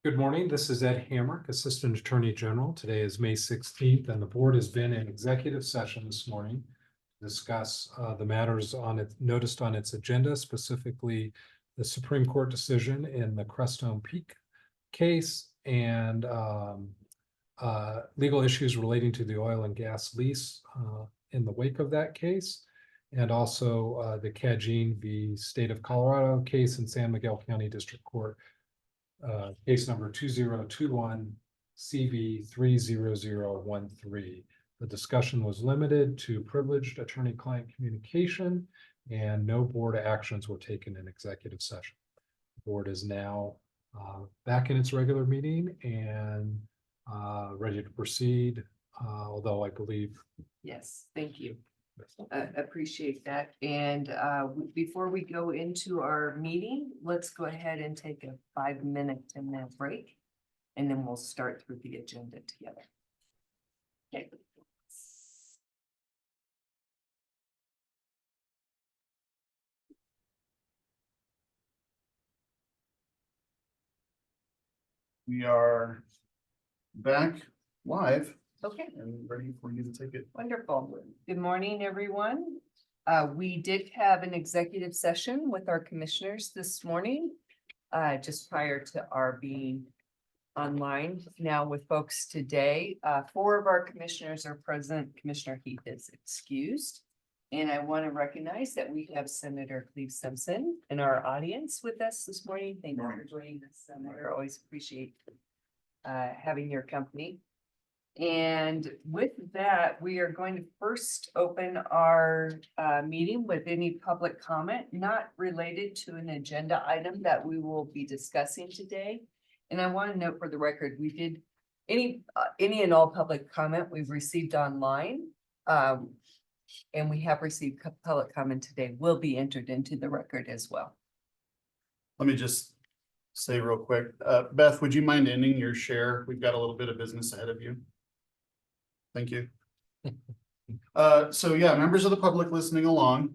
Good morning. This is Ed Hamrick, Assistant Attorney General. Today is May 16th, and the board has been in executive session this morning to discuss the matters on it noticed on its agenda, specifically the Supreme Court decision in the Crestone Peak case and legal issues relating to the oil and gas lease in the wake of that case, and also the Cagin v. State of Colorado case in San Miguel County District Court. Case number 2021 CV 30013. The discussion was limited to privileged attorney-client communication, and no board actions were taken in executive session. The board is now back in its regular meeting and ready to proceed, although I believe. Yes, thank you. Appreciate that. And before we go into our meeting, let's go ahead and take a 5-minute, 10-minute break, and then we'll start through the agenda together. Okay. We are back live Okay. and ready for you to take it. Wonderful. Good morning, everyone. We did have an executive session with our commissioners this morning, just prior to our being online now with folks today. 4 of our commissioners are present. Commissioner Heath is excused. And I want to recognize that we have Senator Cleve Simpson in our audience with us this morning. Thank you for joining us, Senator. Always appreciate having your company. And with that, we are going to first open our meeting with any public comment not related to an agenda item that we will be discussing today. And I want to note for the record, we did any and all public comment we've received online. And we have received public comment today will be entered into the record as well. Let me just say real quick, Beth, would you mind ending your share? We've got a little bit of business ahead of you. Thank you. So yeah, members of the public listening along.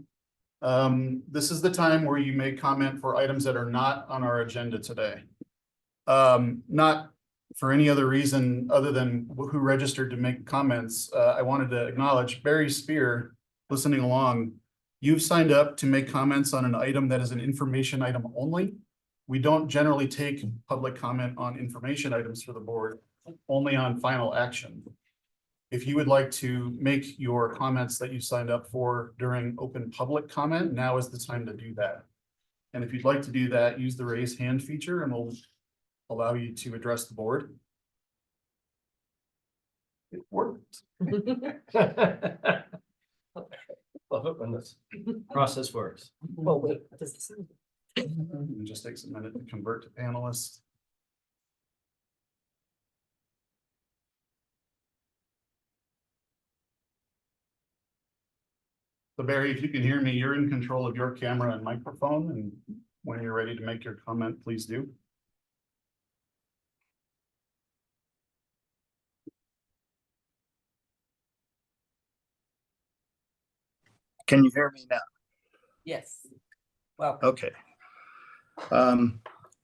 This is the time where you may comment for items that are not on our agenda today. Not for any other reason other than who registered to make comments. I wanted to acknowledge Barry Spear listening along. You've signed up to make comments on an item that is an information item only. We don't generally take public comment on information items for the board, only on final action. If you would like to make your comments that you signed up for during open public comment, now is the time to do that. And if you'd like to do that, use the raise hand feature and we'll allow you to address the board. It worked. Love it when this process works. Well, wait, It just takes a minute to convert to panelists. So Barry, if you can hear me, you're in control of your camera and microphone, and when you're ready to make your comment, please do. Can you hear me now? yes. Welcome. Okay.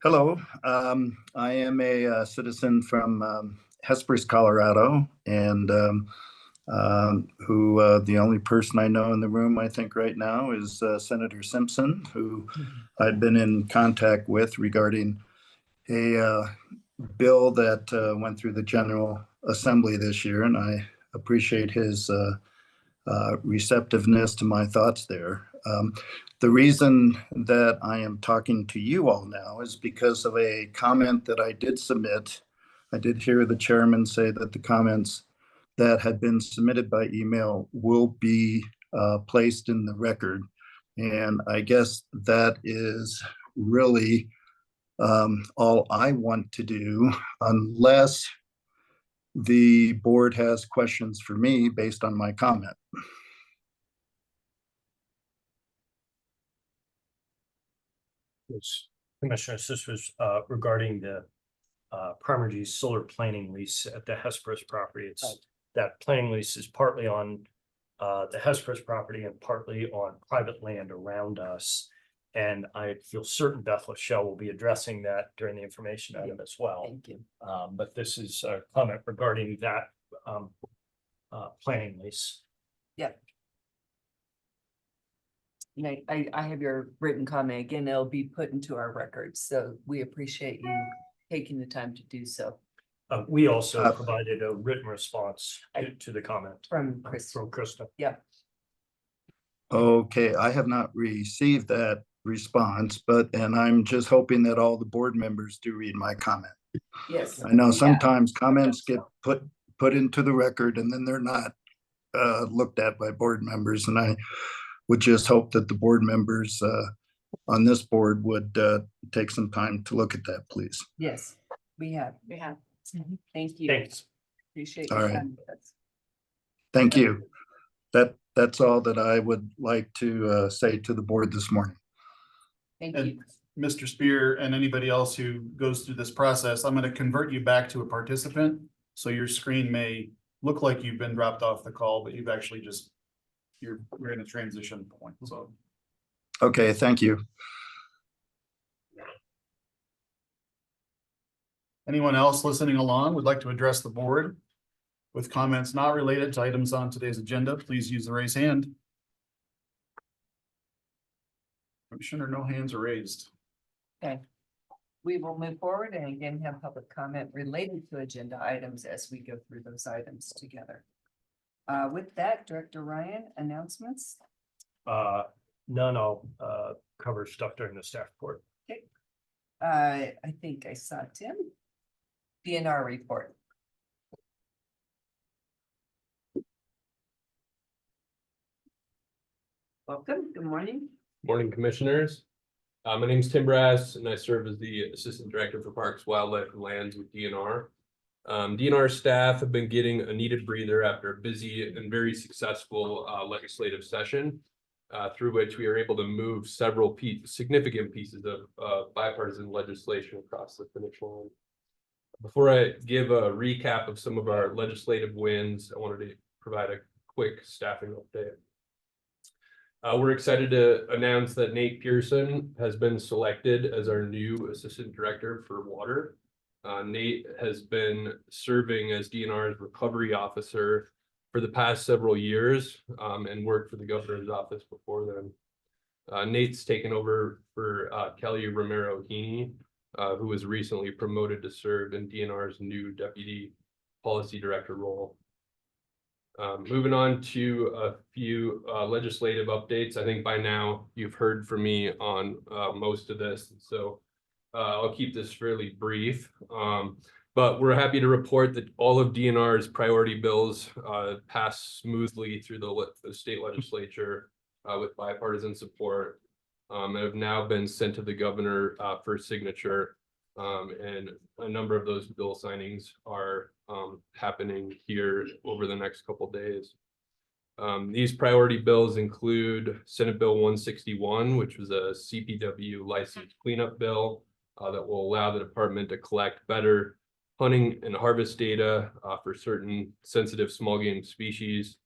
Hello, I am a citizen from Hesperus, Colorado, and who the only person I know in the room, I think right now, is Senator Simpson, who I've been in contact with regarding a bill that went through the General Assembly this year, and I appreciate his receptiveness to my thoughts there. The reason that I am talking to you all now is because of a comment that I did submit. I did hear the chairman say that the comments that had been submitted by email will be placed in the record. And I guess that is really all I want to do, unless the board has questions for me based on my comment. Commissioners, this was regarding the Primergy solar planning lease at the Hesperus property. It's that planning lease is partly on the Hesperus property and partly on private land around us. And I feel certain Beth Lachelle will be addressing that during the information item as well. Thank you. But this is a comment regarding that planning lease. And I have your written comment. Again, it'll be put into our records, so we appreciate you taking the time to do so. We also provided a written response to the comment From Chris. from Krista. Okay, I have not received that response, and I'm just hoping that all the board members do read my comment. Yes. I know Yeah. sometimes comments get put into the record and then they're not looked at by board members, and I would just hope that the board members on this board would take some time to look at that, please. Yes, we have. Thank you. Thanks. Appreciate All your right. time with us. Thank you. That's all that I would like to say to the board this morning. Thank And you. Mr. Spear and anybody else who goes through this process, I'm going to convert you back to a participant. So your screen may look like you've been dropped off the call, but you've actually just, we're in a transition point, so. Okay, thank you. Anyone else listening along would like to address the board with comments not related to items on today's agenda, please use the raise hand. Commissioner, no hands are raised. Okay. We will move forward and again have public comment related to agenda items as we go through those items together. With that, Director Ryan, announcements? None, I'll cover stuff during the staff report. I think I saw Tim. DNR report. Welcome, good morning. Morning, Commissioners. My name is Tim Brass, and I serve as the Assistant Director for Parks, Wildlife, and Lands with DNR. DNR staff have been getting a needed breather after a busy and very successful legislative session, through which we are able to move several significant pieces of bipartisan legislation across the finish line. Before I give a recap of some of our legislative wins, I wanted to provide a quick staffing update. We're excited to announce that Nate Pearson has been selected as our new Assistant Director for Water. Nate has been serving as DNR's recovery officer for the past several years and worked for the governor's office before then. Nate's taken over for Kelly Romero Heaney, who was recently promoted to serve in DNR's new Deputy Policy Director role. Moving on to a few legislative updates. I think by now you've heard from me on most of this, so I'll keep this fairly brief. But we're happy to report that all of DNR's priority bills passed smoothly through the state legislature with bipartisan support, and have now been sent to the governor for signature. And a number of those bill signings are happening here over the next couple of days. These priority bills include Senate Bill 161, which was a CPW license cleanup bill that will allow the department to collect better hunting and harvest data for certain sensitive small game species,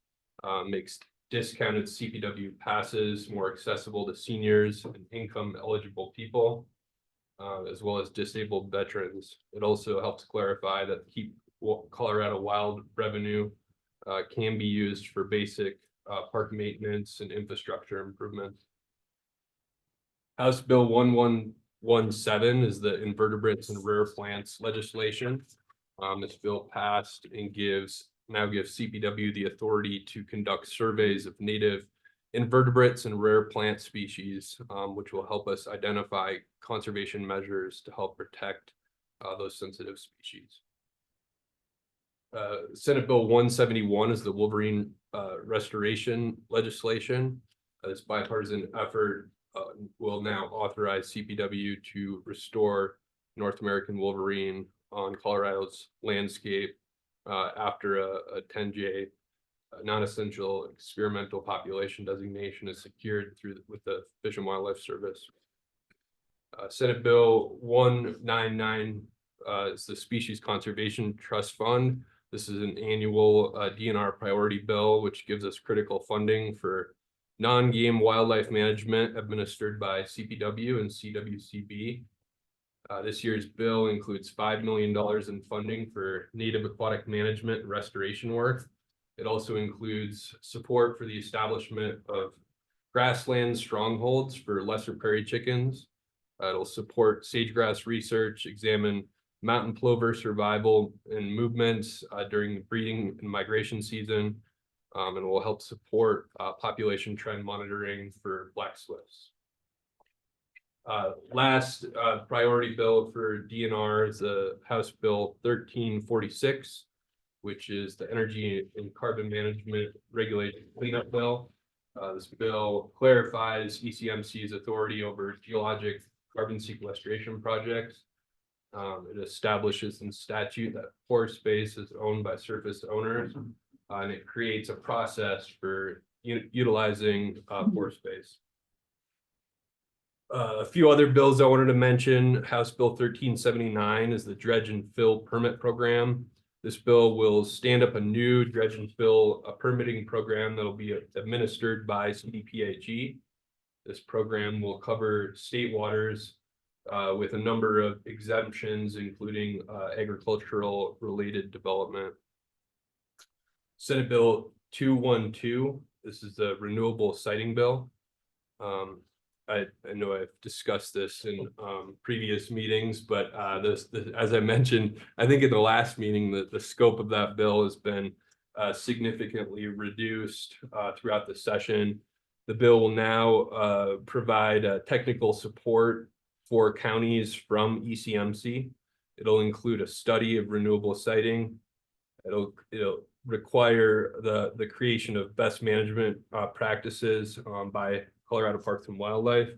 makes discounted CPW passes more accessible to seniors and income eligible people, as well as disabled veterans. It also helps clarify that Keep Colorado Wild revenue can be used for basic park maintenance and infrastructure improvements. House Bill 1117 is the invertebrates and rare plants legislation. This bill passed and now gives CPW the authority to conduct surveys of native invertebrates and rare plant species, which will help us identify conservation measures to help protect those sensitive species. Senate Bill 171 is the Wolverine restoration legislation. This bipartisan effort will now authorize CPW to restore North American wolverine on Colorado's landscape after a 10J non-essential experimental population designation is secured with the Fish and Wildlife Service. Senate Bill 199 is the Species Conservation Trust Fund. This is an annual DNR priority bill, which gives us critical funding for non-game wildlife management administered by CPW and CWCB. This year's bill includes $5 million in funding for native aquatic management and restoration work. It also includes support for the establishment of grassland strongholds for lesser prairie chickens. It'll support sage-grouse research, examine mountain plover survival and movements during the breeding and migration season, and will help support population trend monitoring for black swifts. Last priority bill for DNR is the House Bill 1346, which is the Energy and Carbon Management Regulation Cleanup Bill. This bill clarifies ECMC's authority over geologic carbon sequestration projects. It establishes in statute that pore space is owned by surface owners, and it creates a process for utilizing pore space. A few other bills I wanted to mention. House Bill 1379 is the dredge and fill permit program. This bill will stand up a new dredge and fill permitting program that'll be administered by CDPHE. This program will cover state waters with a number of exemptions, including agricultural related development. Senate Bill 212, this is the renewable siting bill. I know I've discussed this in previous meetings, but as I mentioned, I think in the last meeting, the scope of that bill has been significantly reduced throughout the session. The bill will now provide technical support for counties from ECMC. It'll include a study of renewable siting. It'll require the creation of best management practices by Colorado Parks and Wildlife.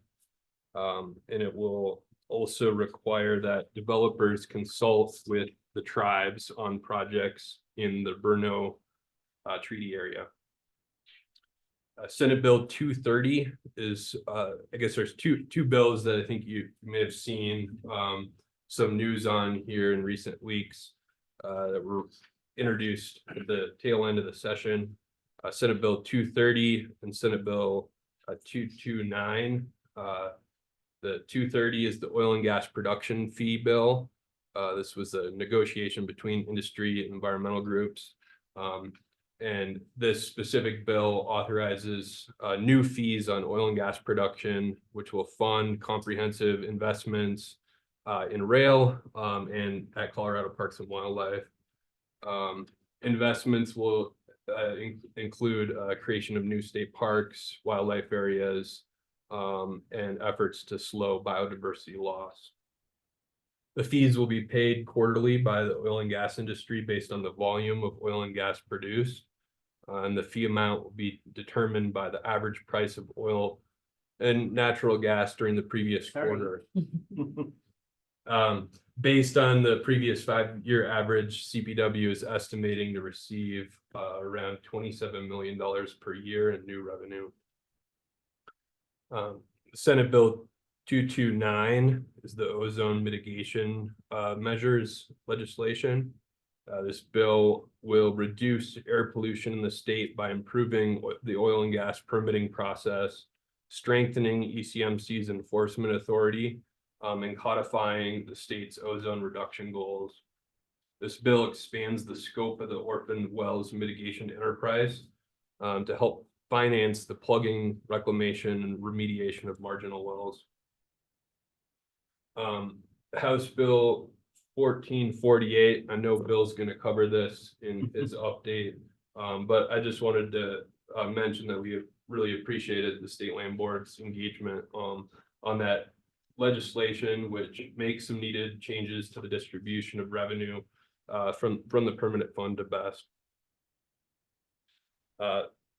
And it will also require that developers consult with the tribes on projects in the Brno treaty area. Senate Bill 230 is, I guess there's two bills that I think you may have seen some news on here in recent weeks that were introduced at the tail end of the session. Senate Bill 230 and Senate Bill 229. The 230 is the oil and gas production fee bill. This was a negotiation between industry and environmental groups. And this specific bill authorizes new fees on oil and gas production, which will fund comprehensive investments in rail and at Colorado Parks and Wildlife. Investments will include creation of new state parks, wildlife areas, and efforts to slow biodiversity loss. The fees will be paid quarterly by the oil and gas industry based on the volume of oil and gas produced. And the fee amount will be determined by the average price of oil and natural gas during the previous quarter. Based on the previous 5-year average, CPW is estimating to receive around $27 million per year in new revenue. Senate Bill 229 is the ozone mitigation measures legislation. This bill will reduce air pollution in the state by improving the oil and gas permitting process, strengthening ECMC's enforcement authority, and codifying the state's ozone reduction goals. This bill expands the scope of the orphan wells mitigation enterprise to help finance the plugging, reclamation, and remediation of marginal wells. House Bill 1448, I know Bill's going to cover this in his update, but I just wanted to mention that we have really appreciated the State Land Board's engagement on that legislation, which makes some needed changes to the distribution of revenue from the permanent fund to BEST.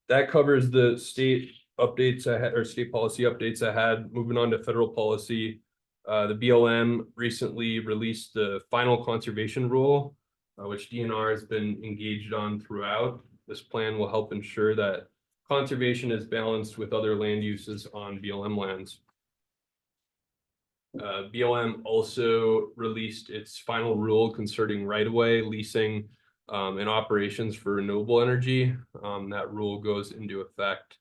That covers the state updates I had, or state policy updates I had. Moving on to federal policy, the BLM recently released the final conservation rule, which DNR has been engaged on throughout. This plan will help ensure that conservation is balanced with other land uses on BLM lands. BLM also released its final rule concerning right-of-way leasing and operations for renewable energy. That rule goes into effect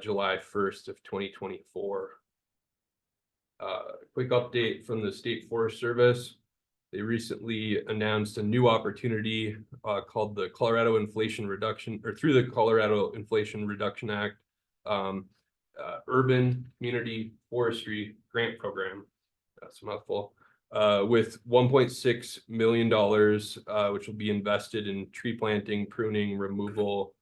July 1st of 2024. Quick update from the State Forest Service. They recently announced a new opportunity called the Colorado Inflation Reduction, or through the Colorado Inflation Reduction Act, Urban Community Forestry Grant Program. That's a mouthful. With $1.6 million, which will be invested in tree planting, pruning, removal,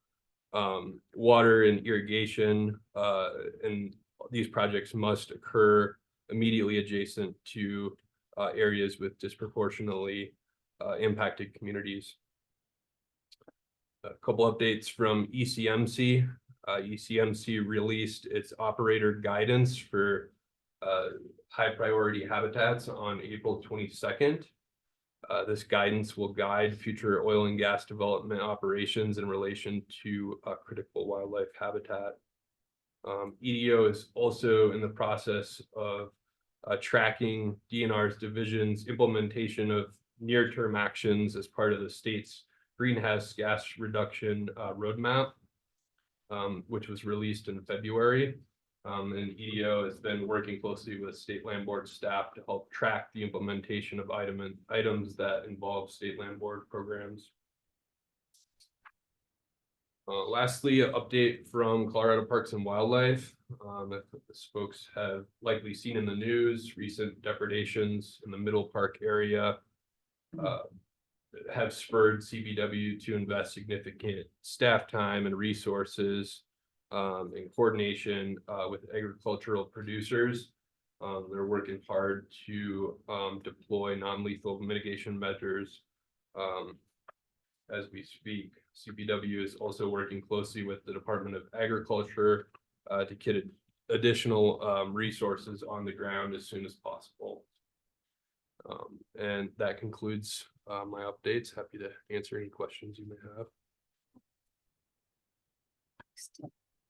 water and irrigation, and these projects must occur immediately adjacent to areas with disproportionately impacted communities. A couple updates from ECMC. ECMC released its operator guidance for high priority habitats on April 22nd. This guidance will guide future oil and gas development operations in relation to critical wildlife habitat. EDO is also in the process of tracking DNR's division's implementation of near-term actions as part of the state's greenhouse gas reduction roadmap, which was released in February. And EDO has been working closely with State Land Board staff to help track the implementation of items that involve State Land Board programs. Lastly, an update from Colorado Parks and Wildlife. That the folks have likely seen in the news, recent depredations in the Middle Park area have spurred CPW to invest significant staff time and resources in coordination with agricultural producers. They're working hard to deploy non-lethal mitigation measures as we speak. CPW is also working closely with the Department of Agriculture to get additional resources on the ground as soon as possible. And that concludes my updates. Happy to answer any questions you may have.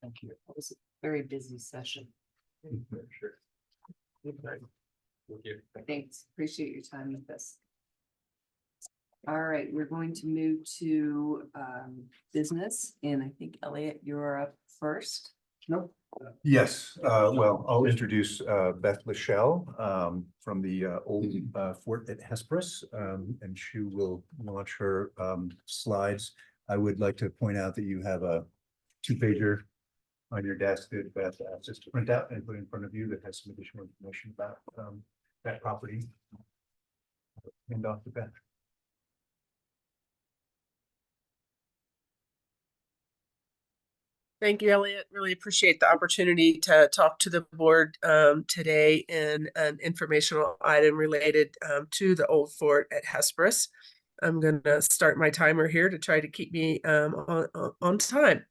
Thank you. It was a very busy session. Sure. Thank you. Thanks. Appreciate your time with this. All right, we're going to move to business, and I think Elliot, you're up first. Nope. Yes, well, I'll introduce Beth Lachelle from the old fort at Hesperus, and she will launch her slides. I would like to point out that you have a 2-pager on your desk that Beth asked us to print out and put in front of you that has some additional information about that property. Hand off to Beth. Thank you, Elliot. Really appreciate the opportunity to talk to the board today in an informational item related to the old fort at Hesperus. I'm going to start my timer here to try to keep me on time.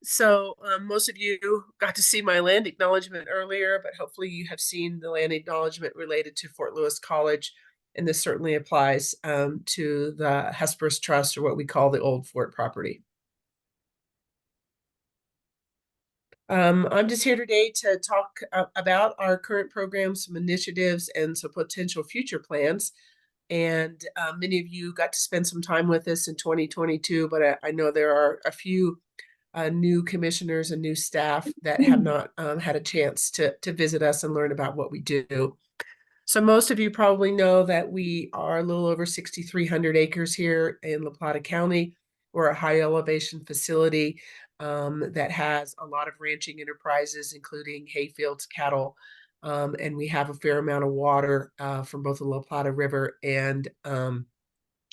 So most of you got to see my land acknowledgement earlier, but hopefully you have seen the land acknowledgement related to Fort Lewis College. And this certainly applies to the Hesperus Trust, or what we call the old fort property. I'm just here today to talk about our current programs, some initiatives, and some potential future plans. And many of you got to spend some time with us in 2022, but I know there are a few new commissioners and new staff that have not had a chance to visit us and learn about what we do. So most of you probably know that we are a little over 6,300 acres here in La Plata County. We're a high elevation facility that has a lot of ranching enterprises, including hay fields, cattle, and we have a fair amount of water from both the La Plata River and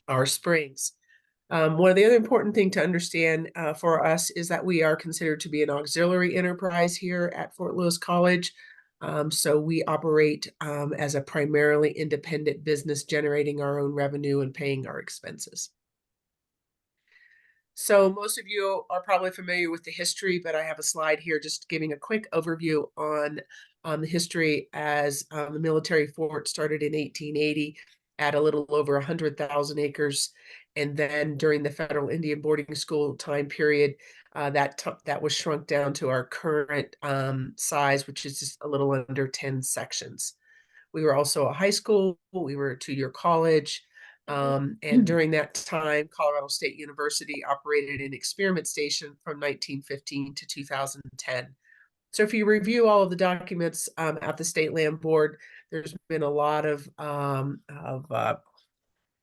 our springs. One of the other important thing to understand for us is that we are considered to be an auxiliary enterprise here at Fort Lewis College. So we operate as a primarily independent business, generating our own revenue and paying our expenses. So most of you are probably familiar with the history, but I have a slide here just giving a quick overview on the history as the military fort started in 1880 at a little over 100,000 acres. And then during the Federal Indian Boarding School time period, that was shrunk down to our current size, which is just a little under 10 sections. We were also a high school. We were a 2-year college. And during that time, Colorado State University operated an experiment station from 1915 to 2010. So if you review all of the documents at the State Land Board, there's been a lot of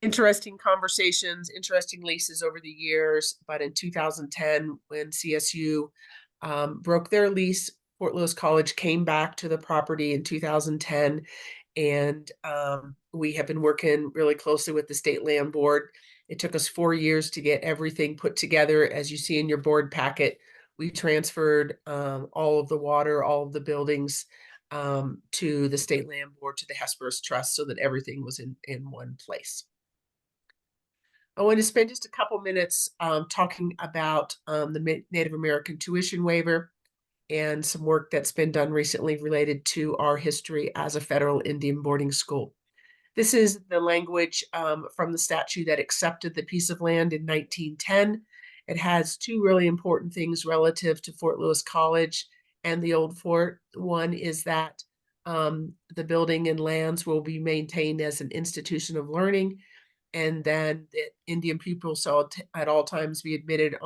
interesting conversations, interesting leases over the years. But in 2010, when CSU broke their lease, Fort Lewis College came back to the property in 2010. And we have been working really closely with the State Land Board. It took us 4 years to get everything put together. As you see in your board packet, we transferred all of the water, all of the buildings to the State Land Board, to the Hesperus Trust, so that everything was in one place. I want to spend just a couple minutes talking about the Native American tuition waiver and some work that's been done recently related to our history as a federal Indian boarding school. This is the language from the statute that accepted the piece of land in 1910. It has two really important things relative to Fort Lewis College and the old fort. One is that the building and lands will be maintained as an institution of learning, and then that Indian pupils shall at all times be admitted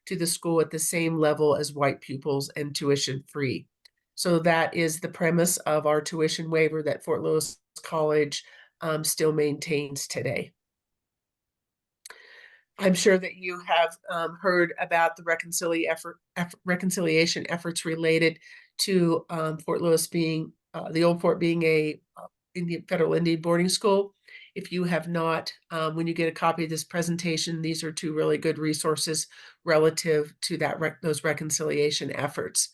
to the school at the same level as white pupils and tuition free. So that is the premise of our tuition waiver that Fort Lewis College still maintains today. I'm sure that you have heard about the reconciliation efforts related to Fort Lewis being, the old fort being a federal Indian boarding school. If you have not, when you get a copy of this presentation, these are two really good resources relative to those reconciliation efforts.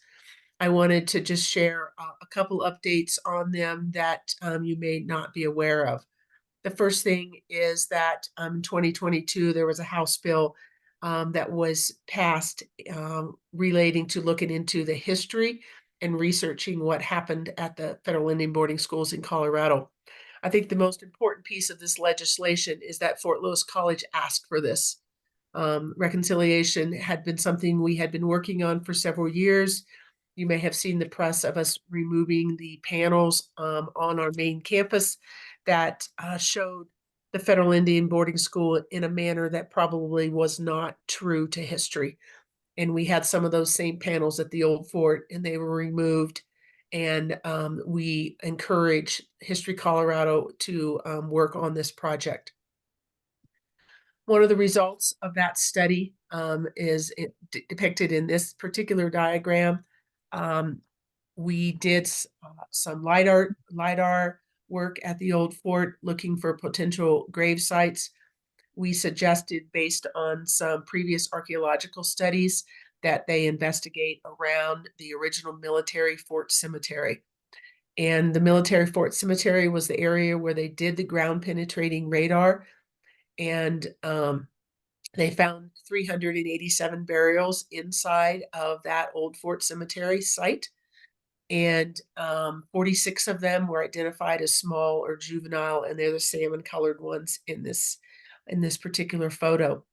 I wanted to just share a couple updates on them that you may not be aware of. The first thing is that in 2022, there was a House bill that was passed relating to looking into the history and researching what happened at the federal Indian boarding schools in Colorado. I think the most important piece of this legislation is that Fort Lewis College asked for this. Reconciliation had been something we had been working on for several years. You may have seen the press of us removing the panels on our main campus that showed the federal Indian boarding school in a manner that probably was not true to history. And we had some of those same panels at the old fort, and they were removed. And we encourage History Colorado to work on this project. One of the results of that study is depicted in this particular diagram. We did some LIDAR work at the old fort looking for potential grave sites. We suggested, based on some previous archaeological studies, that they investigate around the original military fort cemetery. And the military fort cemetery was the area where they did the ground penetrating radar. And they found 387 burials inside of that old fort cemetery site. And 46 of them were identified as small or juvenile, and they're the salmon colored ones in this particular photo.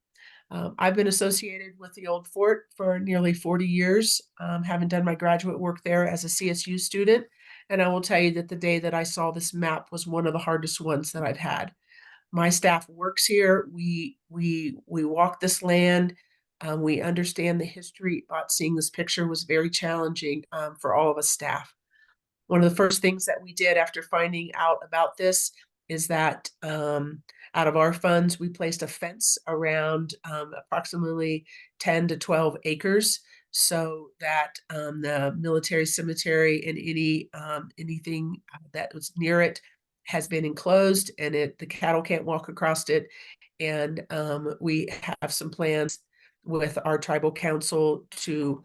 I've been associated with the old fort for nearly 40 years, having done my graduate work there as a CSU student. And I will tell you that the day that I saw this map was one of the hardest ones that I've had. My staff works here. We walk this land. We understand the history, but seeing this picture was very challenging for all of us staff. One of the first things that we did after finding out about this is that out of our funds, we placed a fence around approximately 10 to 12 acres so that the military cemetery and anything that was near it has been enclosed, and the cattle can't walk across it. And we have some plans with our tribal council to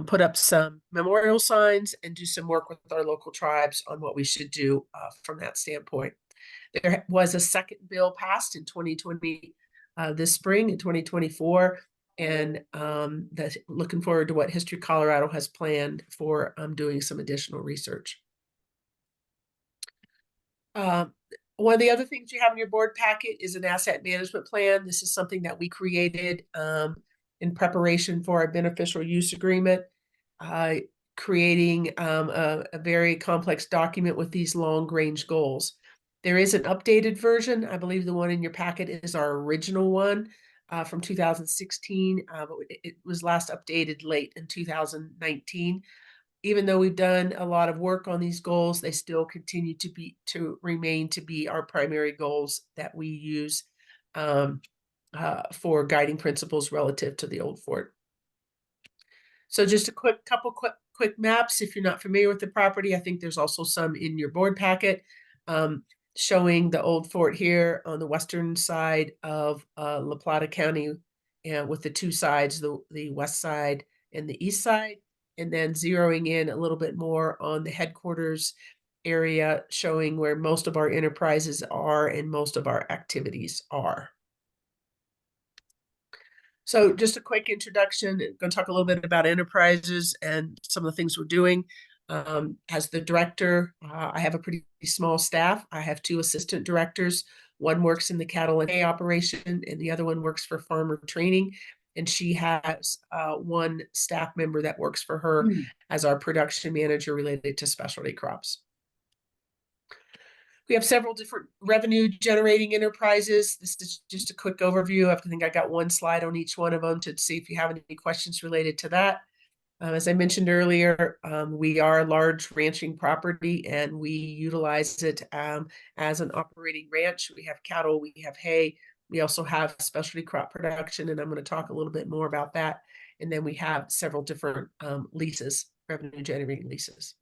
put up some memorial signs and do some work with our local tribes on what we should do from that standpoint. There was a second bill passed in 2020, this spring in 2024, and looking forward to what History Colorado has planned for doing some additional research. One of the other things you have in your board packet is an asset management plan. This is something that we created in preparation for our beneficial use agreement, creating a very complex document with these long-range goals. There is an updated version. I believe the one in your packet is our original one from 2016, but it was last updated late in 2019. even though we've done a lot of work on these goals, they still continue to remain to be our primary goals that we use for guiding principles relative to the old fort. So just a couple quick maps. If you're not familiar with the property, I think there's also some in your board packet showing the old fort here on the western side of La Plata County, and with the two sides, the west side and the east side, and then zeroing in a little bit more on the headquarters area, showing where most of our enterprises are and most of our activities are. So just a quick introduction. I'm going to talk a little bit about enterprises and some of the things we're doing. As the director, I have a pretty small staff. I have 2 assistant directors. One works in the cattle and hay operation, and the other one works for farmer training. And she has 1 staff member that works for her as our production manager related to specialty crops. We have several different revenue generating enterprises. This is just a quick overview. I think I got 1 slide on each one of them to see if you have any questions related to that. As I mentioned earlier, we are a large ranching property and we utilize it as an operating ranch. We have cattle, we have hay, we also have specialty crop production, and I'm going to talk a little bit more about that. And then we have several different leases, revenue generating leases.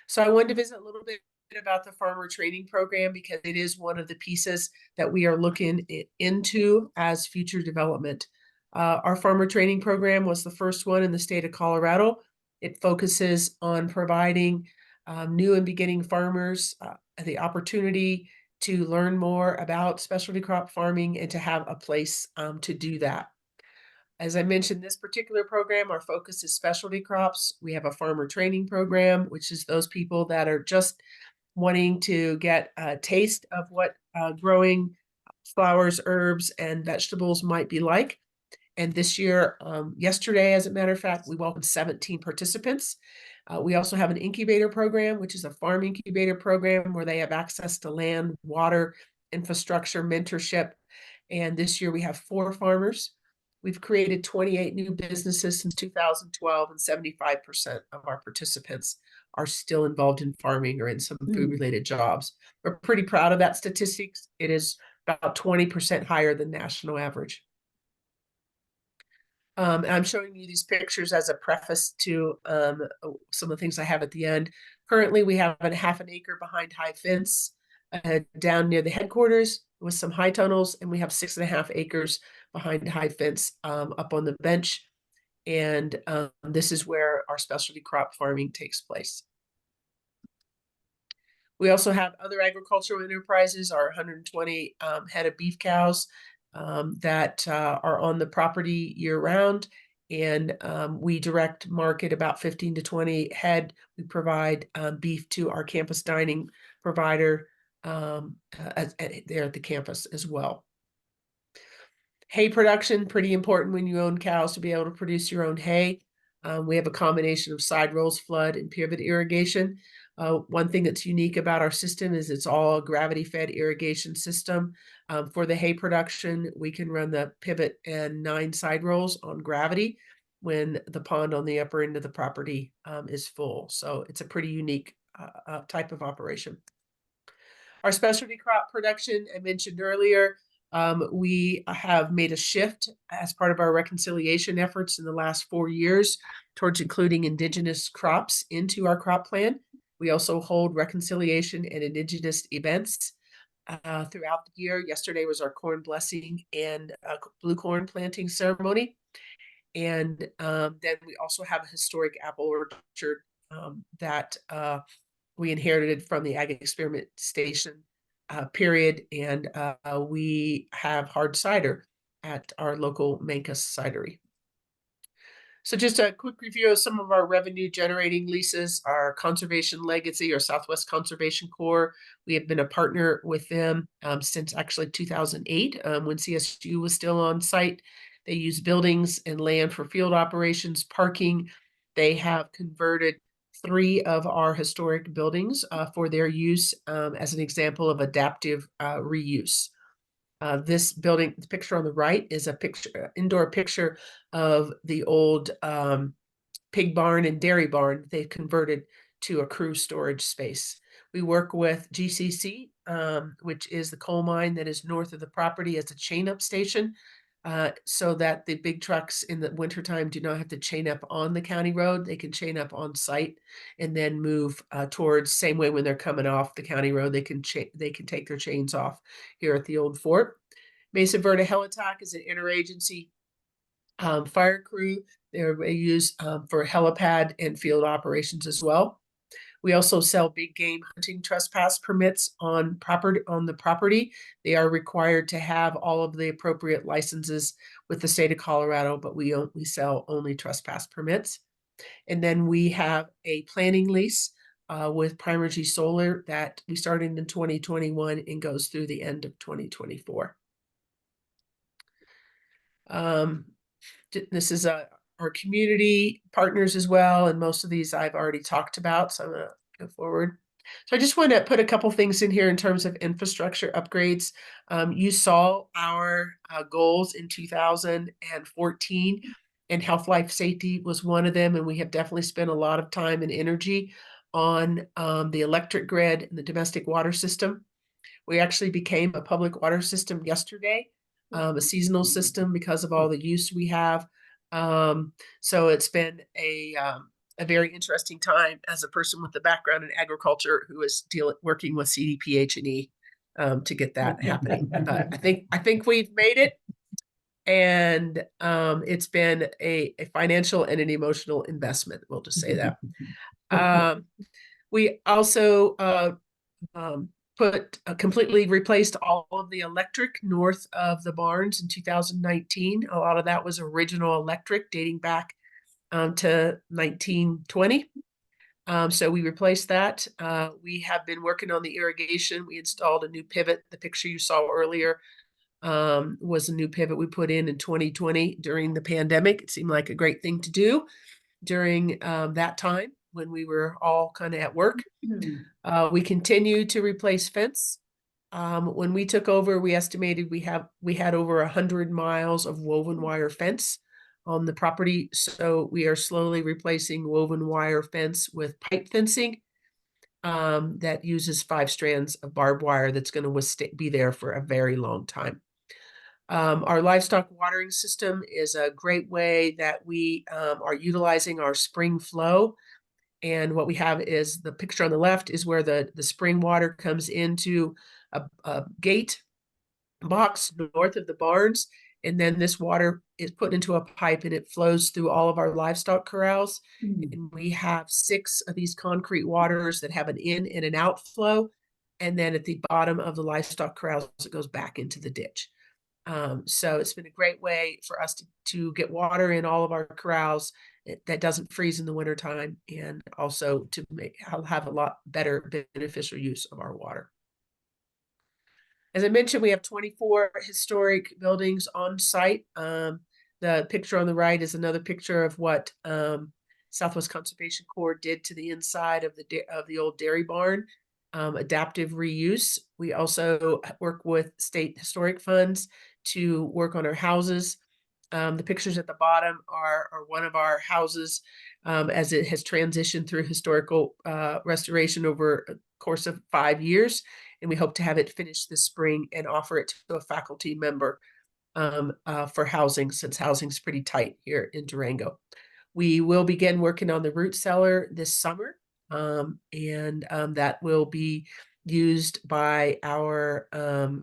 So I wanted to visit a little bit about the farmer training program because it is one of the pieces that we are looking into as future development. Our farmer training program was the first one in the state of Colorado. It focuses on providing new and beginning farmers the opportunity to learn more about specialty crop farming and to have a place to do that. As I mentioned, this particular program, our focus is specialty crops. We have a farmer training program, which is those people that are just wanting to get a taste of what growing flowers, herbs, and vegetables might be like. And this year, yesterday, as a matter of fact, we welcomed 17 participants. We also have an incubator program, which is a farm incubator program where they have access to land, water, infrastructure, mentorship. And this year we have 4 farmers. We've created 28 new businesses since 2012, and 75% of our participants are still involved in farming or in some food-related jobs. We're pretty proud of that statistics. It is about 20% higher than national average. And I'm showing you these pictures as a preface to some of the things I have at the end. Currently, we have a half an acre behind high fence down near the headquarters with some high tunnels, and we have 6.5 acres behind high fence up on the bench. And this is where our specialty crop farming takes place. We also have other agricultural enterprises, our 120 head of beef cows that are on the property year round. And we direct market about 15 to 20 head. We provide beef to our campus dining provider there at the campus as well. Hay production, pretty important when you own cows to be able to produce your own hay. We have a combination of side rolls, flood, and pivot irrigation. One thing that's unique about our system is it's all a gravity-fed irrigation system. For the hay production, we can run the pivot and 9 side rolls on gravity when the pond on the upper end of the property is full. So it's a pretty unique type of operation. Our specialty crop production, I mentioned earlier, we have made a shift as part of our reconciliation efforts in the last 4 years towards including indigenous crops into our crop plan. We also hold reconciliation and indigenous events throughout the year. Yesterday was our corn blessing and blue corn planting ceremony. And then we also have a historic apple orchard that we inherited from the Ag Experiment Station period. And we have hard cider at our local Mancos cidery. So just a quick review of some of our revenue generating leases. Our Conservation Legacy or Southwest Conservation Corps, we have been a partner with them since actually 2008 when CSU was still on site. They use buildings and land for field operations, parking. They have converted 3 of our historic buildings for their use as an example of adaptive reuse. This building, the picture on the right is a picture, indoor picture of the old pig barn and dairy barn, they've converted to a crew storage space. We work with GCC, which is the coal mine that is north of the property as a chain up station, so that the big trucks in the wintertime do not have to chain up on the county road. They can chain up on site and then move towards, same way when they're coming off the county road, they can take their chains off here at the old fort. Mesa Verde Helitack is an interagency fire crew. They're used for helipad and field operations as well. We also sell big game hunting trespass permits on the property. They are required to have all of the appropriate licenses with the state of Colorado, but we sell only trespass permits. And then we have a planning lease with Primergy Solar that we started in 2021 and goes through the end of 2024. This is our community partners as well, and most of these I've already talked about, so I'm going to go forward. So I just want to put a couple things in here in terms of infrastructure upgrades. You saw our goals in 2014, and health, life, safety was one of them, and we have definitely spent a lot of time and energy on the electric grid and the domestic water system. We actually became a public water system yesterday, a seasonal system because of all the use we have. So it's been a very interesting time as a person with a background in agriculture who is working with CDPH&E to get that happening. But I think we've made it, and it's been a financial and an emotional investment. We'll just say that. We also completely replaced all of the electric north of the barns in 2019. A lot of that was original electric dating back to 1920. So we replaced that. We have been working on the irrigation. We installed a new pivot. The picture you saw earlier was a new pivot we put in 2020 during the pandemic. It seemed like a great thing to do during that time when we were all kind of at work. We continue to replace fence. When we took over, we estimated we had over 100 miles of woven wire fence on the property. So we are slowly replacing woven wire fence with pipe fencing that uses 5 strands of barbed wire that's going to be there for a very long time. Our livestock watering system is a great way that we are utilizing our spring flow. And what we have is the picture on the left is where the spring water comes into a gate box north of the barns. And then this water is put into a pipe and it flows through all of our livestock corrals. And we have 6 of these concrete waters that have an in and an outflow. And then at the bottom of the livestock corrals, it goes back into the ditch. So it's been a great way for us to get water in all of our corrals that doesn't freeze in the wintertime, and also to have a lot better beneficial use of our water. As I mentioned, we have 24 historic buildings on site. The picture on the right is another picture of what Southwest Conservation Corps did to the inside of the old dairy barn. Adaptive reuse. We also work with state historic funds to work on our houses. The pictures at the bottom are one of our houses as it has transitioned through historical restoration over a course of 5 years. And we hope to have it finished this spring and offer it to a faculty member for housing, since housing is pretty tight here in Durango. We will begin working on the root cellar this summer, and that will be used by our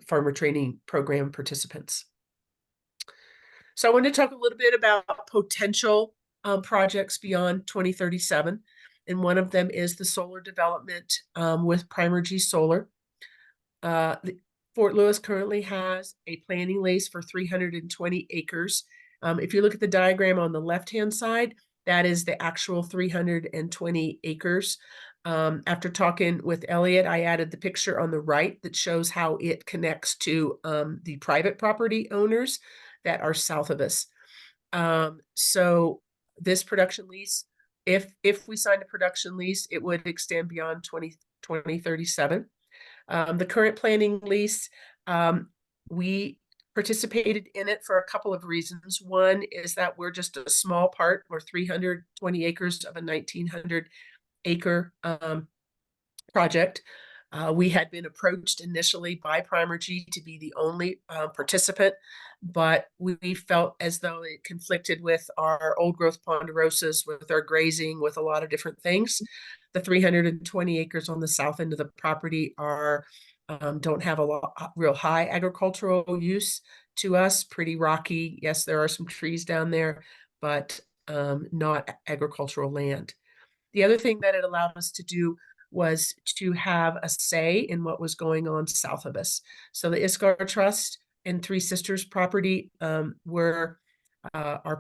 farmer training program participants. So I want to talk a little bit about potential projects beyond 2037. And one of them is the solar development with Primergy Solar. Fort Lewis currently has a planning lease for 320 acres. If you look at the diagram on the left-hand side, that is the actual 320 acres. After talking with Elliot, I added the picture on the right that shows how it connects to the private property owners that are south of us. So this production lease, if we signed a production lease, it would extend beyond 2037. The current planning lease, we participated in it for a couple of reasons. One is that we're just a small part. We're 320 acres of a 1,900 acre project. We had been approached initially by Primergy to be the only participant, but we felt as though it conflicted with our old growth ponderosas, with our grazing, with a lot of different things. The 320 acres on the south end of the property are don't have a real high agricultural use to us, pretty rocky. Yes, there are some trees down there, but not agricultural land. The other thing that it allowed us to do was to have a say in what was going on south of us. So the Iscar Trust and Three Sisters property are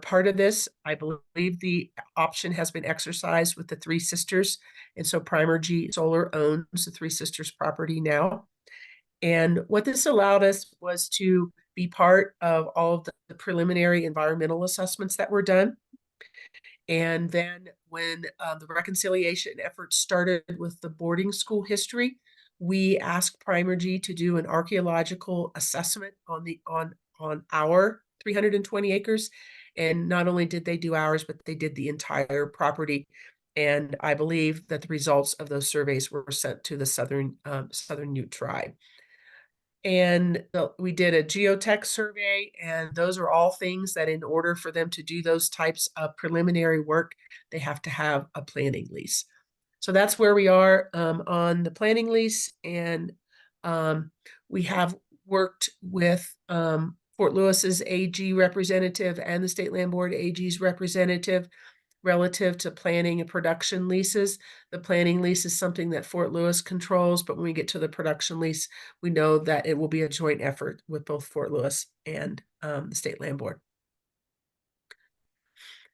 part of this. I believe the option has been exercised with the Three Sisters, and so Primergy Solar owns the Three Sisters property now. And what this allowed us was to be part of all of the preliminary environmental assessments that were done. And then when the reconciliation efforts started with the boarding school history, we asked Primergy to do an archaeological assessment on our 320 acres. And not only did they do ours, but they did the entire property. And I believe that the results of those surveys were sent to the Southern Ute tribe. And we did a geotech survey, and those are all things that in order for them to do those types of preliminary work, they have to have a planning lease. So that's where we are on the planning lease. And we have worked with Fort Lewis's AG representative and the State Land Board AG's representative relative to planning and production leases. The planning lease is something that Fort Lewis controls, but when we get to the production lease, we know that it will be a joint effort with both Fort Lewis and the State Land Board.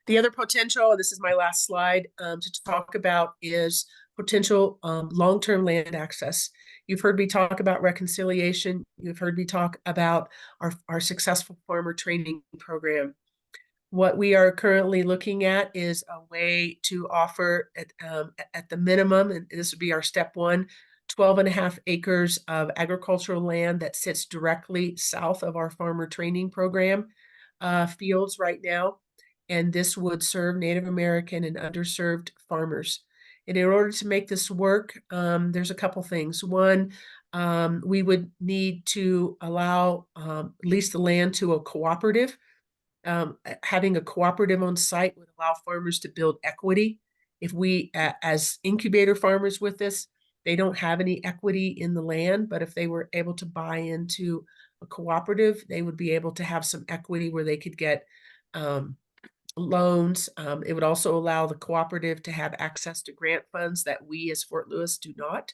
The other potential, and this is my last slide to talk about, is potential long-term land access. You've heard me talk about reconciliation. You've heard me talk about our successful farmer training program. What we are currently looking at is a way to offer at the minimum, and this would be our step one, 12.5 acres of agricultural land that sits directly south of our farmer training program fields right now. And this would serve Native American and underserved farmers. And in order to make this work, there's a couple things. One, we would need to allow lease the land to a cooperative. Having a cooperative on site would allow farmers to build equity. If we, as incubator farmers with this, they don't have any equity in the land, but if they were able to buy into a cooperative, they would be able to have some equity where they could get loans. It would also allow the cooperative to have access to grant funds that we as Fort Lewis do not.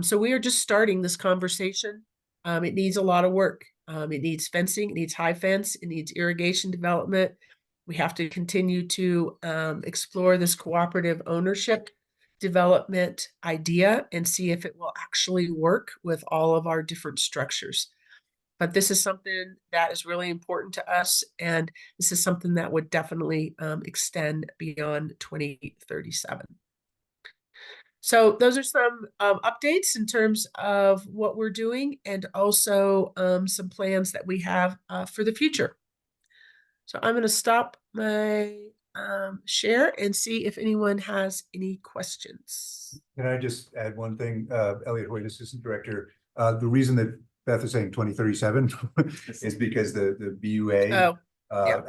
So we are just starting this conversation. It needs a lot of work. It needs fencing, it needs high fence, it needs irrigation development. We have to continue to explore this cooperative ownership development idea and see if it will actually work with all of our different structures. But this is something that is really important to us, and this is something that would definitely extend beyond 2037. So those are some updates in terms of what we're doing, and also some plans that we have for the future. So I'm going to stop my share and see if anyone has any questions. Can I just add one thing? Elliot Hoyt, Assistant Director. The reason that Beth is saying 2037 is because the BUA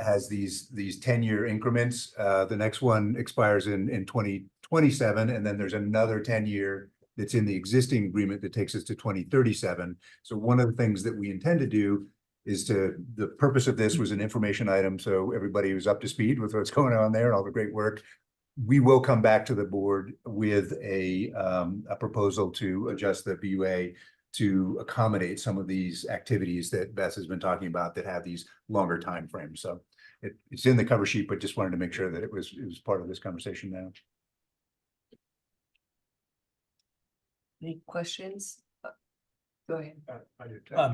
has these 10-year increments. The next one expires in 2027, and then there's another 10-year that's in the existing agreement that takes us to 2037. So one of the things that we intend to do is the purpose of this was an information item, so everybody was up to speed with what's going on there and all the great work. We will come back to the board with a proposal to adjust the BUA to accommodate some of these activities that Beth has been talking about that have these longer timeframes. So it's in the cover sheet, but just wanted to make sure that it was part of this conversation now. Any questions? Go ahead.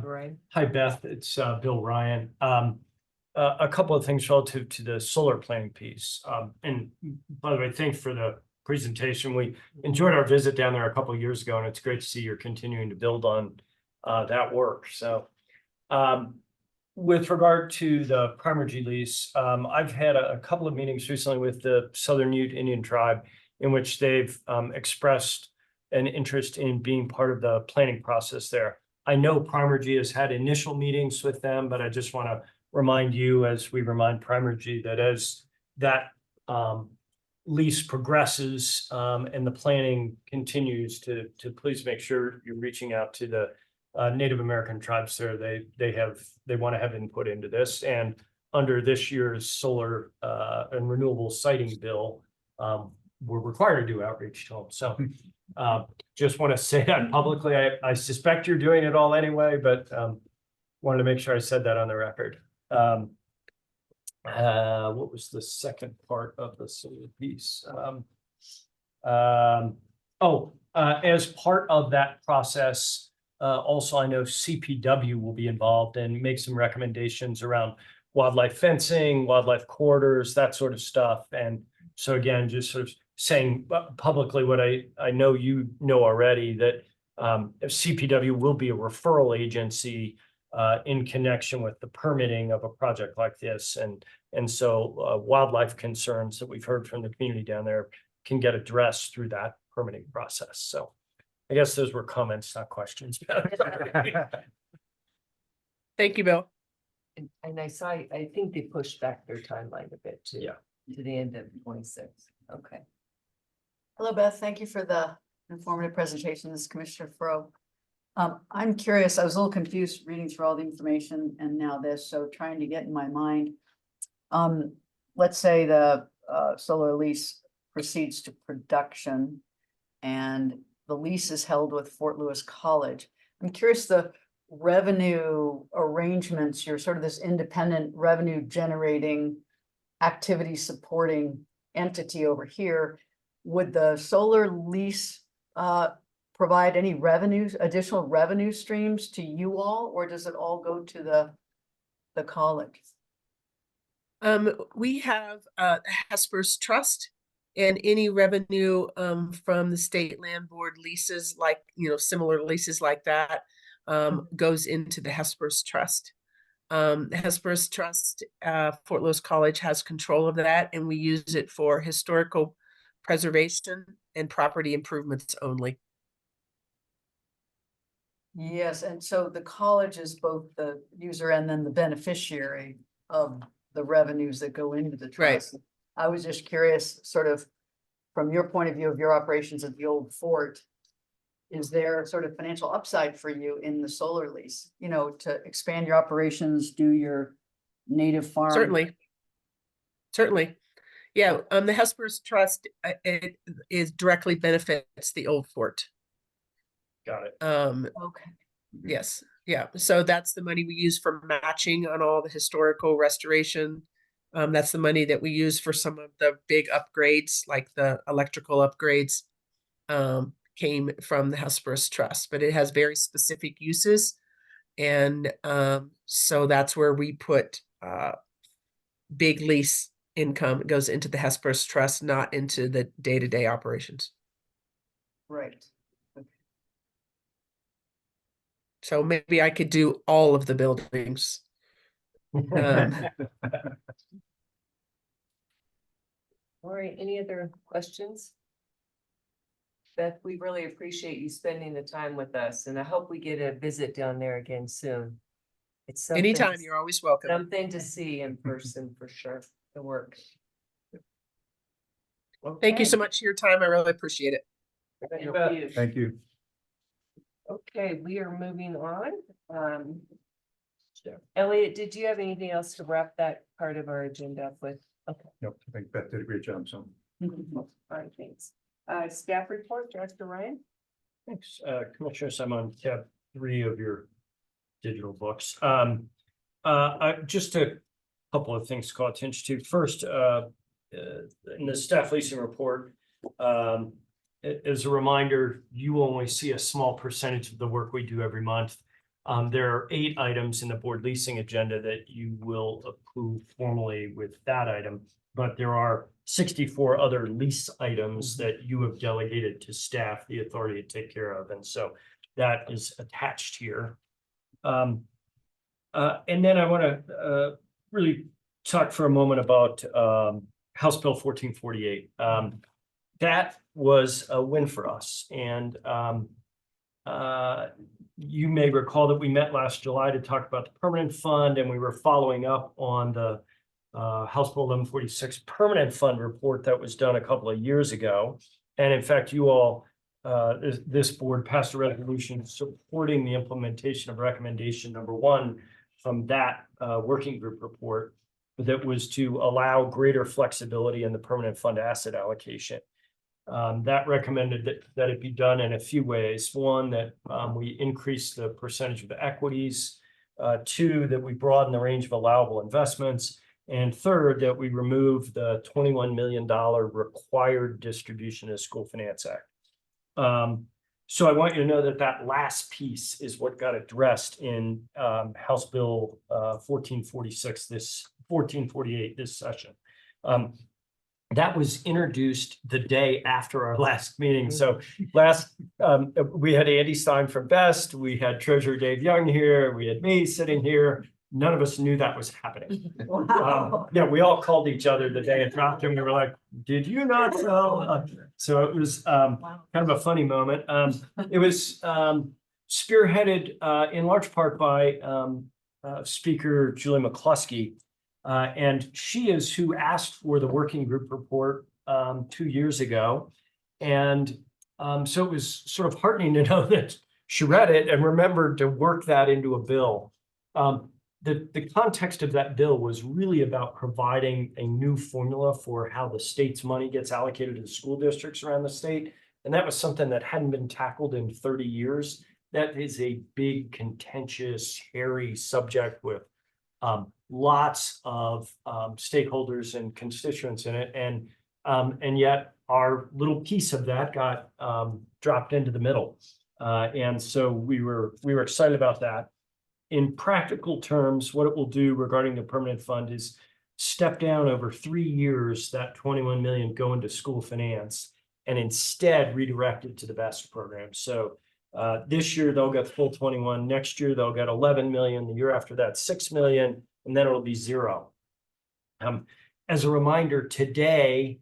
Brian. Hi, Beth. It's Bill Ryan. A couple of things relative to the solar planning piece. And by the way, thanks for the presentation. We enjoyed our visit down there a couple of years ago, and it's great to see you're continuing to build on that work. So with regard to the Primergy lease, I've had a couple of meetings recently with the Southern Ute Indian Tribe in which they've expressed an interest in being part of the planning process there. I know Primergy has had initial meetings with them, but I just want to remind you, as we remind Primergy, that as that lease progresses and the planning continues to please make sure you're reaching out to the Native American tribes there. They want to have input into this, and under this year's solar and renewable siting bill, we're required to do outreach to them. So just want to say that publicly. I suspect you're doing it all anyway, but wanted to make sure I said that on the record. What was the second part of the solar piece? As part of that process, also I know CPW will be involved and make some recommendations around wildlife fencing, wildlife corridors, that sort of stuff. And so again, just sort of saying publicly what I know you know already, that CPW will be a referral agency in connection with the permitting of a project like this. And so wildlife concerns that we've heard from the community down there can get addressed through that permitting process. So I guess those were comments, not questions. Thank you, Bill. And I saw, I think they pushed back their timeline a bit too. Yeah. To the end of 26. Okay. Hello, Beth. Thank you for the informative presentation. This is Commissioner Fro. I'm curious, I was a little confused reading through all the information and now this, so trying to get in my mind. Let's say the solar lease proceeds to production and the lease is held with Fort Lewis College. I'm curious, the revenue arrangements, you're sort of this independent revenue generating activity supporting entity over here. Would the solar lease provide any revenues, additional revenue streams to you all, or does it all go to the college? We have Hesper's Trust, and any revenue from the state land board leases, like, you know, similar leases like that, goes into the Hesper's Trust. The Hesper's Trust, Fort Lewis College has control of that, and we use it for historical preservation and property improvements only. Yes, and so the college is both the user and then the beneficiary of the revenues that go into the Right. trust. I was just curious, sort of, from your point of view of your operations at the old fort, is there sort of financial upside for you in the solar lease, you know, to expand your operations, do your native farm? Certainly. Yeah, the Hesper's Trust, it is directly benefits the old fort. Got it. Okay, Yes, yeah, so that's the money we use for matching on all the historical restoration. That's the money that we use for some of the big upgrades, like the electrical upgrades, came from the Hesperus Trust, but it has very specific uses. And so that's where we put big lease income. It goes into the Hesperus Trust, not into the day-to-day operations. right. So maybe I could do all of the buildings. All right, any other questions? Beth, we really appreciate you spending the time with us, and I hope we get a visit down there again soon. It's something, Anytime, you're always welcome. something to see in person for sure, the work. Thank you so much for your time. I really appreciate it. Thank you. Thank you. Okay, we are moving on. Elliot, did you have anything else to wrap that part of our agenda up with? Okay, Nope, I think Beth did a great job, so. all right, thanks. Staff report, Director Ryan? Thanks, Commissioners. I'm on tab 3 of your digital books. Just a couple of things to call attention to. First, in the staff leasing report, as a reminder, you only see a small percentage of the work we do every month. There are 8 items in the board leasing agenda that you will approve formally with that item, but there are 64 other lease items that you have delegated to staff the authority to take care of. And so that is attached here. And then I want to really talk for a moment about House Bill 1448. That was a win for us. And you may recall that we met last July to talk about the permanent fund, and we were following up on the House Bill 1146 permanent fund report that was done a couple of years ago. And in fact, you all, this board passed a resolution supporting the implementation of recommendation number 1 from that working group report, that was to allow greater flexibility in the permanent fund asset allocation. That recommended that it be done in a few ways. One, that we increase the percentage of the equities. 2, that we broaden the range of allowable investments. And 3rd, that we remove the $21 million required distribution of the School Finance Act. So I want you to know that that last piece is what got addressed in House Bill 1448 this session. That was introduced the day after our last meeting. So we had Andy Stein from BEST, we had Treasurer Dave Young here, we had me sitting here. None of us knew that was happening. Wow. Yeah, we all called each other the day it dropped, and we were like, "Did you not tell?" So it was kind of a funny moment. It was spearheaded in large part by Speaker Julie McCluskey. And she is who asked for the working group report 2 years ago. And so it was sort of heartening to know that she read it and remembered to work that into a bill. The context of that bill was really about providing a new formula for how the state's money gets allocated to the school districts around the state. And that was something that hadn't been tackled in 30 years. That is a big, contentious, hairy subject with lots of stakeholders and constituents in it, and yet our little piece of that got dropped into the middle, and so we were excited about that. In practical terms, what it will do regarding the permanent fund is step down over 3 years that 21 million go into school finance, and instead redirect it to the BEST program. So this year they'll get full 21. Next year they'll get 11 million. The year after that, 6 million. And then it'll be 0. As a reminder, today,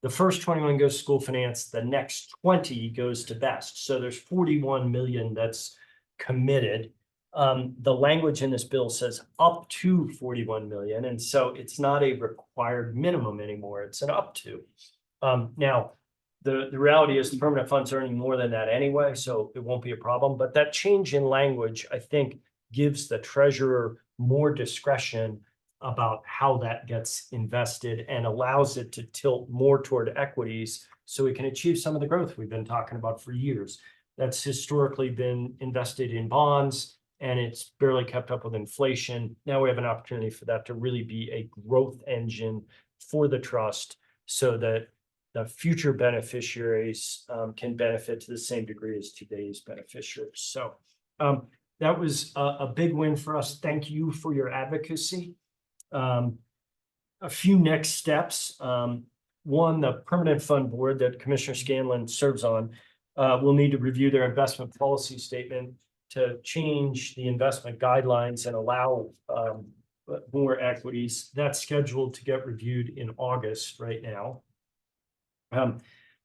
the first 21 goes to school finance, the next 20 goes to BEST. So there's 41 million that's committed. The language in this bill says up to 41 million. And so it's not a required minimum anymore. It's an up to. Now, the reality is the permanent fund's earning more than that anyway, so it won't be a problem. But that change in language, I think, gives the treasurer more discretion about how that gets invested and allows it to tilt more toward equities so we can achieve some of the growth we've been talking about for years. That's historically been invested in bonds, and it's barely kept up with inflation. Now we have an opportunity for that to really be a growth engine for the trust so that the future beneficiaries can benefit to the same degree as today's beneficiaries. So that was a big win for us. Thank you for your advocacy. A few next steps. One, the permanent fund board that Commissioner Scanlon serves on will need to review their investment policy statement to change the investment guidelines and allow more equities. That's scheduled to get reviewed in August right now.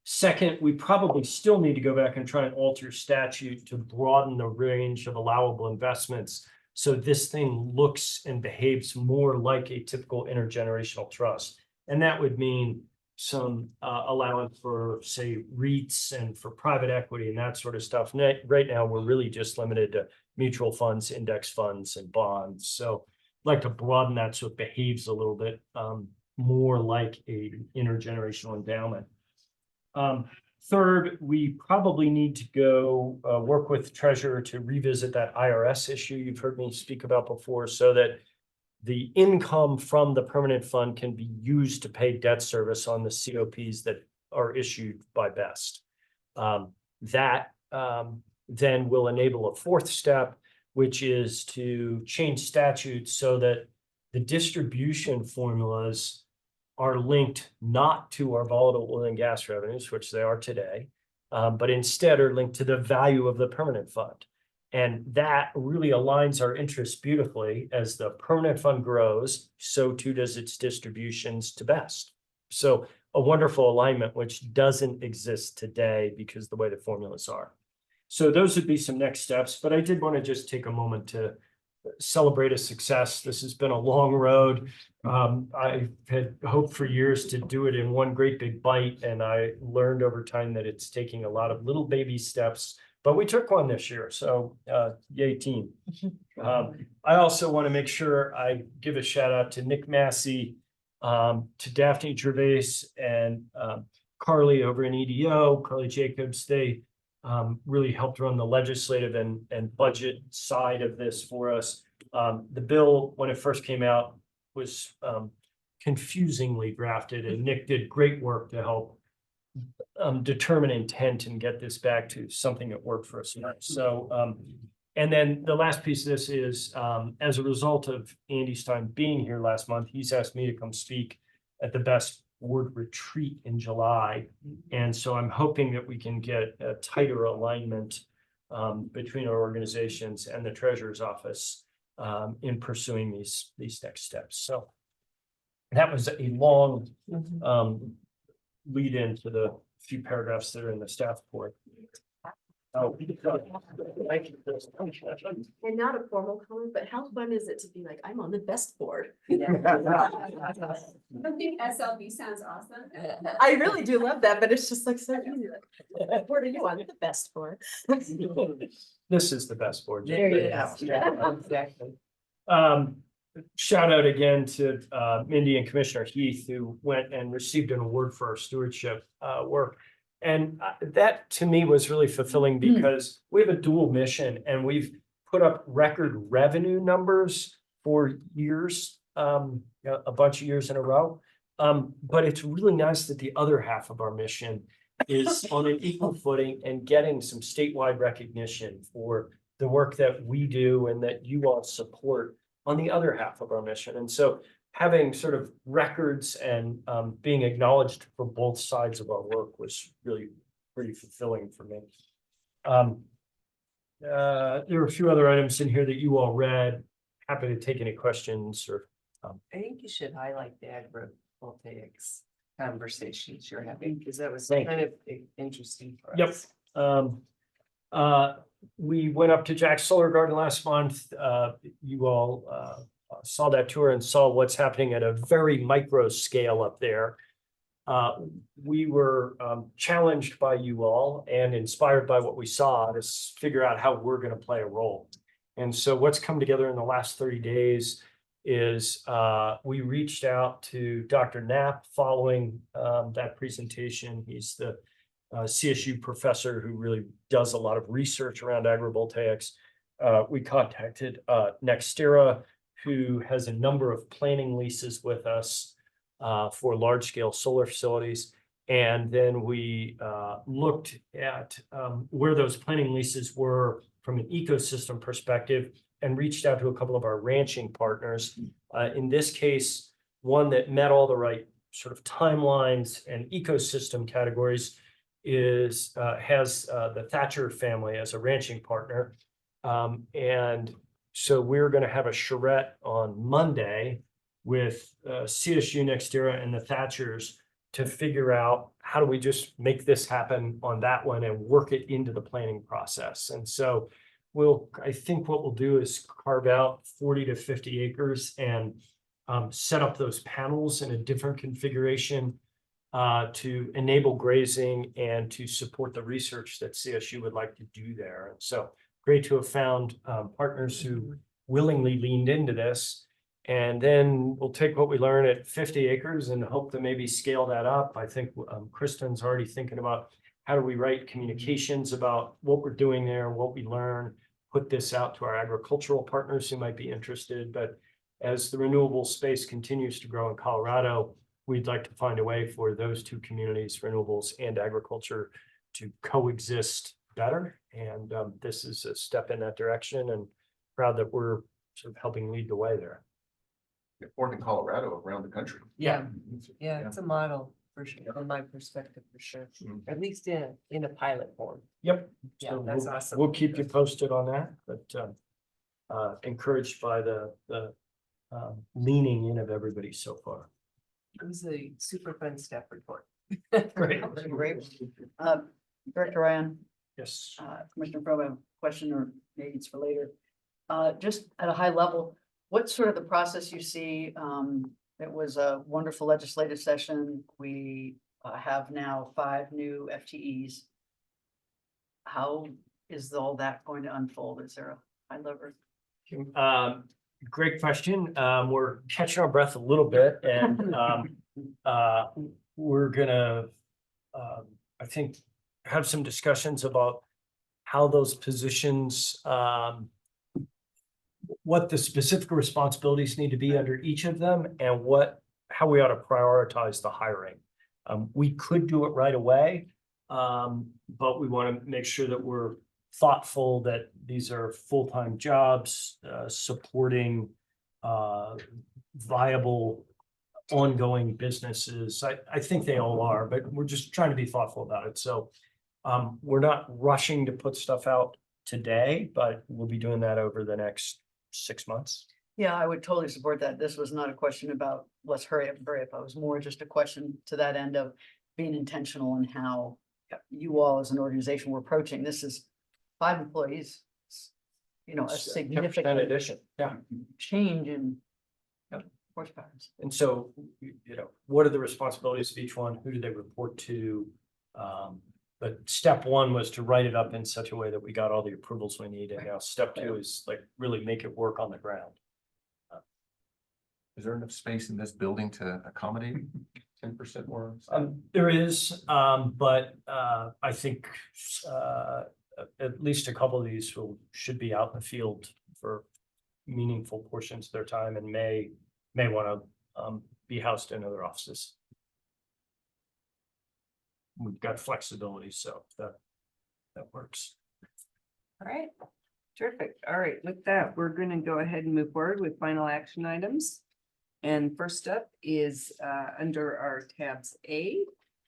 Second, we probably still need to go back and try and alter statute to broaden the range of allowable investments so this thing looks and behaves more like a typical intergenerational trust. And that would mean some allowance for, say, REITs and for private equity and that sort of stuff. Right now, we're really just limited to mutual funds, index funds, and bonds. So I'd like to broaden that so it behaves a little bit more like a intergenerational endowment. Third, we probably need to go work with Treasurer to revisit that IRS issue you've heard me speak about before so that the income from the permanent fund can be used to pay debt service on the COPs that are issued by BEST. That then will enable a fourth step, which is to change statutes so that the distribution formulas are linked not to our volatile oil and gas revenues, which they are today, but instead are linked to the value of the permanent fund. And that really aligns our interests beautifully. As the permanent fund grows, so too does its distributions to BEST. So a wonderful alignment, which doesn't exist today because the way the formulas are. So those would be some next steps, but I did want to just take a moment to celebrate a success. This has been a long road. I had hoped for years to do it in one great big bite, and I learned over time that it's taking a lot of little baby steps, but we took one this year. So yay team. I also want to make sure I give a shout out to Nick Massey, to Daphne Gervais and Carly over in EDO, Carly Jacobs. They really helped run the legislative and budget side of this for us. The bill, when it first came out, was confusingly drafted, and Nick did great work to help determine intent and get this back to something that worked for us. So, and then the last piece of this is, as a result of Andy Stein being here last month, he's asked me to come speak at the BEST board retreat in July. And so I'm hoping that we can get a tighter alignment between our organizations and the treasurer's office in pursuing these next steps. So that was a long lead into the few paragraphs that are in the staff report. Oh, thank you. And not a formal comment, but how fun is it to be like, I'm on the BEST board? I think SLB sounds awesome. I really do love that, but it's just like so easy. Like, what board are you on? The BEST board. This is the best board. There you go. Exactly. Shout out again to Mindy and Commissioner Heath, who went and received an award for our stewardship work. And that to me was really fulfilling because we have a dual mission and we've put up record revenue numbers for years, a bunch of years in a row. But it's really nice that the other half of our mission is on an equal footing and getting some statewide recognition for the work that we do and that you all support on the other half of our mission. And so having sort of records and being acknowledged for both sides of our work was really pretty fulfilling for me. There are a few other items in here that you all read. Happy to take any questions or. I think you should highlight the agrivoltaics conversations you're having, because that was Thank kind of interesting for Yep. us. We went up to Jack's Solar Garden last month. You all saw that tour and saw what's happening at a very micro scale up there. We were challenged by you all and inspired by what we saw to figure out how we're going to play a role. And so what's come together in the last 30 days is we reached out to Dr. Knapp following that presentation. He's the CSU professor who really does a lot of research around agrivoltaics. We contacted NextEra, who has a number of planning leases with us for large-scale solar facilities. And then we looked at where those planning leases were from an ecosystem perspective and reached out to a couple of our ranching partners. In this case, one that met all the right sort of timelines and ecosystem categories is has the Thatcher family as a ranching partner. And so we're going to have a charrette on Monday with CSU, NextEra, and the Thatchers to figure out how do we just make this happen on that one and work it into the planning process. And so I think what we'll do is carve out 40 to 50 acres and set up those panels in a different configuration to enable grazing and to support the research that CSU would like to do there. And so great to have found partners who willingly leaned into this. And then we'll take what we learn at 50 acres and hope to maybe scale that up. I think Kristen's already thinking about how do we write communications about what we're doing there, what we learn, put this out to our agricultural partners who might be interested. But as the renewable space continues to grow in Colorado, we'd like to find a way for those two communities, renewables and agriculture, to coexist better. And this is a step in that direction, and proud that we're sort of helping lead the way there. Born in Colorado, around the country. Yeah, it's a model. for sure, from my perspective, for sure, Mm. at least in a pilot form. Yep. Yeah, So that's we'll- awesome. We'll keep you posted on that, but encouraged by the leaning in of everybody so far. It was a super fun staff report. Great. Great. Director Ryan, Yes. Commissioner Pro, I have a question, or maybe it's for later. Just at a high level, what's sort of the process you see? It was a wonderful legislative session. We have now 5 new FTEs. How is all that going to unfold? Is there a high level? Great question. We're catching our breath a little bit and we're gonna I think have some discussions about how those positions what the specific responsibilities need to be under each of them and how we ought to prioritize the hiring. We could do it right away, but we want to make sure that we're thoughtful that these are full-time jobs, supporting viable ongoing businesses. I think they all are, but we're just trying to be thoughtful about it. So we're not rushing to put stuff out today, but we'll be doing that over the next 6 months. Yeah, I would totally support that. This was not a question about let's hurry up, hurry up. It was more just a question to that end of being intentional and how you all as an organization were approaching. This is 5 employees. You know, a It's 10% significant addition. Yeah. change in horsepower. And so, you know, what are the responsibilities of each one? Who do they report to? But step one was to write it up in such a way that we got all the approvals we need. And now step 2 is like really make it work on the ground. Is there enough space in this building to accommodate 10% more? There is, but I think at least a couple of these should be out in the field for meaningful portions of their time and may want to be housed in other offices. We've got flexibility, so that works. All right, terrific. All right, with that, we're gonna go ahead and move forward with final action items. And first up is under our tabs A,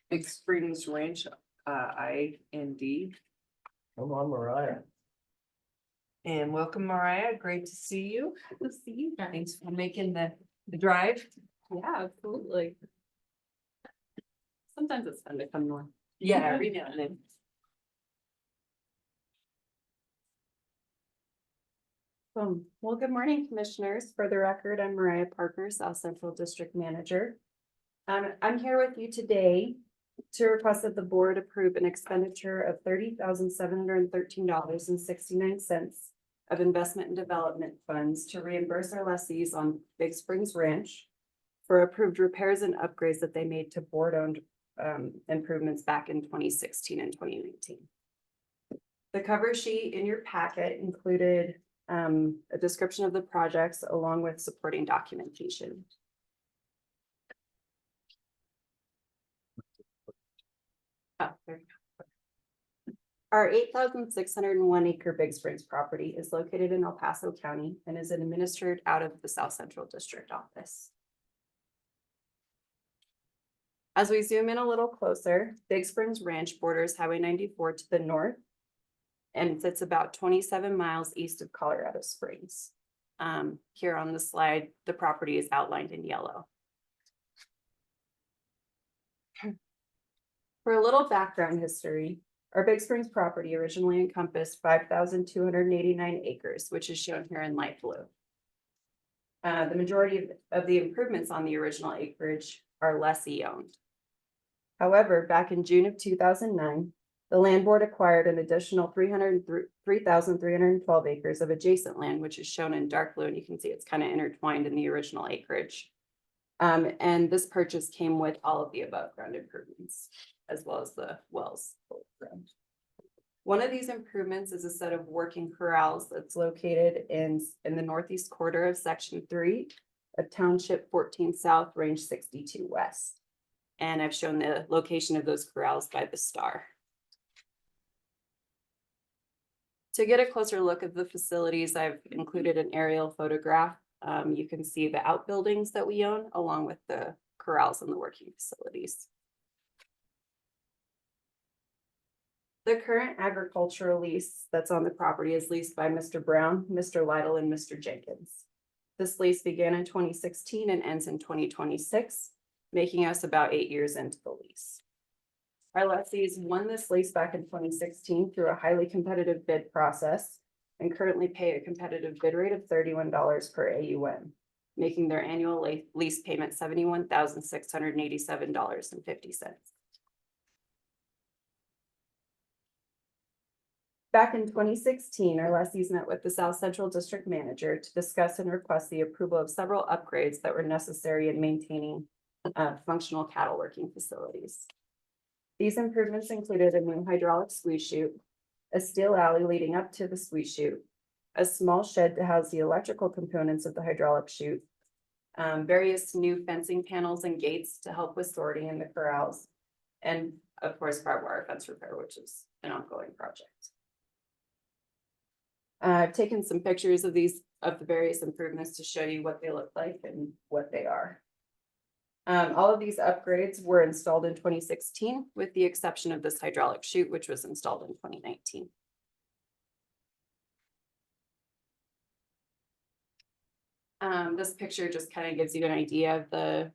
Big Springs Ranch, I and D. Come on, Mariah. And welcome, Mariah. Great to see you. Good to see you guys. Thanks for making the drive. Yeah, absolutely. Sometimes it's fun to come north. Yeah, every now and then. Well, good morning, commissioners. For the record, I'm Mariah Parker, South Central District Manager. I'm here with you today to request that the board approve an expenditure of $30,713.69 of investment and development funds to reimburse our lessees on Big Springs Ranch for approved repairs and upgrades that they made to board-owned improvements back in 2016 and 2019. The cover sheet in your packet included a description of the projects along with supporting documentation. Oh, there you go. Our 8,601 acre Big Springs property is located in El Paso County and is administered out of the South Central District office. As we zoom in a little closer, Big Springs Ranch borders Highway 94 to the north and sits about 27 miles east of Colorado Springs. Here on the slide, the property is outlined in yellow. For a little background history, our Big Springs property originally encompassed 5,289 acres, which is shown here in light blue. The majority of the improvements on the original acreage are lessee owned. However, back in June of 2009, the land board acquired an additional 3,312 acres of adjacent land, which is shown in dark blue, and you can see it's kind of intertwined in the original acreage. And this purchase came with all of the above ground improvements, as well as the wells. One of these improvements is a set of working corrals that's located in the northeast quarter of Section 3 of Township 14 South, Range 62 West. And I've shown the location of those corrals by the star. To get a closer look at the facilities, I've included an aerial photograph. You can see the outbuildings that we own along with the corrals and the working facilities. The current agricultural lease that's on the property is leased by Mr. Brown, Mr. Lytle, and Mr. Jenkins. This lease began in 2016 and ends in 2026, making us about 8 years into the lease. Our lessees won this lease back in 2016 through a highly competitive bid process and currently pay a competitive bid rate of $31 per AUM, making their annual lease payment $71,687.50. Back in 2016, our lessees met with the South Central District Manager to discuss and request the approval of several upgrades that were necessary in maintaining functional cattle working facilities. These improvements included a new hydraulic squeeze chute, a steel alley leading up to the squeeze chute, a small shed to house the electrical components of the hydraulic chute, various new fencing panels and gates to help with sorting in the corrals, and of course, barbed wire fence repair, which is an ongoing project. I've taken some pictures of the various improvements to show you what they look like and what they are. All of these upgrades were installed in 2016, with the exception of this hydraulic chute, which was installed in 2019. This picture just kind of gives you an idea of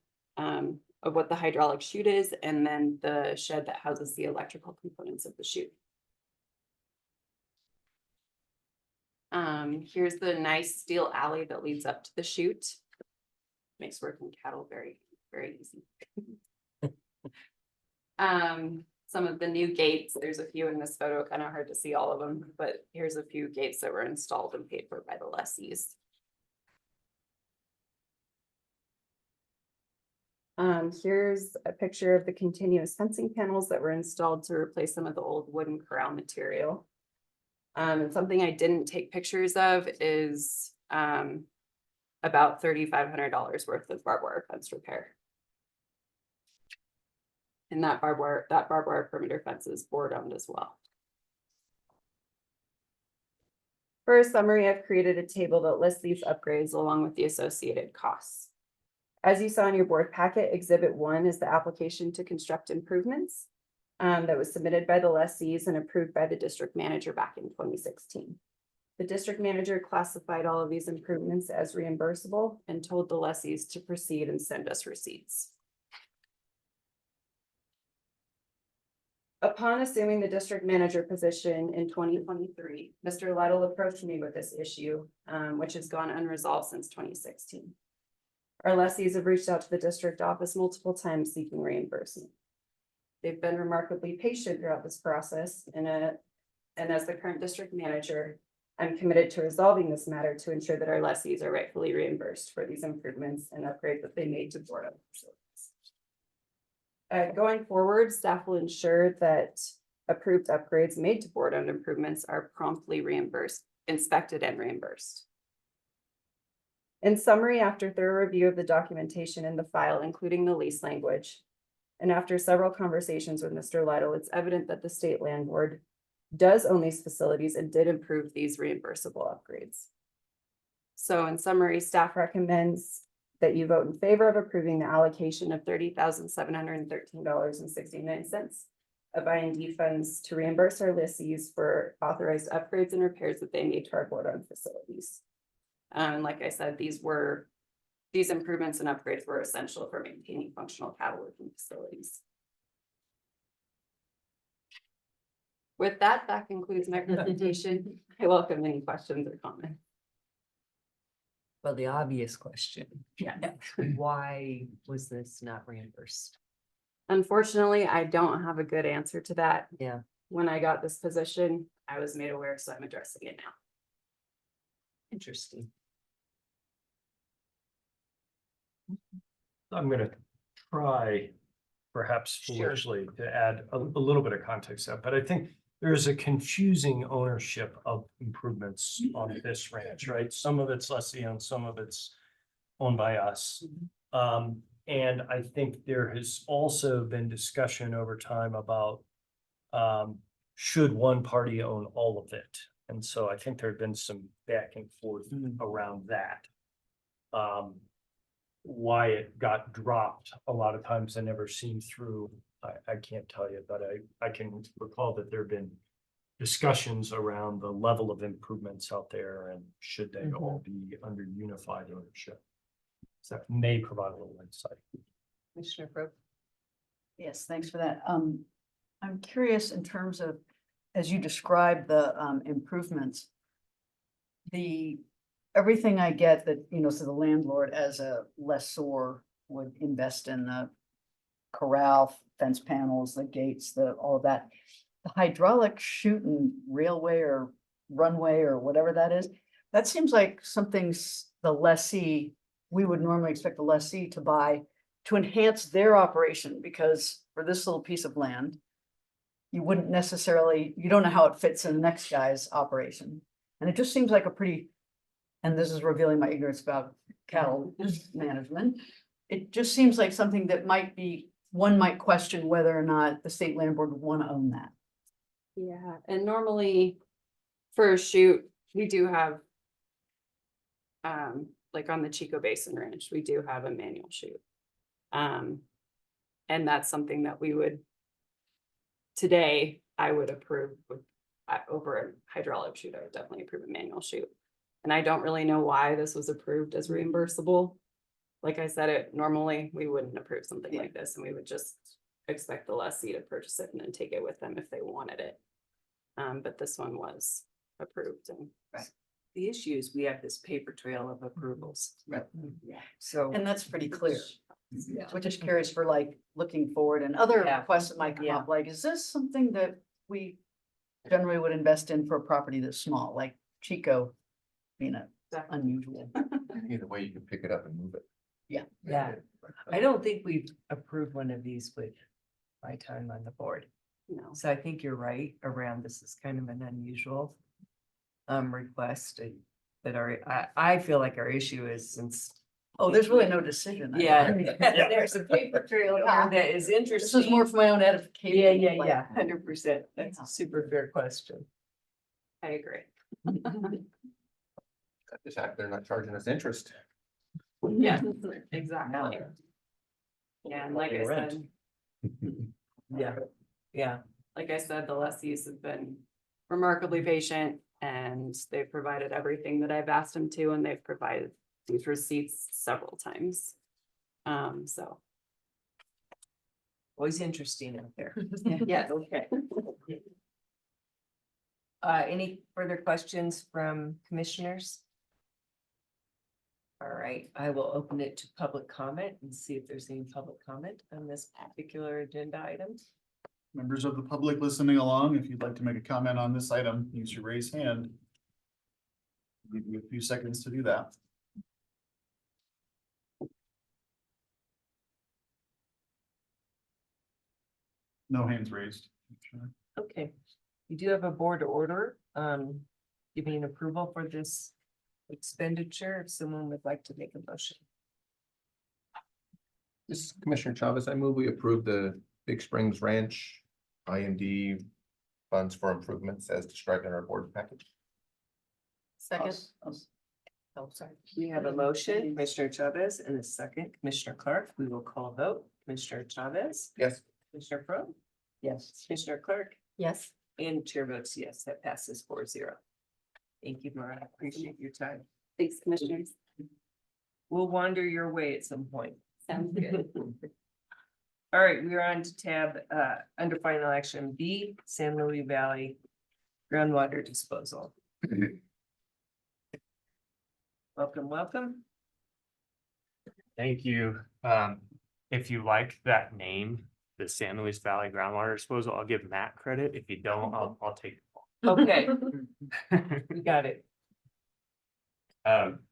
what the hydraulic chute is, and then the shed that houses the electrical components of the chute. Here's the nice steel alley that leads up to the chute. Makes working cattle very, very easy. Some of the new gates, there's a few in this photo, kind of hard to see all of them, but here's a few gates that were installed and paid for by the lessees. Here's a picture of the continuous fencing panels that were installed to replace some of the old wooden corral material. And something I didn't take pictures of is about $3,500 worth of barbed wire fence repair. And that barbed wire perimeter fence is board owned as well. For a summary, I've created a table that lists these upgrades along with the associated costs. As you saw in your board packet, Exhibit 1 is the application to construct improvements that was submitted by the lessees and approved by the district manager back in 2016. The district manager classified all of these improvements as reimbursable and told the lessees to proceed and send us receipts. Upon assuming the district manager position in 2023, Mr. Lytle approached me with this issue, which has gone unresolved since 2016. Our lessees have reached out to the district office multiple times seeking reimbursement. They've been remarkably patient throughout this process, and as the current district manager, I'm committed to resolving this matter to ensure that our lessees are rightfully reimbursed for these improvements and upgrades that they made to board owned facilities. Going forward, staff will ensure that approved upgrades made to board owned improvements are promptly reimbursed, inspected and reimbursed. In summary, after thorough review of the documentation in the file, including the lease language, and after several conversations with Mr. Lytle, it's evident that the state land board does own these facilities and did improve these reimbursable upgrades. So in summary, staff recommends that you vote in favor of approving the allocation of $30,713.69 of I&D funds to reimburse our lessees for authorized upgrades and repairs that they made to our board-owned facilities. And like I said, these improvements and upgrades were essential for maintaining functional cattle working facilities. With that, that concludes my presentation. I welcome any questions or comments. Well, the obvious question. Yeah. Why was this not reimbursed? Unfortunately, I don't have a good answer to that. Yeah. When I got this position, I was made aware, so I'm addressing it now. Interesting. I'm gonna try, perhaps foolishly, to add a little bit of context up, but I think there's a confusing ownership of improvements on this ranch, right? Some of it's lessee owned, some of it's owned by us. And I think there has also been discussion over time about should one party own all of it? And so I think there have been some back and forth around that. Why it got dropped a lot of times and never seen through I can't tell you, but I can recall that there have been discussions around the level of improvements out there and should they all be under unified ownership. So that may provide a little insight. Commissioner Fro? Yes, thanks for that. I'm curious in terms of, as you describe the improvements. Everything I get that, so the landlord as a lessor would invest in the corral, fence panels, the gates, all of that. The hydraulic chute and railway or runway or whatever that is, that seems like the lessee, we would normally expect the lessee to buy to enhance their operation, because for this little piece of land, you don't know how it fits in the next guy's operation. And it just seems like and this is revealing my ignorance about cattle management. It just seems like something that one might question whether or not the state land board would want to own that. Yeah, and normally for a shoot, we do have. Like on the Chico Basin Ranch, we do have a manual chute. And that's something that we would. Today, I would approve over a hydraulic chute. I would definitely approve a manual chute. And I don't really know why this was approved as reimbursable. Like I said, normally we wouldn't approve something like this, and we would just expect the lessee to purchase it and then take it with them if they wanted it. But this one was approved and. The issue is we have this paper trail of approvals. Right. Yeah. So. And that's pretty clear. Yeah. We're just curious for looking forward and other Yeah. requests that might come Yeah. up, is this something that we generally would invest in for a property that's small, like Chico being unusual? Either way, you can pick it up and move it. Yeah, I don't think we've approved one of these with my time on the board. No. So I think you're right around this is kind of an unusual request that I feel like our issue is since. Oh, there's really no decision. Yeah, there's a paper trail here that is This interesting. is more for my own edification. Yeah, 100%. That's a super fair question. I agree. This act, they're not charging us interest. Yeah, exactly. Yeah, and like I Rent. said, Yeah. like I said, the lessees have been remarkably patient and they've provided everything that I've asked them to, and they've provided these receipts several times. So. Always interesting out there. Yes. Okay. Any further questions from commissioners? All right, I will open it to public comment and see if there's any public comment on this particular agenda item. Members of the public listening along, if you'd like to make a comment on this item, use your raise hand. Give you a few seconds to do that. No hands raised. Okay, you do have a board order, giving approval for this expenditure, if someone would like to make a motion. This is Commissioner Chavez. I move we approve the Big Springs Ranch IND funds for improvements as described in our board package. Second. Oh, sorry. We have a motion, Commissioner Chavez, and a second, Commissioner Clark. We will call a vote. Commissioner Chavez, Yes. Commissioner Pro, Yes. Commissioner Clark, Yes. and chair votes yes. That passes 4-0. Thank you, Mara. I appreciate your time. Thanks, commissioners. We'll wander your way at some point. Sounds good. All right, we're on to tab under final action B, San Luis Valley groundwater disposal. Welcome, welcome. Thank you. If you like that name, the San Luis Valley Groundwater Disposal, I'll give Matt credit. If you don't, I'll take Okay, it. we got it.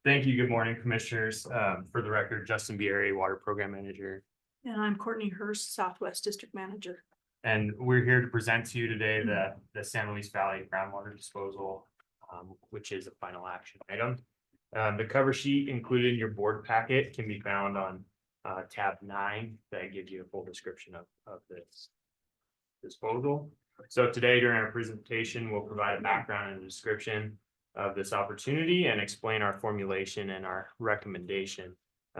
Thank you. Good morning, commissioners. For the record, Justin Bieri, Water Program Manager. And I'm Courtney Hurst, Southwest District Manager. And we're here to present to you today the San Luis Valley Groundwater Disposal, which is a final action item. The cover sheet included in your board packet can be found on tab 9 that gives you a full description of this disposal. So today during our presentation, we'll provide a background and a description of this opportunity and explain our formulation and our recommendation.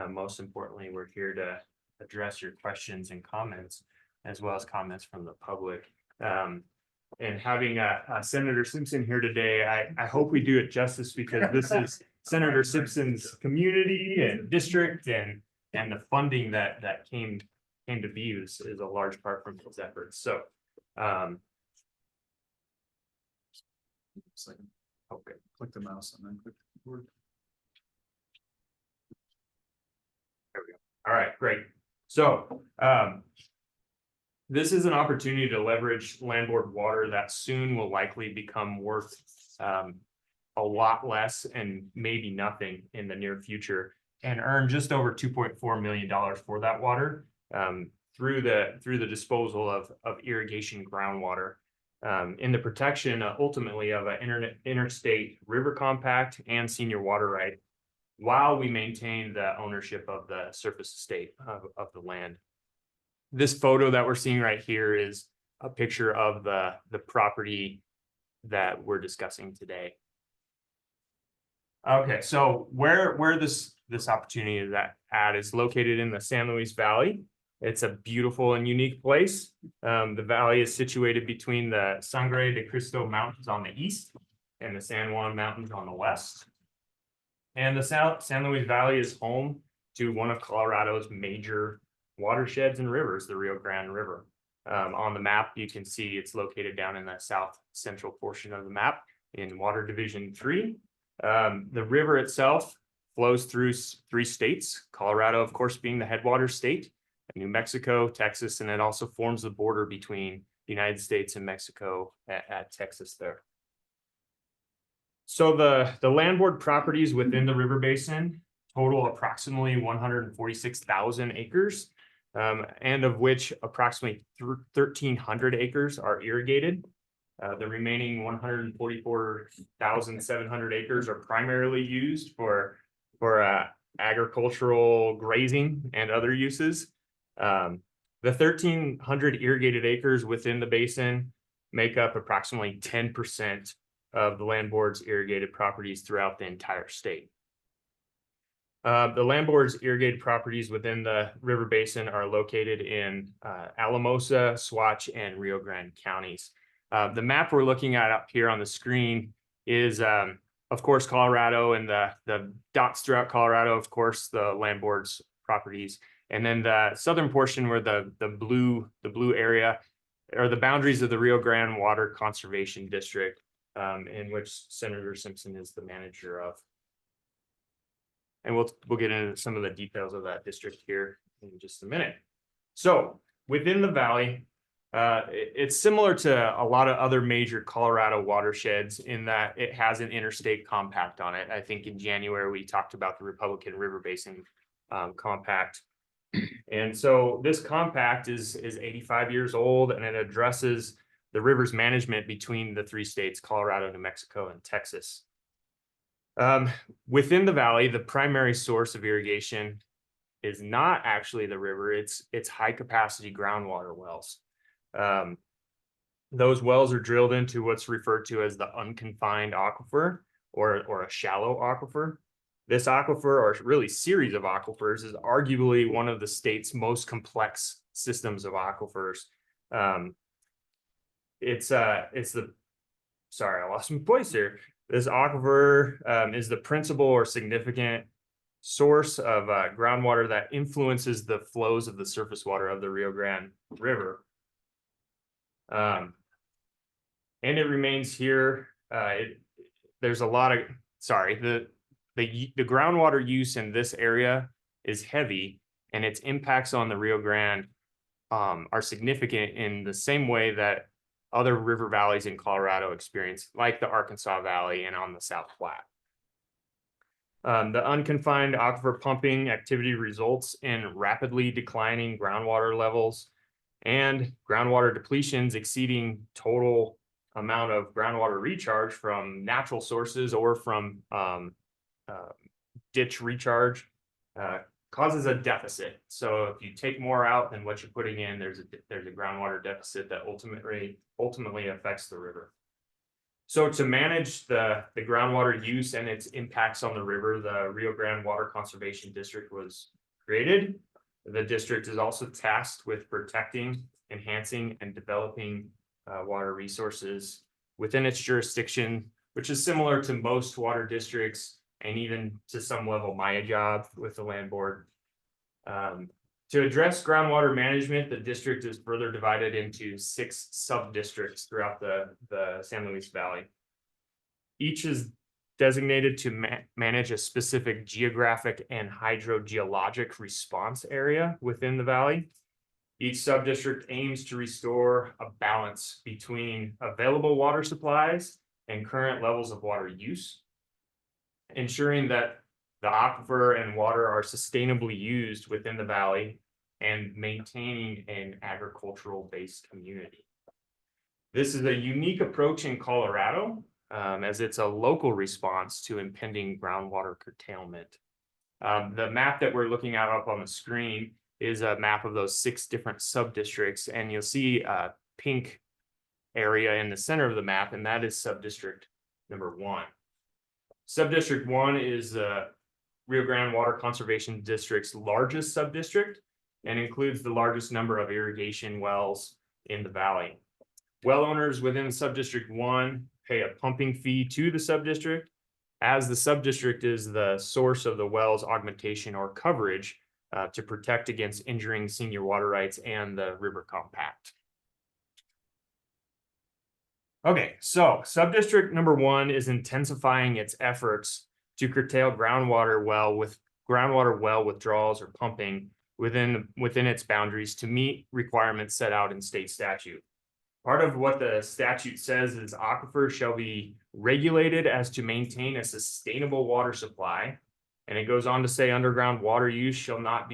Most importantly, we're here to address your questions and comments as well as comments from the public. And having Senator Simpson here today, I hope we do it justice because this is Senator Simpson's community and district and the funding that came to be is a large part from his efforts. So okay. Click the mouse and then click the keyboard. There we go. All right, great. So this is an opportunity to leverage land board water that soon will likely become worth a lot less and maybe nothing in the near future, and earn just over $2.4 million for that water through the disposal of irrigation groundwater in the protection ultimately of an interstate river compact and senior water right, while we maintain the ownership of the surface estate of the land. This photo that we're seeing right here is a picture of the property that we're discussing today. Okay, so where this opportunity is at is located in the San Luis Valley. It's a beautiful and unique place. The valley is situated between the Sangre de Cristo Mountains on the east and the San Juan Mountains on the west. And the San Luis Valley is home to one of Colorado's major watersheds and rivers, the Rio Grande River. On the map, you can see it's located down in the south central portion of the map in Water Division 3. The river itself flows through 3 states, Colorado, of course, being the headwater state, New Mexico, Texas, and it also forms the border between the United States and Mexico at Texas there. So the land board properties within the river basin total approximately 146,000 acres, and of which approximately 1,300 acres are irrigated. The remaining 144,700 acres are primarily used for agricultural grazing and other uses. The 1,300 irrigated acres within the basin make up approximately 10% of the land board's irrigated properties throughout the entire state. The land board's irrigated properties within the river basin are located in Alamosa, Swatch, and Rio Grande counties. The map we're looking at up here on the screen is, of course, Colorado, and the dots throughout Colorado, of course, the land board's properties. And then the southern portion where the blue area are the boundaries of the Rio Grande Water Conservation District, in which Senator Simpson is the manager of. And we'll get into some of the details of that district here in just a minute. So within the valley, it's similar to a lot of other major Colorado watersheds in that it has an interstate compact on it. I think in January, we talked about the Republican River Basin compact. And so this compact is 85 years old, and it addresses the river's management between the 3 states, Colorado, New Mexico, and Texas. Within the valley, the primary source of irrigation is not actually the river, it's high capacity groundwater wells. Those wells are drilled into what's referred to as the unconfined aquifer or a shallow aquifer. This aquifer, or really series of aquifers, is arguably one of the state's most complex systems of aquifers. Sorry, I lost my voice here. This aquifer is the principal or significant source of groundwater that influences the flows of the surface water of the Rio Grande River. And it remains here. There's a lot of, the groundwater use in this area is heavy, and its impacts on the Rio Grande are significant in the same way that other river valleys in Colorado experience, like the Arkansas Valley and on the South Platte. The unconfined aquifer pumping activity results in rapidly declining groundwater levels and groundwater depletions exceeding total amount of groundwater recharge from natural sources or from ditch recharge, causes a deficit. So if you take more out than what you're putting in, there's a groundwater deficit that ultimately affects the river. So to manage the groundwater use and its impacts on the river, the Rio Grande Water Conservation District was created. The district is also tasked with protecting enhancing and developing water resources within its jurisdiction, which is similar to most water districts and even to some level my job with the land board. To address groundwater management, the district is further divided into 6 sub-districts throughout the San Luis Valley. Each is designated to manage a specific geographic and hydrogeologic response area within the valley. Each sub-district aims to restore a balance between available water supplies and current levels of water use, ensuring that the aquifer and water are sustainably used within the valley and maintaining an agricultural based community. This is a unique approach in Colorado, as it's a local response to impending groundwater curtailment. The map that we're looking at up on the screen is a map of those 6 different sub-districts, and you'll see a pink area in the center of the map, and that is sub-district number 1. Sub-district 1 is Rio Grande Water Conservation District's largest sub-district and includes the largest number of irrigation wells in the valley. Well owners within sub-district 1 pay a pumping fee to the sub-district, as the sub-district is the source of the well's augmentation or coverage to protect against injuring senior water rights and the river compact. Okay, so sub-district number 1 is intensifying its efforts to curtail groundwater well withdrawals or pumping within its boundaries to meet requirements set out in state statute. Part of what the statute says is aquifers shall be regulated as to maintain a sustainable water supply. And it goes on to say underground water use shall not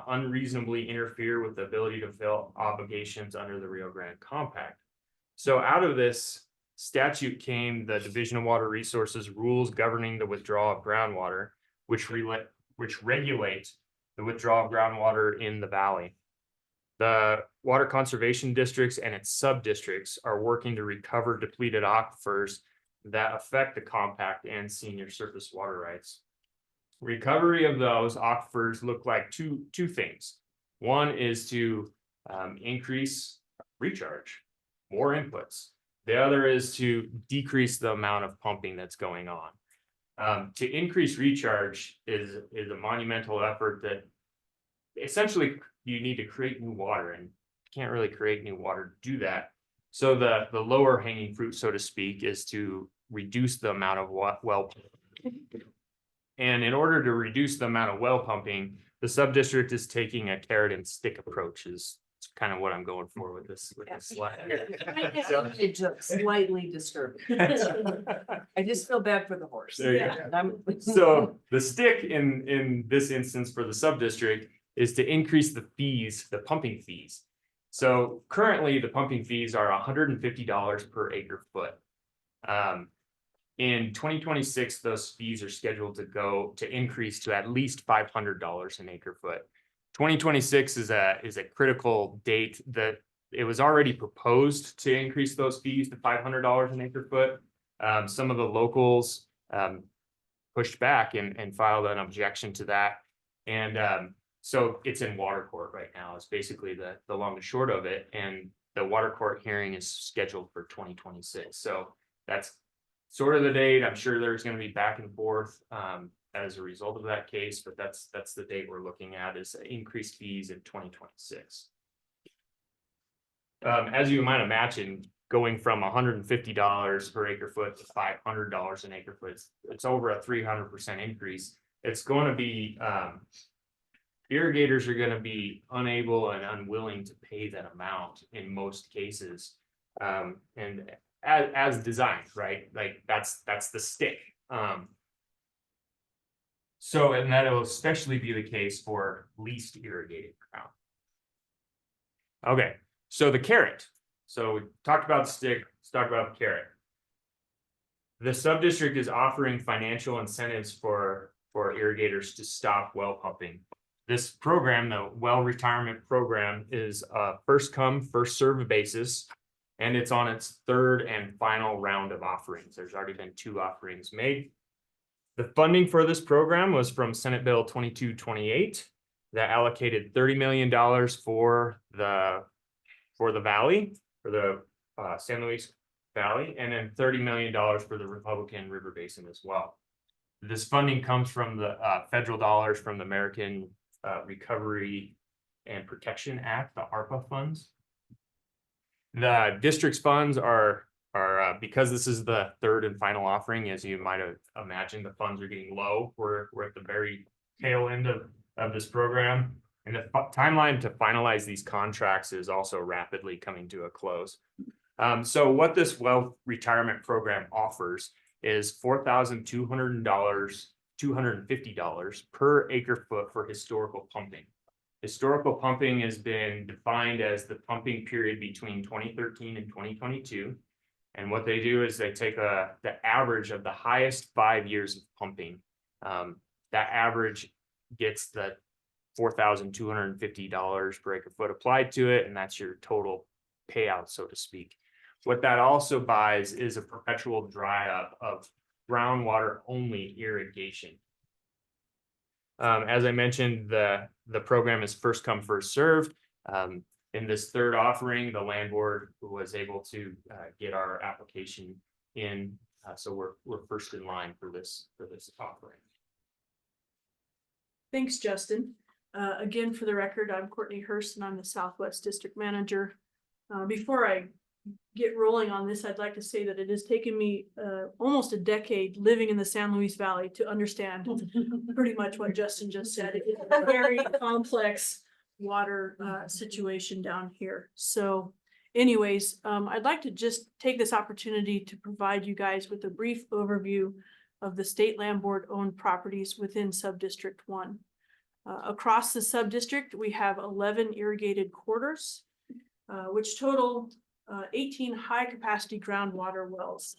unreasonably interfere with the ability to fulfill obligations under the Rio Grande Compact. So out of this statute came the Division of Water Resources rules governing the withdrawal of groundwater, which regulate the withdrawal of groundwater in the valley. The water conservation districts and its sub-districts are working to recover depleted aquifers that affect the compact and senior surface water rights. Recovery of those aquifers look like two things. One is to increase recharge, more inputs. The other is to decrease the amount of pumping that's going on. To increase recharge is a monumental effort that essentially you need to create new water, and you can't really create new water to do that. So the lower hanging fruit, so to speak, is to reduce the amount of well pumping. And in order to reduce the amount of well pumping, the sub-district is taking a carrot and stick approach. Is kind of what I'm going for with this slide. It's just slightly disturbing. I just feel bad for the horse. There you go. So the stick in this instance for the sub-district is to increase the fees, the pumping fees. So currently the pumping fees are $150 per acre foot. In 2026, those fees are scheduled to increase to at least $500 an acre foot. 2026 is a critical date that it was already proposed to increase those fees to $500 an acre foot. Some of the locals pushed back and filed an objection to that. And so it's in water court right now. It's basically the long and short of it. And the water court hearing is scheduled for 2026. So that's sort of the date. I'm sure there's going to be back and forth as a result of that case, but that's the date we're looking at, is increased fees in 2026. As you might imagine, going from $150 per acre foot to $500 an acre foot, it's over a 300% increase. It's going to be irrigators are going to be unable and unwilling to pay that amount in most cases, and as designed, right? Like that's the stick. So, and that will especially be the case for least irrigated ground. Okay, so the carrot. So we talked about the stick, let's talk about the carrot. The sub-district is offering financial incentives for irrigators to stop well pumping. This program, the well retirement program, is a first come, first served basis, and it's on its 3rd and final round of offerings. There's already been 2 offerings made. The funding for this program was from Senate Bill 2228 that allocated $30 million for the for the valley, for the San Luis Valley, and then $30 million for the Republican River Basin as well. This funding comes from the federal dollars from the American Recovery and Protection Act, the ARPA funds. The district's funds are because this is the third and final offering, as you might have imagined, the funds are getting low. We're at the very tail end of this program. And the timeline to finalize these contracts is also rapidly coming to a close. So what this well retirement program offers is $4,250 per acre foot for historical pumping. Historical pumping has been defined as the pumping period between 2013 and 2022. And what they do is they take the average of the highest 5 years of pumping. That average gets the $4,250 per acre foot applied to it, and that's your total payout, so to speak. What that also buys is a perpetual dry up of groundwater only irrigation. As I mentioned, the program is first come, first served. In this third offering, the land board was able to get our application in. So we're first in line for this offering. Thanks, Justin. Again, for the record, I'm Courtney Hurst and I'm the Southwest District Manager. Before I get rolling on this, I'd like to say that it has taken me almost a decade living in the San Luis Valley to understand pretty much what Justin just said. It is a very complex water situation down here. So anyways, I'd like to just take this opportunity to provide you guys with a brief overview of the state land board owned properties within Subdistrict 1. Across the subdistrict, we have 11 irrigated quarters, which total 18 high capacity groundwater wells.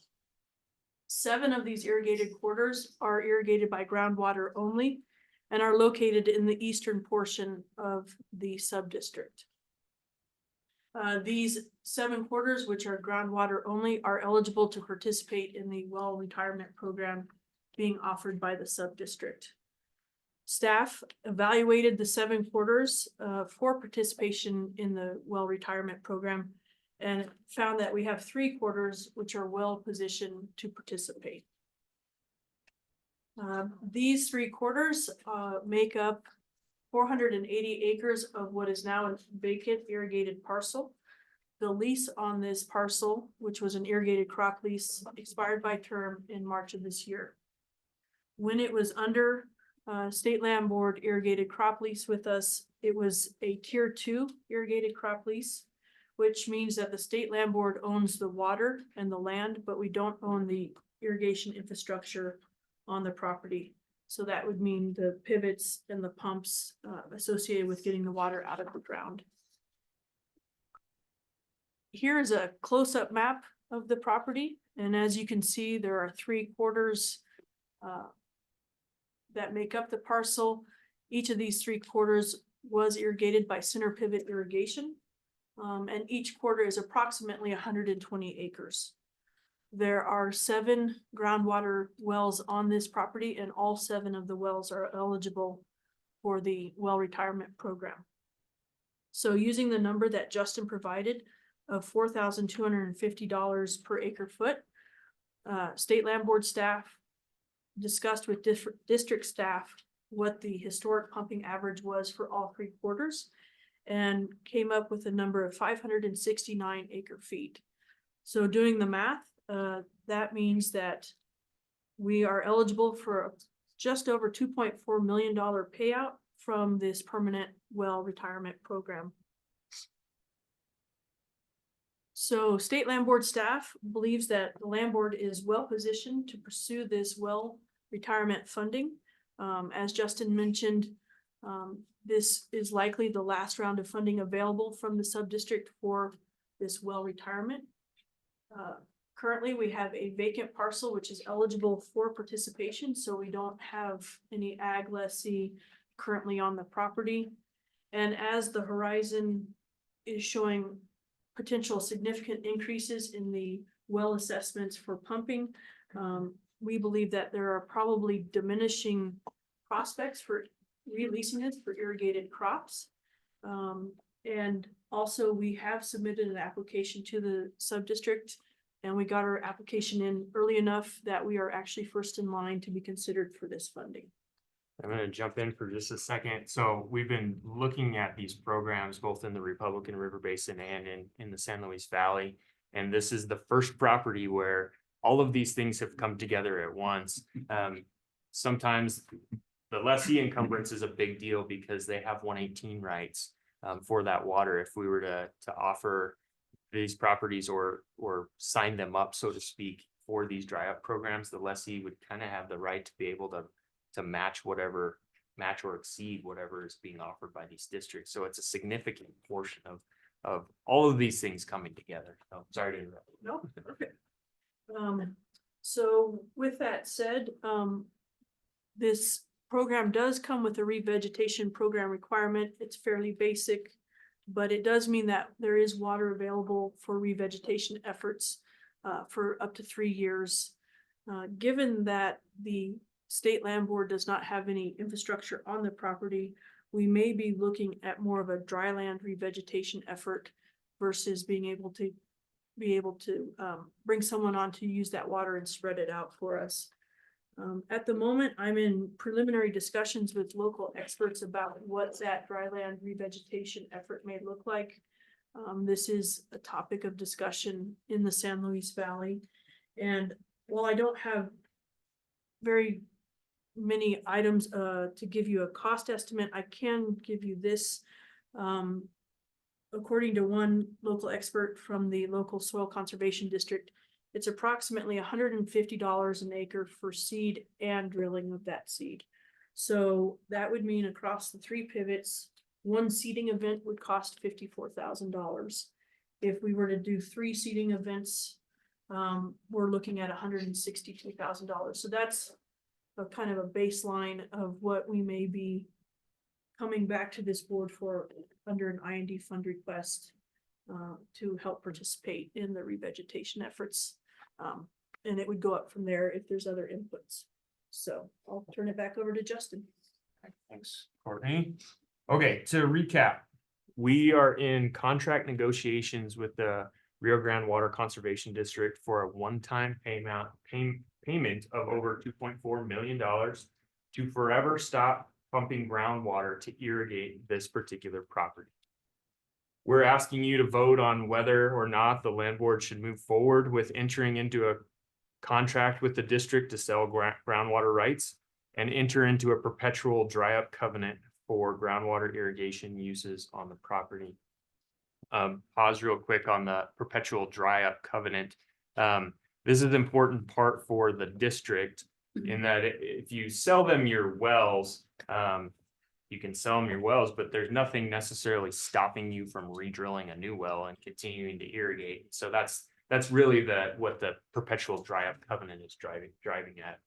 7 of these irrigated quarters are irrigated by groundwater only and are located in the eastern portion of the subdistrict. These 7 quarters, which are groundwater only, are eligible to participate in the well retirement program being offered by the subdistrict. Staff evaluated the 7 quarters for participation in the well retirement program and found that we have 3 quarters which are well positioned to participate. These 3 quarters make up 480 acres of what is now a vacant irrigated parcel. The lease on this parcel, which was an irrigated crop lease, expired by term in March of this year. When it was under state land board irrigated crop lease with us, it was a tier 2 irrigated crop lease, which means that the state land board owns the water and the land, but we don't own the irrigation infrastructure on the property. So that would mean the pivots and the pumps associated with getting the water out of the ground. Here is a close-up map of the property. And as you can see, there are 3 quarters that make up the parcel. Each of these 3 quarters was irrigated by center pivot irrigation. And each quarter is approximately 120 acres. There are 7 groundwater wells on this property, and all 7 of the wells are eligible for the well retirement program. So using the number that Justin provided of $4,250 per acre foot, state land board staff discussed with district staff what the historic pumping average was for all 3 quarters and came up with a number of 569 acre feet. So doing the math, that means that we are eligible for just over $2.4 million payout from this permanent well retirement program. So state land board staff believes that the land board is well positioned to pursue this well retirement funding. As Justin mentioned, this is likely the last round of funding available from the subdistrict for this well retirement. Currently, we have a vacant parcel which is eligible for participation, so we don't have any ag lessee currently on the property. And as the horizon is showing potential significant increases in the well assessments for pumping, we believe that there are probably diminishing prospects for releasing it for irrigated crops. And also, we have submitted an application to the sub-district, and we got our application in early enough that we are actually first in line to be considered for this funding. I'm gonna jump in for just a second. So we've been looking at these programs both in the Republican River Basin and in the San Luis Valley. And this is the first property where all of these things have come together at once. Sometimes the lessee encumbrance is a big deal because they have 118 rights for that water. If we were to offer these properties or sign them up, so to speak, for these dry up programs, the lessee would kind of have the right to be able to match or exceed whatever is being offered by these districts. So it's a significant portion of all of these things coming together. So sorry to interrupt. No, perfect. So with that said, this program does come with a revegetation program requirement. It's fairly basic, but it does mean that there is water available for revegetation efforts for up to 3 years. Given that the State Land Board does not have any infrastructure on the property, we may be looking at more of a dry land revegetation effort versus being able to bring someone on to use that water and spread it out for us. At the moment, I'm in preliminary discussions with local experts about what that dry land revegetation effort may look like. This is a topic of discussion in the San Luis Valley. And while I don't have very many items to give you a cost estimate, I can give you this. According to one local expert from the local soil conservation district, it's approximately $150 an acre for seed and drilling of that seed. So that would mean across the 3 pivots, one seeding event would cost $54,000. If we were to do 3 seeding events, we're looking at $162,000. So that's a kind of a baseline of what we may be coming back to this board for under an IND fund request to help participate in the revegetation efforts. And it would go up from there if there's other inputs. So I'll turn it back over to Justin. Thanks, Courtney. Okay, to recap, we are in contract negotiations with the Rio Grande Water Conservation District for a one-time payment of over $2.4 million to forever stop pumping groundwater to irrigate this particular property. We're asking you to vote on whether or not the land board should move forward with entering into a contract with the district to sell groundwater rights and enter into a perpetual dry up covenant for groundwater irrigation uses on the property. Pause real quick on the perpetual dry up covenant. This is an important part for the district in that if you sell them your wells, you can sell them your wells, but there's nothing necessarily stopping you from redrilling a new well and continuing to irrigate. So that's really what the perpetual dry up covenant is driving at.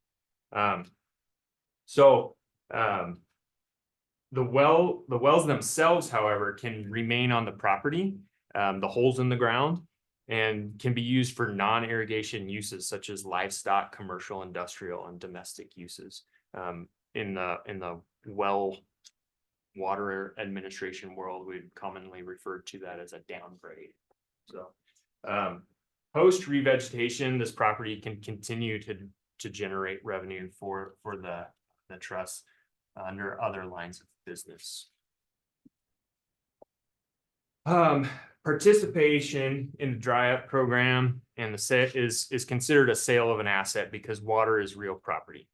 The wells themselves, however, can remain on the property, the holes in the ground, and can be used for non-irrigation uses such as livestock, commercial, industrial, and domestic uses. In the well water administration world, we've commonly referred to that as a downgrade. So post revegetation, this property can continue to generate revenue for the trust under other lines of business. Participation in the dry up program and the set is considered a sale of an asset because water is real property.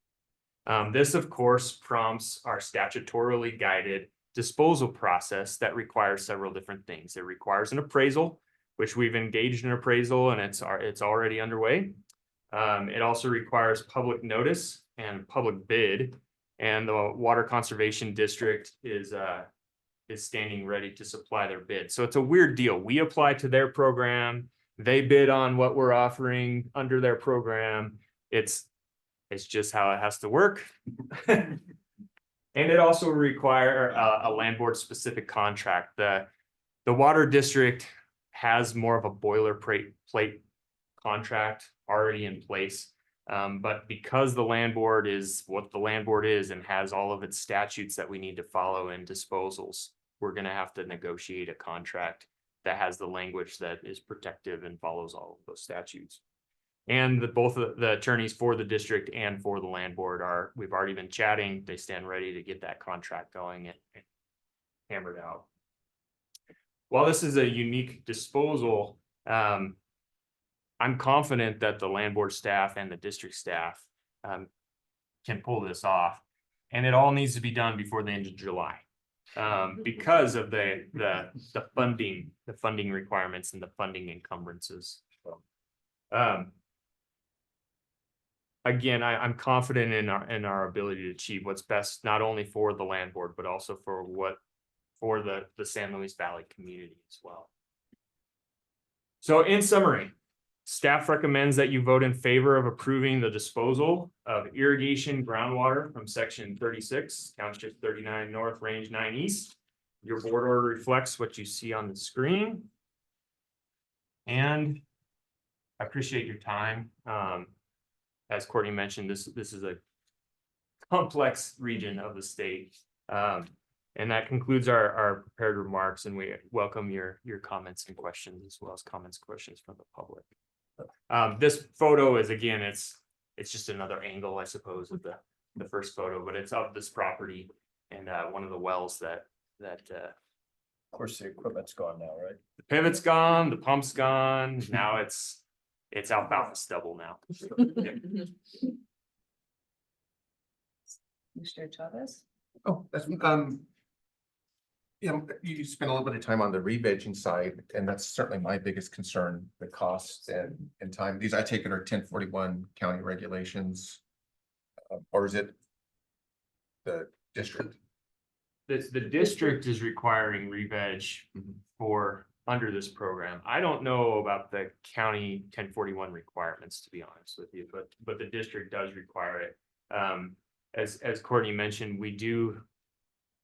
This, of course, prompts our statutorily guided disposal process that requires several different things. It requires an appraisal, which we've engaged in appraisal and it's already underway. It also requires public notice and public bid, and the Water Conservation District is standing ready to supply their bid. So it's a weird deal. We apply to their program, they bid on what we're offering under their program. It's just how it has to work. And it also require a land board specific contract. The water district has more of a boilerplate contract already in place. But because the land board is what the land board is and has all of its statutes that we need to follow in disposals, we're gonna have to negotiate a contract that has the language that is protective and follows all of those statutes. And both of the attorneys for the district and for the land board we've already been chatting. They stand ready to get that contract going and hammered out. While this is a unique disposal, I'm confident that the land board staff and the district staff can pull this off. And it all needs to be done before the end of July. Because of the funding requirements and the funding encumbrances. Again, I'm confident in our ability to achieve what's best, not only for the land board, but also for the San Luis Valley community as well. So in summary, staff recommends that you vote in favor of approving the disposal of irrigation groundwater from section 36, township 39 north, range 9 east. Your board order reflects what you see on the screen. And I appreciate your time. As Courtney mentioned, this is a complex region of the state. And that concludes our prepared remarks, and we welcome your comments and questions, as well as questions from the public. This photo is, again, it's just another angle, I suppose, of the first photo, but it's of this property and one of the wells that Of course, the equipment's gone now, right? the pivot's gone, the pump's gone. Now it's alfalfa stubble now. Mr. Chavez? Oh, that's, you spent a little bit of time on the re-vegging side, and that's certainly my biggest concern, the costs and time. These, I take it, are 1041 county regulations. Or is it the district? The district is requiring re-veg for under this program. I don't know about the county 1041 requirements, to be honest with you, but the district does require it. As Courtney mentioned,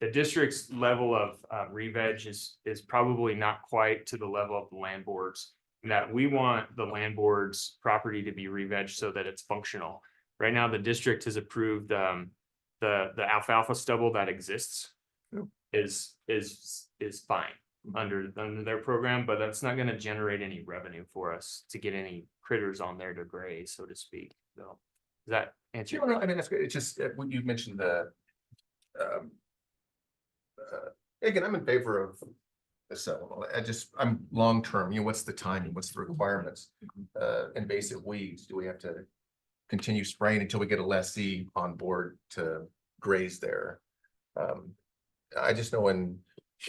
the district's level of re-veg is probably not quite to the level of the land boards, and that we want the land board's property to be re-veg so that it's functional. Right now, the district has approved the alfalfa stubble that exists is fine under their program, but that's not going to generate any revenue for us to get any critters on there to graze, so to speak. So does that answer? No, I mean, that's good. It's just when you mentioned the again, I'm in favor of the settlement. I'm long term, what's the timing, what's the requirements? Invasive weeds, do we have to continue spraying until we get a lessee on board to graze there? I just know in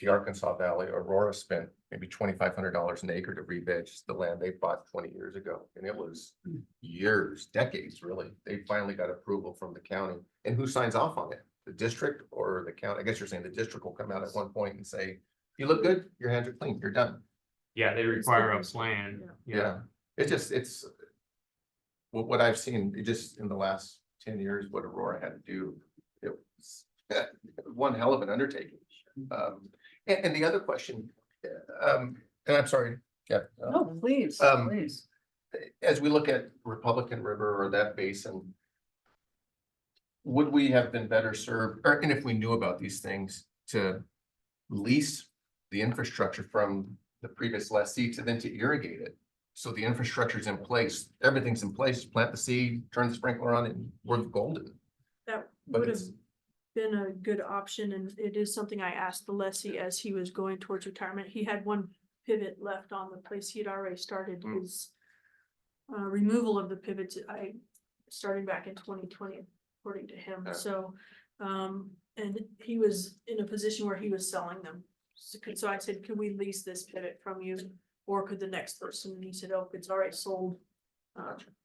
the Arkansas Valley, Aurora spent maybe $2,500 an acre to re-veg the land they bought 20 years ago. And it was years, decades, really. They finally got approval from the county. And who signs off on it? The district or the county? I guess you're saying the district will come out at one point and say, you look good, your hands are clean, you're done. Yeah, they require a plan. Yeah. It's what I've seen just in the last 10 years, what Aurora had to do. It was one hell of an undertaking. And the other question, and I'm sorry, yeah. No, please, um, please. As we look at Republican River or that basin, would we have been better served, and if we knew about these things, to lease the infrastructure from the previous lessee to then to irrigate it? So the infrastructure's in place, everything's in place, plant the seed, turn the sprinkler on, and we're golden. That But would have it's, been a good option, and it is something I asked the lessee as he was going towards retirement. He had one pivot left on the place. He had already started his removal of the pivots. Starting back in 2020, according to him. Yeah. So, and he was in a position where he was selling them. So I said, "Could we lease this pivot from you, or could the next person?" And he said, "Oh, it's already sold."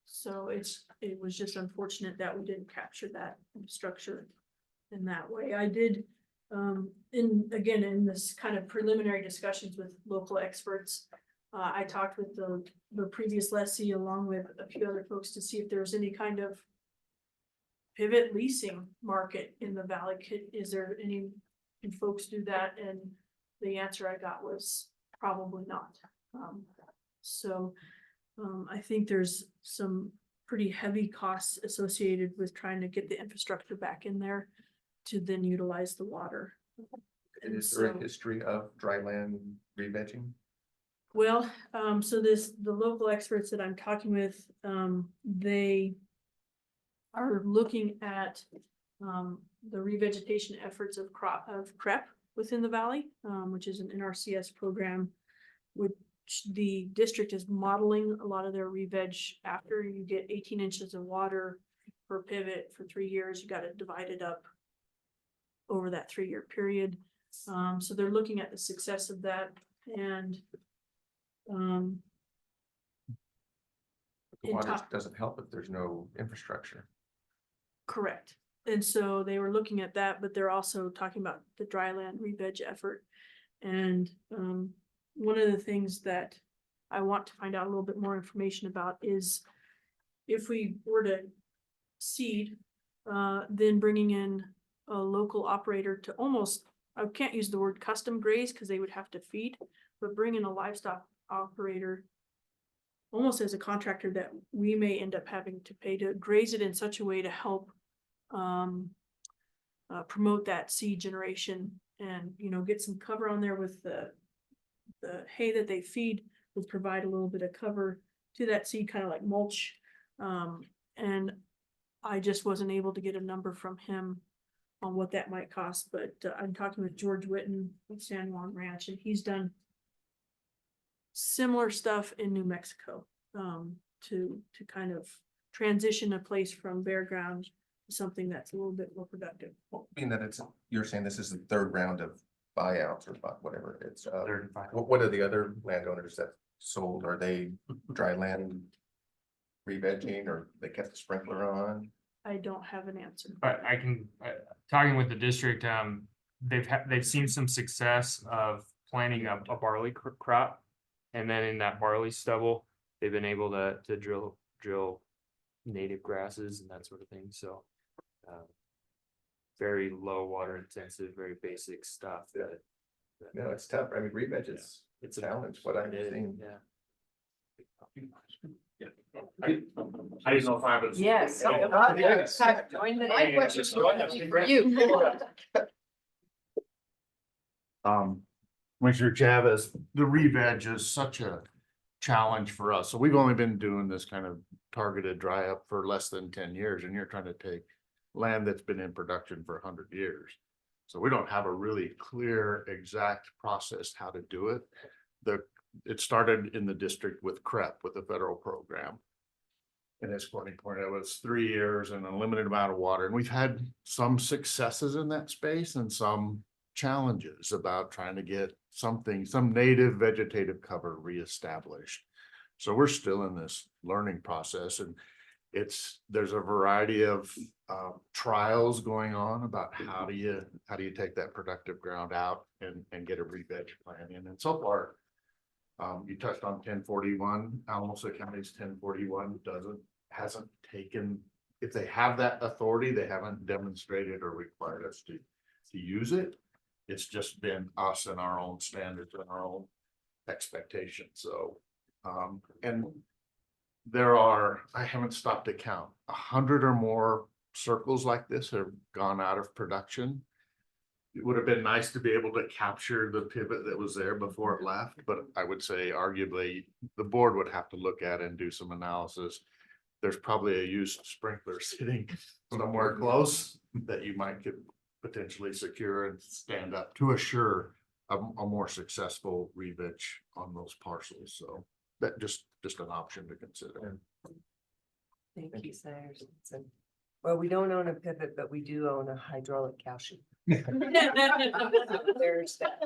So it was just unfortunate that we didn't capture that structure in that way. I did, in this kind of preliminary discussions with local experts, I talked with the previous lessee along with a few other folks to see if there was any kind of pivot leasing market in the valley. Is there any, can folks do that? And the answer I got was probably not. I think there's some pretty heavy costs associated with trying to get the infrastructure back in there to then utilize the water. And Is there a so- history of dry land re-vegging? Well, so the local experts that I'm talking with, they are looking at the revegetation efforts of CREP within the valley, which is an NRCS program, which the district is modeling a lot of their re-veg after you get 18 inches of water per pivot for 3 years. You got to divide it up over that 3-year period. So they're looking at the success of that, and The in water top- doesn't help if there's no infrastructure. correct. And so they were looking at that, but they're also talking about the dry land re-veg effort. And one of the things that I want to find out a little bit more information about is if we were to seed, then bringing in a local operator to almost, I can't use the word custom graze because they would have to feed, but bring in a livestock operator almost as a contractor that we may end up having to pay to graze it in such a way to help promote that seed generation and, get some cover on there with the hay that they feed would provide a little bit of cover to that seed, kind of like mulch. And I just wasn't able to get a number from him on what that might cost, but I'm talking with George Witten with San Juan Ranch, and he's done similar stuff in New Mexico, to kind of transition a place from bare ground to something that's a little bit more productive. Well, being that you're saying this is the third round of buyouts or whatever, it's, Third and final. what are the other landowners that sold? Are they dry land re-vegging, or they kept the sprinkler on? I don't have an answer. But I can, talking with the district, they've seen some success of planting a barley crop. And then in that barley stubble, they've been able to drill native grasses and that sort of thing, so. Very low water intensive, very basic stuff that. No, it's tough. I mean, re-veg is, it's a challenge, what I've seen. Yeah. I didn't know if I was. Yes. Join the. My question for you. Commissioner Chavez, the re-veg is such a challenge for us. So we've only been doing this kind of targeted dry up for less than 10 years, and you're trying to take land that's been in production for 100 years. So we don't have a really clear, exact process how to do it. It started in the district with CREP, with the federal program. And as Courtney pointed out, it was 3 years and a limited amount of water. And we've had some successes in that space and some challenges about trying to get some native vegetative cover reestablished. So we're still in this learning process, and there's a variety of trials going on about how do you take that productive ground out and get a re-veg plan in. And so far, you touched on 1041, Alamosa County's 1041 hasn't taken, if they have that authority, they haven't demonstrated or required us to use it. It's just been us and our own standards and our own expectations. So, and there are, I haven't stopped to count, 100 or more circles like this have gone out of production. It would have been nice to be able to capture the pivot that was there before it left, but I would say arguably the board would have to look at it and do some analysis. There's probably a used sprinkler sitting somewhere close that you could potentially secure and stand up to assure a more successful re-veg on those parcels. So that just an option to consider. Thank you, Senator Simpson. Well, we don't own a pivot, but we do own a hydraulic calcium. There's that. There is that.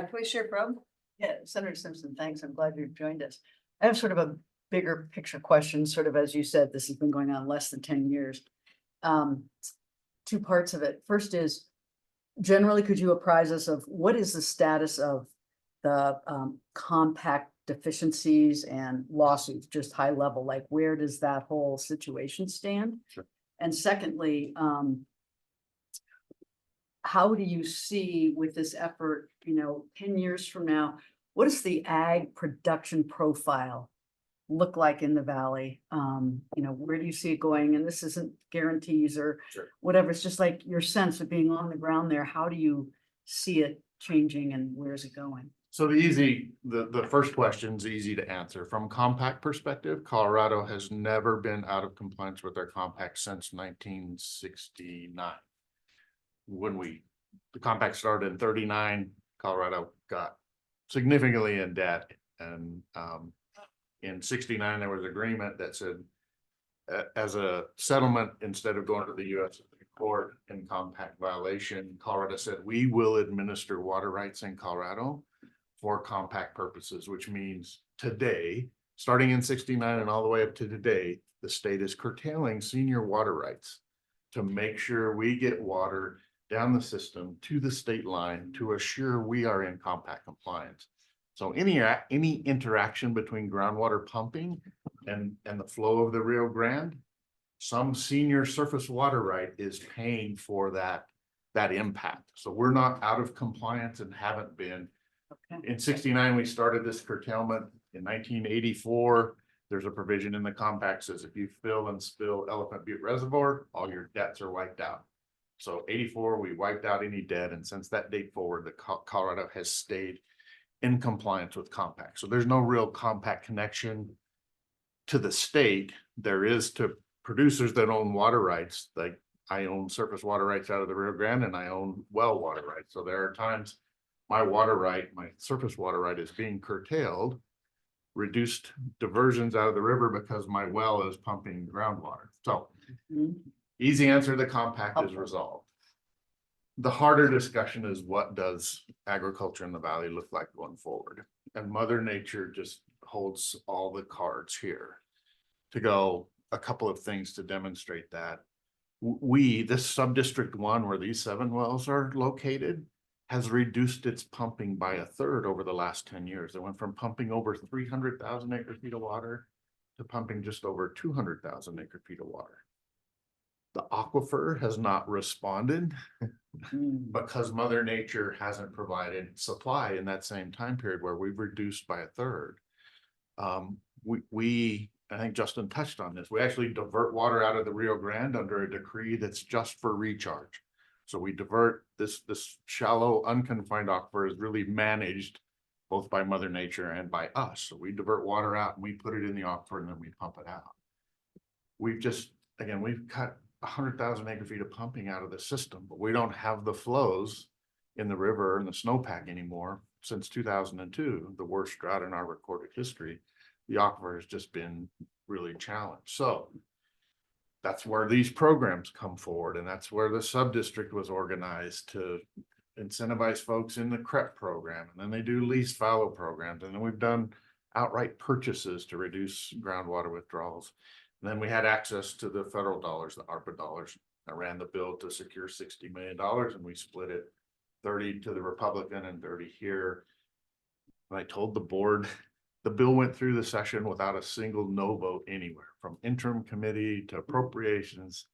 Commissioner Probe? Yeah, Senator Simpson, thanks. I'm glad you've joined us. I have sort of a bigger picture question, sort of, as you said, this has been going on less than 10 years. Two parts of it. First is, generally, could you apprise us of what is the status of the compact deficiencies and lawsuits, just high level, like where does that whole situation stand? Sure. And secondly, how do you see with this effort, 10 years from now, what is the ag production profile look like in the valley? Where do you see it going? And this isn't guarantees or Sure. whatever. It's just like your sense of being on the ground there. How do you see it changing and where's it going? So the first question's easy to answer. From compact perspective, Colorado has never been out of compliance with their compact since 1969. When the compact started in 39, Colorado got significantly in debt. And in 69, there was agreement that said, as a settlement, instead of going to the US Supreme Court in compact violation, Colorado said, we will administer water rights in Colorado for compact purposes, which means today, starting in 69 and all the way up to today, the state is curtailing senior water rights to make sure we get water down the system to the state line to assure we are in compact compliance. So any interaction between groundwater pumping and the flow of the Rio Grande, some senior surface water right is paying for that impact. So we're not out of compliance and haven't been. Okay. In 69, we started this curtailment. In 1984, there's a provision in the compact says if you fill and spill Elephant Butte Reservoir, all your debts are wiped out. So 84, we wiped out any debt. And since that date forward, Colorado has stayed in compliance with compact. So there's no real compact connection to the state. There is to producers that own water rights. Like I own surface water rights out of the Rio Grande and I own well water rights. So there are times my water right, my surface water right is being curtailed, reduced diversions out of the river because my well is pumping groundwater. So easy answer, the compact is resolved. The harder discussion is what does agriculture in the valley look like going forward? And Mother Nature just holds all the cards here to go a couple of things to demonstrate that. This sub-district 1 where these 7 wells are located has reduced its pumping by 1/3 over the last 10 years. It went from pumping over 300,000 acre feet of water to pumping just over 200,000 acre feet of water. The aquifer has not responded because Mother Nature hasn't provided supply in that same time period where we've reduced by 1/3. I think Justin touched on this. We actually divert water out of the Rio Grande under a decree that's just for recharge. So we divert this shallow, unconfined aquifer is really managed both by Mother Nature and by us. So we divert water out and we put it in the aquifer and then we pump it out. We've cut 100,000 acre feet of pumping out of the system, but we don't have the flows in the river and the snowpack anymore since 2002, the worst drought in our recorded history. The aquifer has just been really challenged. So that's where these programs come forward. And that's where the sub-district was organized to incentivize folks in the CREP program. And then they do lease fallow programs. And then we've done outright purchases to reduce groundwater withdrawals. And then we had access to the federal dollars, the ARPA dollars. I ran the bill to secure $60 million and we split it 30 to the Republican and 30 here. And I told the board, the bill went through the session without a single no vote anywhere, from interim committee to appropriations,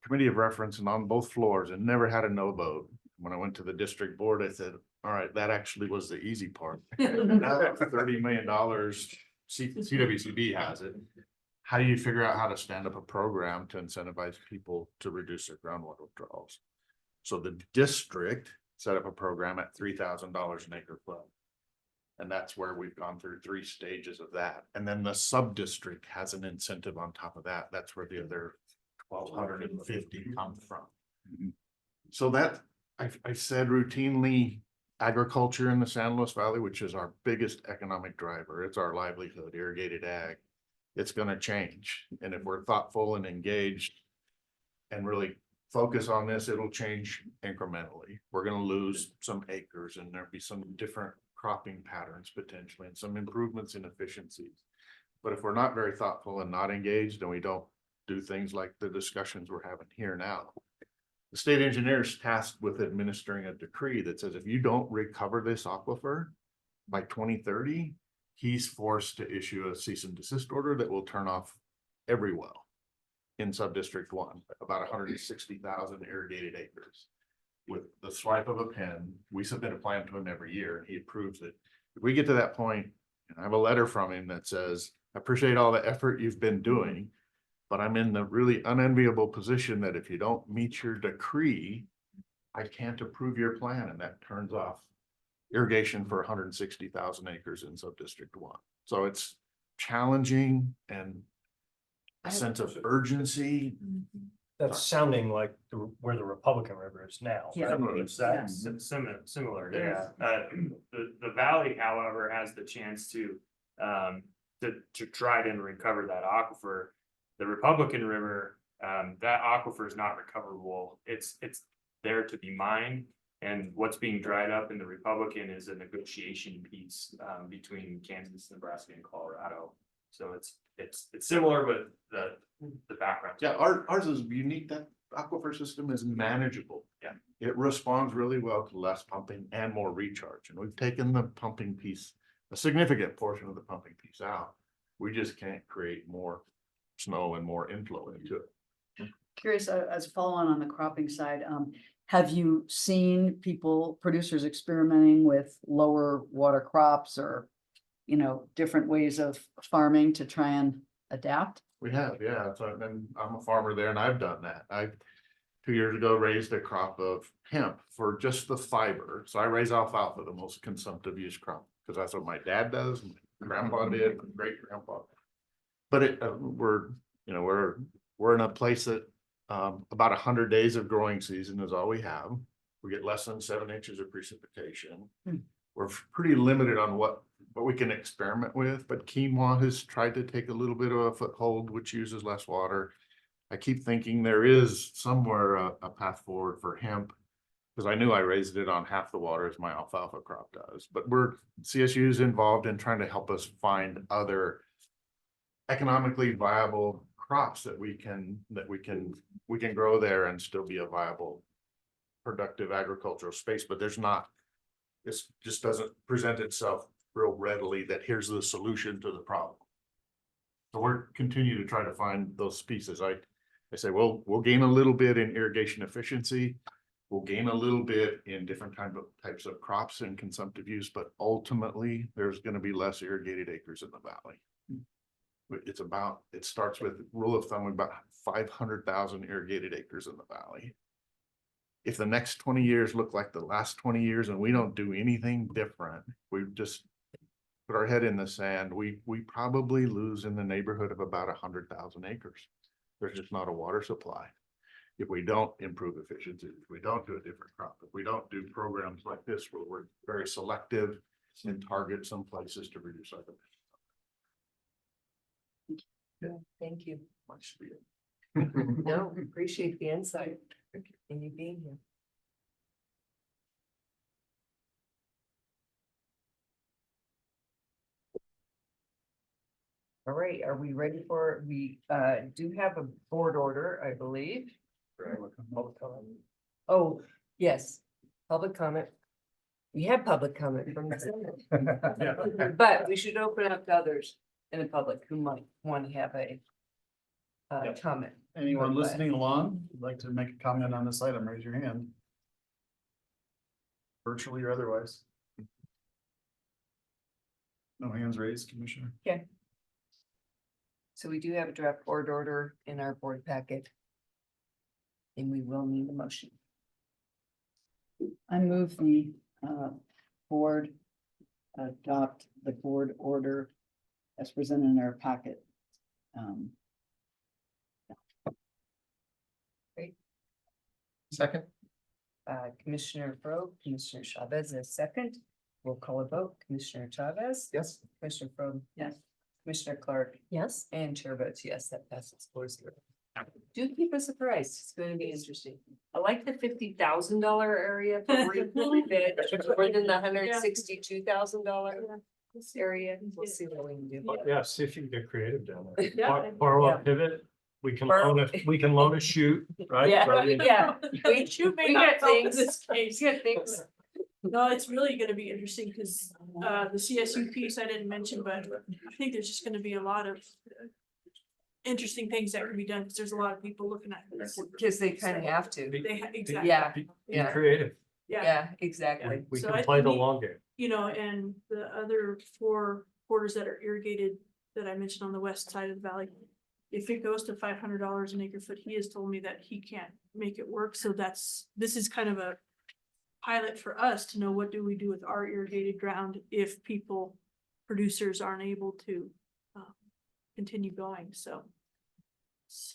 committee of reference, and on both floors, and never had a no vote. When I went to the district board, I said, all right, that actually was the easy part. Now that $30 million, CWCB has it. How do you figure out how to stand up a program to incentivize people to reduce their groundwater withdrawals? So the district set up a program at $3,000 an acre foot. And that's where we've gone through 3 stages of that. And then the sub-district has an incentive on top of that. That's where the other 1,250 come from. So that I said routinely agriculture in the San Luis Valley, which is our biggest economic driver. It's our livelihood, irrigated ag. It's going to change. And if we're thoughtful and engaged and really focus on this, it'll change incrementally. We're going to lose some acres and there'll be some different cropping patterns potentially and some improvements in efficiencies. But if we're not very thoughtful and not engaged and we don't do things like the discussions we're having here now, the state engineer is tasked with administering a decree that says if you don't recover this aquifer by 2030, he's forced to issue a cease and desist order that will turn off every well in sub-district 1, about 160,000 irrigated acres. With the swipe of a pen, we submit a plan to him every year and he approves it. If we get to that point, and I have a letter from him that says, I appreciate all the effort you've been doing, but I'm in the really unenviable position that if you don't meet your decree, I can't approve your plan, and that turns off irrigation for 160,000 acres in sub-district 1. So it's challenging and a sense of urgency. That's sounding like where the Republican River is now. Yeah. right? Is that- Similar, yeah. The valley, however, has the chance to try to recover that aquifer. The Republican River, that aquifer is not recoverable. It's there to be mined. And what's being dried up in the Republican is a negotiation piece between Kansas, Nebraska, and Colorado. So it's similar, but the background. Yeah, ours is unique. That aquifer system is manageable. Yeah. It responds really well to less pumping and more recharge. And we've taken the pumping piece, a significant portion of the pumping piece out. We just can't create more snow and more inflow into it. Curious, as a follow-on on the cropping side, have you seen producers experimenting with lower water crops or, different ways of farming to try and adapt? We have, yeah. So I'm a farmer there and I've done that. 2 years ago raised a crop of hemp for just the fiber. So I raise alfalfa, the most consumptive use crop, because that's what my dad does, my grandpa did, my great grandpa. But we're in a place that about 100 days of growing season is all we have. We get less than 7 inches of precipitation. We're pretty limited on what we can experiment with, but quinoa has tried to take a little bit of a foothold, which uses less water. I keep thinking there is somewhere a path forward for hemp, because I knew I raised it on half the water as my alfalfa crop does. But CSU is involved in trying to help us find other economically viable crops that we can grow there and still be a viable, productive agricultural space. But this just doesn't present itself real readily that here's the solution to the problem. So we're continue to try to find those pieces. I say, well, we'll gain a little bit in irrigation efficiency. We'll gain a little bit in different types of crops and consumptive use, but ultimately there's going to be less irrigated acres in the valley. It starts with rule of thumb, about 500,000 irrigated acres in the valley. If the next 20 years look like the last 20 years and we don't do anything different, we just put our head in the sand, we probably lose in the neighborhood of about 100,000 acres. There's just not a water supply. If we don't improve efficiency, if we don't do a different crop, if we don't do programs like this where we're very selective and target some places to reduce our emissions. Thank you. No, appreciate the insight and you being here. All right, are we ready we do have a board order, I believe. Oh, yes, public comment. We have public comment from the Senate. But we should open up to others in the public who might want to have a comment. Anyone listening along, would like to make a comment on this item, raise your hand. Virtually or otherwise. No hands raised, Commissioner. Okay. So we do have a draft board order in our board packet. And we will need a motion. I move the board adopt the board order as presented in our packet. Second. Commissioner Fro, Commissioner Chavez is second. We'll call a vote. Commissioner Chavez. Yes. Commissioner Fro. Yes. Commissioner Clark. Yes. And chair votes yes, that passes 4-0. Do keep us apprised. It's going to be interesting. I like the $50,000 area for rebid, more than the $162,000 area. We'll see what we can do. Yeah, see if you can get creative down there. Yeah. Borrow Yeah. a pivot. We can Borrow- loan a chute, right? Yeah, Right. yeah. We may we not got help in things. this case. We got things. No, it's really gonna be interesting because the CSU piece I didn't mention, but I think there's just gonna be a lot of interesting things that can be done because there's a lot of people looking at this. Because they kind of have to. Exactly. Yeah, Be yeah, creative. yeah, exactly. And we So can I play the think- long game. You know, and the other 4 quarters that are irrigated that I mentioned on the west side of the valley. If it goes to $500 an acre foot, he has told me that he can't make it work. So this is kind of a pilot for us to know what do we do with our irrigated ground if producers aren't able to continue going. So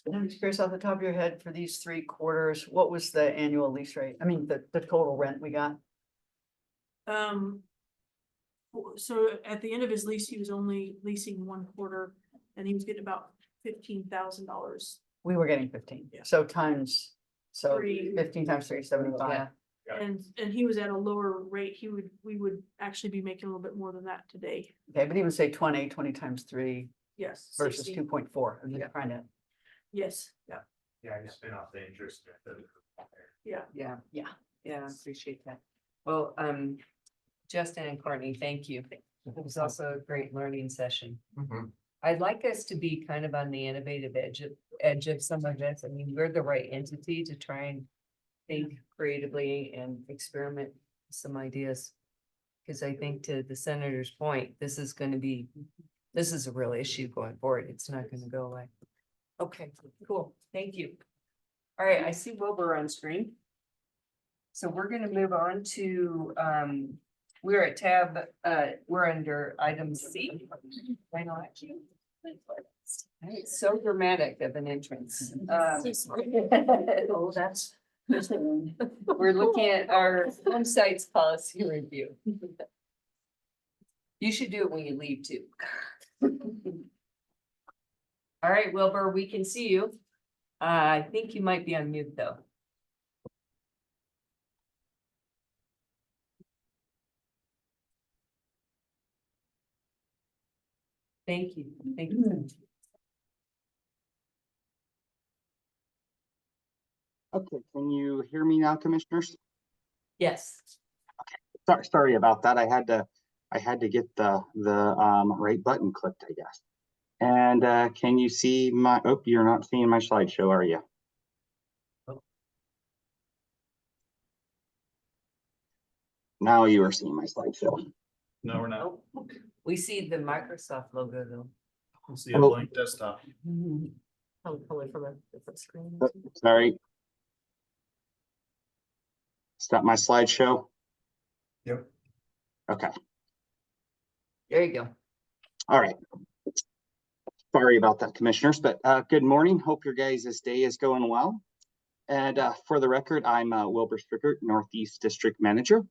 And I'm just curious, off the top of your head, for these 3 quarters, what was the annual lease rate? I mean, the total rent we got? so at the end of his lease, he was only leasing 1 quarter and he was getting about $15,000. We were getting 15. Yeah. So 3. 15 times 3, 75. And he was at a lower rate. We would actually be making a little bit more than that today. Okay, but even say 20 times 3 Yes. versus 60. 2.4. I'm just trying to, Yes, yeah, Yeah, I just spin off the interest. yeah. Yeah, yeah. yeah, I appreciate that. Well, Justin and Courtney, thank you. It was also a great learning session. I'd like us to be kind of on the innovative edge of some of this. I mean, we're the right entity to try and think creatively and experiment with some ideas. Because I think to the senator's point, this is a real issue going forward. It's not gonna go away. Okay, cool. Thank you. All right, I see Wilbur on screen. So we're gonna move on to, we're at we're under item C. Final action. It's so dramatic of an entrance. Oh, that's. We're looking at our home sites policy review. You should do it when you leave too. All right, Wilbur, we can see you. I think you might be on mute though. Thank you. Thank you. Okay, can you hear me now, commissioners? Yes. Sorry about that. I had to get the right button clicked, I guess. And can you see my, oh, you're not seeing my slideshow, are you? Now you are seeing my slideshow. No, we're not. We see the Microsoft logo though. We'll see a blank desktop. Hopefully from a different screen. Sorry. Stop my slideshow. Yep. Okay. There you go. All right. Sorry about that, commissioners, but good morning. Hope your guys' day is going well. And for the record, I'm Wilbur Strickert, Northeast District Manager.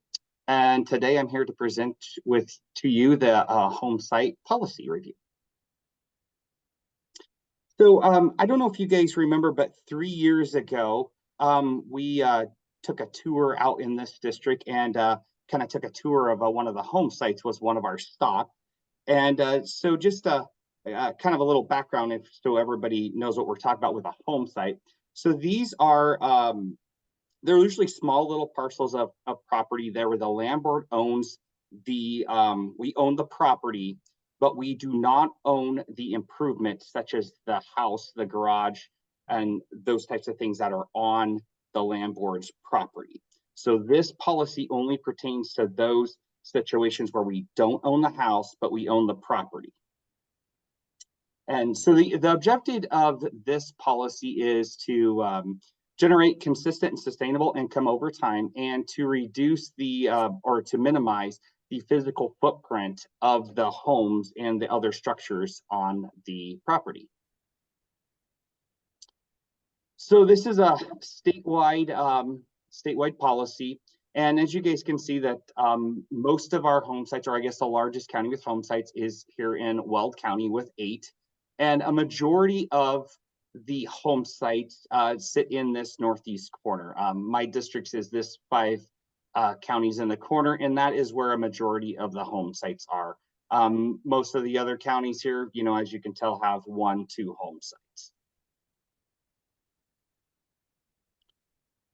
And today I'm here to present to you the home site policy review. So I don't know if you guys remember, but 3 years ago, we took a tour out in this district and kind of took a tour of one of the home sites was one of our stops. And so just kind of a little background so everybody knows what we're talking about with a home site. So these are, they're usually small little parcels of property there where the landlord owns we own the property, but we do not own the improvements such as the house, the garage, and those types of things that are on the landlord's property. So this policy only pertains to those situations where we don't own the house, but we own the property. And so the objective of this policy is to generate consistent and sustainable income over time and to reduce or to minimize the physical footprint of the homes and the other structures on the property. So this is a statewide policy. And as you guys can see that most of our home sites, or I guess the largest county with home sites is here in Weld County with 8. And a majority of the home sites sit in this northeast corner. My district is this 5 counties in the corner, and that is where a majority of the home sites are. Most of the other counties here, you know, as you can tell, have 1, 2 home sites.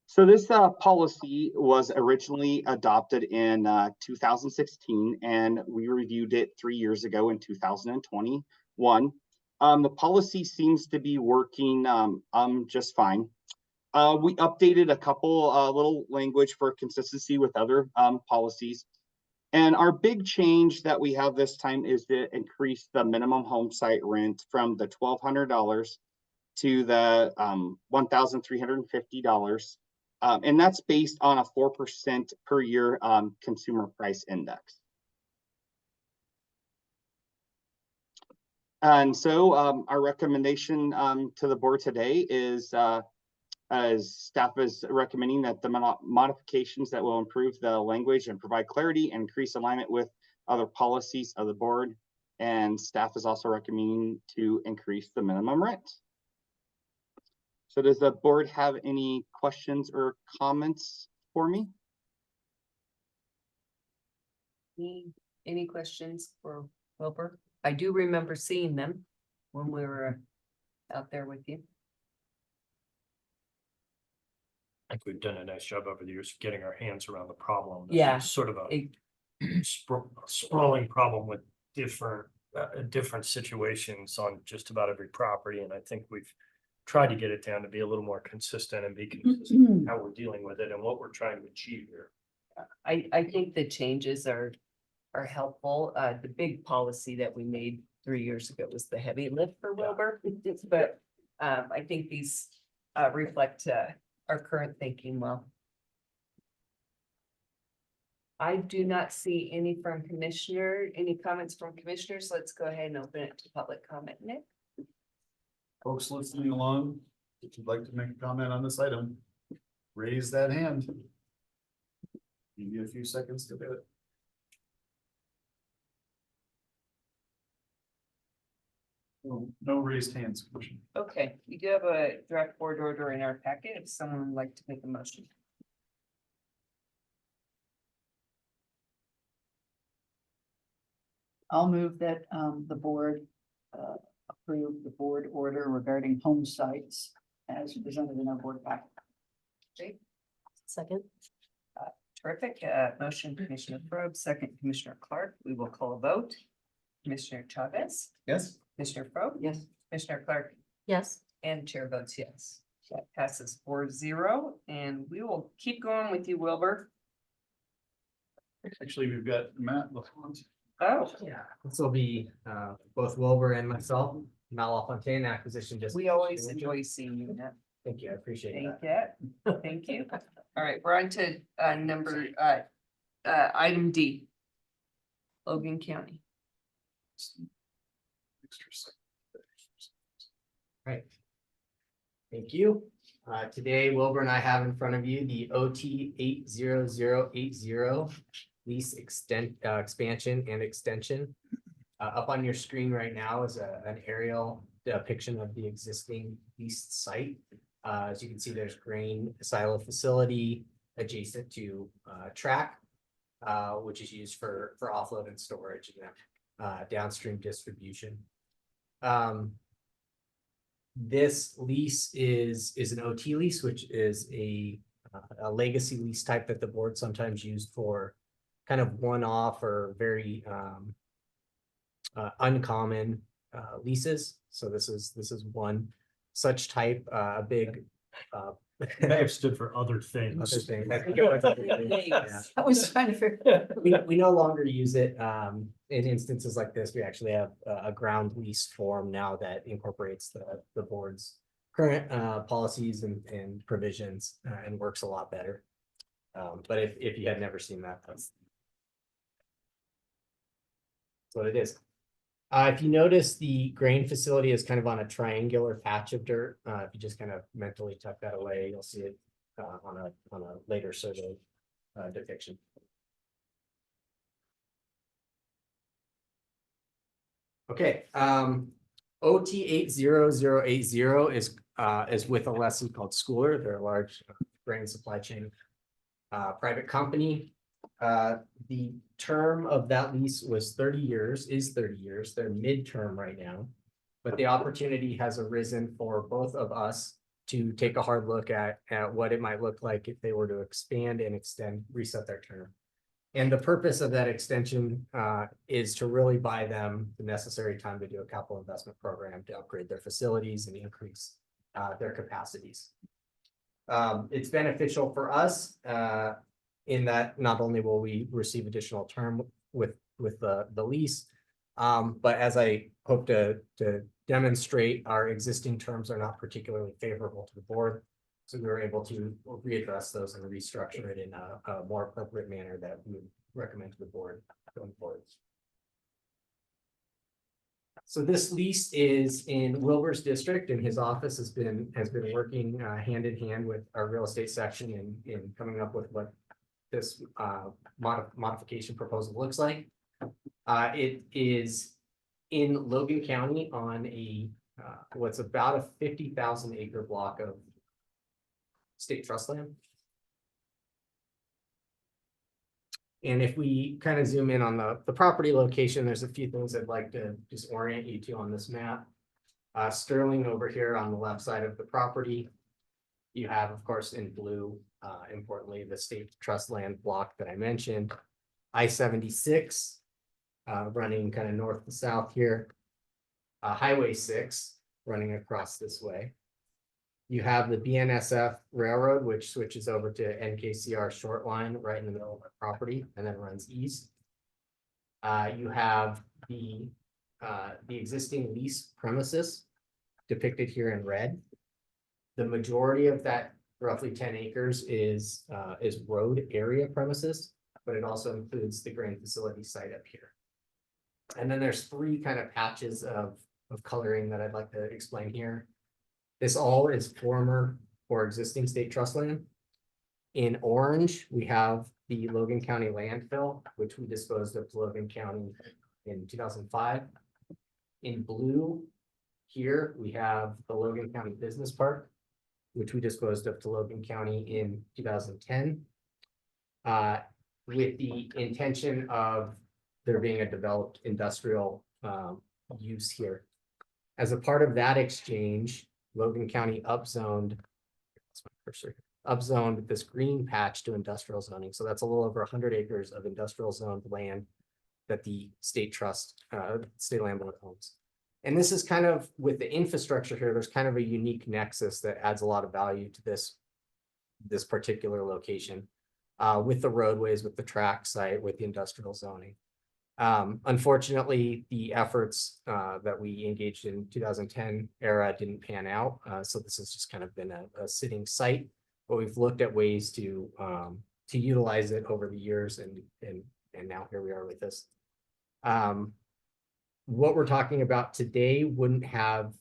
So this policy was originally adopted in 2016, and we reviewed it 3 years ago in 2021. The policy seems to be working just fine. We updated a couple little language for consistency with other policies. And our big change that we have this time is to increase the minimum home site rent from the $1,200 to the $1,350. And that's based on a 4% per year consumer price index. And so our recommendation to the board today is as staff is recommending that the modifications that will improve the language and provide clarity and increase alignment with other policies of the board. And staff is also recommending to increase the minimum rent. So does the board have any questions or comments for me? Any questions for Wilbur? I do remember seeing them when we were out there with you. I think we've done a nice job over the years of getting our hands around the problem. Yeah. It's sort of a sprawling problem with different situations on just about every property. And I think we've tried to get it down to be a little more consistent and be consistent in how we're dealing with it and what we're trying to achieve here. I think the changes are helpful. The big policy that we made 3 years ago was the heavy lift for Wilbur. But I think these reflect our current thinking well. I do not see any comments from commissioners. Let's go ahead and open it to public comment. Nick? Folks listening along, if you'd like to make a comment on this item, raise that hand. Give you a few seconds to do it. No raised hands, Commissioner. Okay, we do have a draft board order in our packet if someone would like to make a motion. I'll move that the board approve the board order regarding home sites as presented in our board packet. Okay. Second. Terrific. Motion Commissioner Probe, second Commissioner Clark. We will call a vote. Commissioner Chavez, Yes. Commissioner Probe, Yes. Commissioner Clark, Yes. and Chair votes yes. That passes 4-0, and we will keep going with you, Wilbur. Actually, we've got Matt LaFont. Oh, Yeah, this will be both Wilbur and myself, Mal LaFontaine acquisition. Just we always enjoy seeing you, Matt. Thank you, I appreciate Thank that. you. Thank you. All right, we're on to item D. Logan County. Right. Thank you. Today Wilbur and I have in front of you the OT 80080 lease expansion and extension. Up on your screen right now is an aerial depiction of the existing leased site. As you can see, there's grain silo facility adjacent to track, which is used for offload and storage and downstream distribution. This lease is an OT lease, which is a legacy lease type that the board sometimes used for kind of one-off or very uncommon leases. So this is one such type, a big May have stood for other things. other thing. I think it was other things, yeah. I was trying to figure. We no longer use it. In instances like this, we actually have a ground lease form now that incorporates the board's current policies and provisions and works a lot better. But if you had never seen that, that's what it is. If you notice, the grain facility is kind of on a triangular patch of dirt. If you just kind of mentally tuck that away, you'll see it on a later survey depiction. Okay, OT 80080 is with a lessee called Schooler. They're a large grain supply chain private company. The term of that lease was 30 years, is 30 years. They're midterm right now, but the opportunity has arisen for both of us to take a hard look at what it might look like if they were to expand and reset their term. And the purpose of that extension is to really buy them the necessary time to do a capital investment program to upgrade their facilities and increase their capacities. It's beneficial for us in that not only will we receive additional term with the lease, but as I hope to demonstrate, our existing terms are not particularly favorable to the board. So we were able to readdress those and restructure it in a more appropriate manner that we would recommend to the board going forward. So this lease is in Wilbur's district, and his office has been working hand in hand with our real estate section in coming up with what this modification proposal looks like. It is in Logan County on a what's about a 50,000 acre block of state trust land. And if we kind of zoom in on the property location, there's a few things I'd like to just orient you to on this map. Sterling over here on the left side of the property. You have, of course, in blue, importantly, the state trust land block that I mentioned. I-76 running kind of north to south here. Highway 6 running across this way. You have the BNSF Railroad, which switches over to NKCR short line right in the middle of the property and then runs east. You have the existing lease premises depicted here in red. The majority of that roughly 10 acres is road area premises, but it also includes the grain facility site up here. And then there's three kind of patches of coloring that I'd like to explain here. This all is former or existing state trust land. In orange, we have the Logan County landfill, which we disposed of to Logan County in 2005. In blue, here we have the Logan County Business Park, which we disposed of to Logan County in 2010. With the intention of there being a developed industrial use here. As a part of that exchange, Logan County upzoned this green patch to industrial zoning. So that's a little over 100 acres of industrial zoned land that the state trust, state land board owns. And this is kind of, with the infrastructure here, there's kind of a unique nexus that adds a lot of value to this particular location, with the roadways, with the track site, with the industrial zoning. Unfortunately, the efforts that we engaged in 2010 era didn't pan out. So this has just kind of been a sitting site, but we've looked at ways to utilize it over the years, and now here we are with this. What we're talking about today wouldn't cut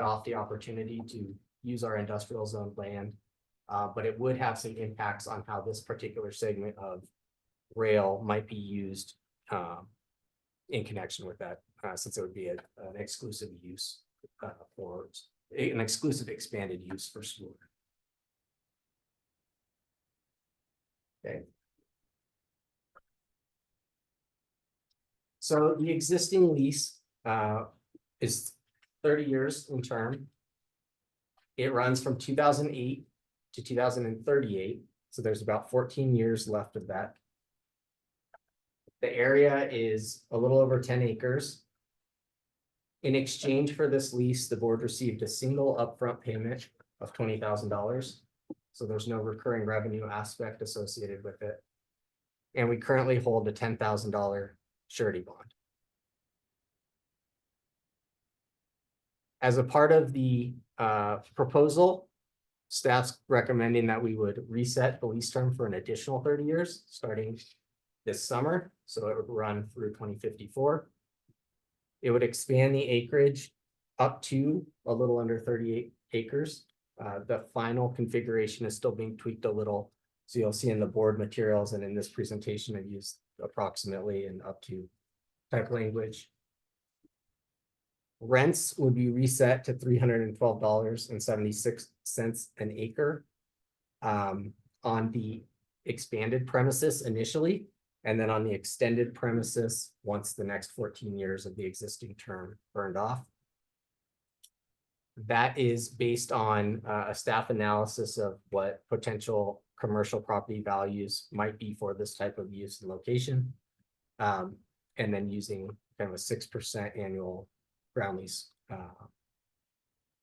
off the opportunity to use our industrial zone land, but it would have some impacts on how this particular segment of rail might be used in connection with that, since it would be an exclusive use for an exclusive expanded use for school. Okay. So the existing lease is 30 years in term. It runs from 2008 to 2038. So there's about 14 years left of that. The area is a little over 10 acres. In exchange for this lease, the board received a single upfront payment of $20,000. So there's no recurring revenue aspect associated with it. And we currently hold a $10,000 surety bond. As a part of the proposal, staff's recommending that we would reset the lease term for an additional 30 years, starting this summer. So it would run through 2054. It would expand the acreage up to a little under 38 acres. The final configuration is still being tweaked a little. So you'll see in the board materials and in this presentation, I've used approximately and up to type language. Rents would be reset to $312.76 an acre on the expanded premises initially, and then on the extended premises once the next 14 years of the existing term burned off. That is based on a staff analysis of what potential commercial property values might be for this type of use and location. And then using kind of a 6% annual ground lease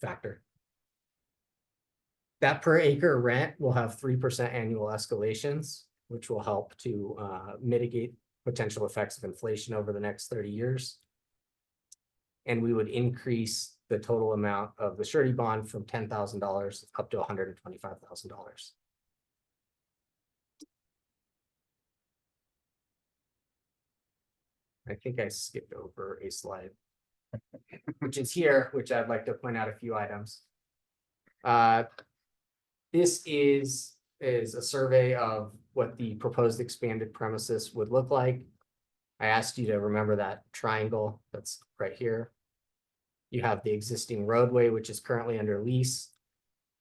factor. That per acre rent will have 3% annual escalations, which will help to mitigate potential effects of inflation over the next 30 years. And we would increase the total amount of the surety bond from $10,000 up to $125,000. I think I skipped over a slide, which is here, which I'd like to point out a few items. This is a survey of what the proposed expanded premises would look like. I asked you to remember that triangle that's right here. You have the existing roadway, which is currently under lease.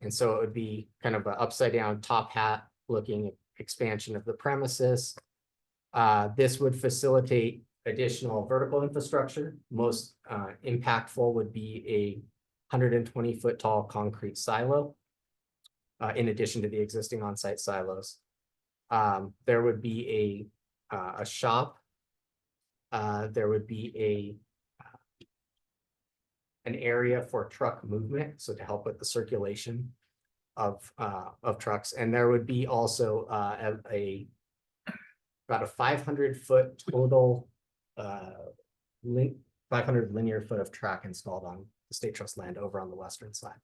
And so it would be kind of an upside down top hat looking expansion of the premises. This would facilitate additional vertical infrastructure. Most impactful would be a 120-foot tall concrete silo. In addition to the existing on-site silos. There would be a shop. There would be an area for truck movement, so to help with the circulation of trucks. And there would be also about a 500-foot total 500 linear foot of track installed on the State Trust land over on the western side.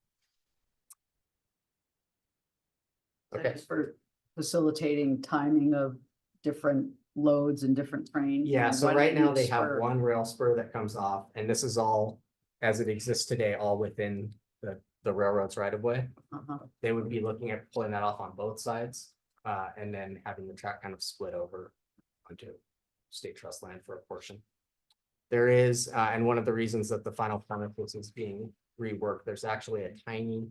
Okay. That's for facilitating timing of different loads and different trains. Yeah, and so when right it now needs they have spur. one rail spur that comes off, and this is all, as it exists today, all within the railroad's right of way. Uh-huh. They would be looking at pulling that off on both sides, and then having the track kind of split over onto State Trust land for a portion. There is, and one of the reasons that the final premises is being reworked, there's actually a tiny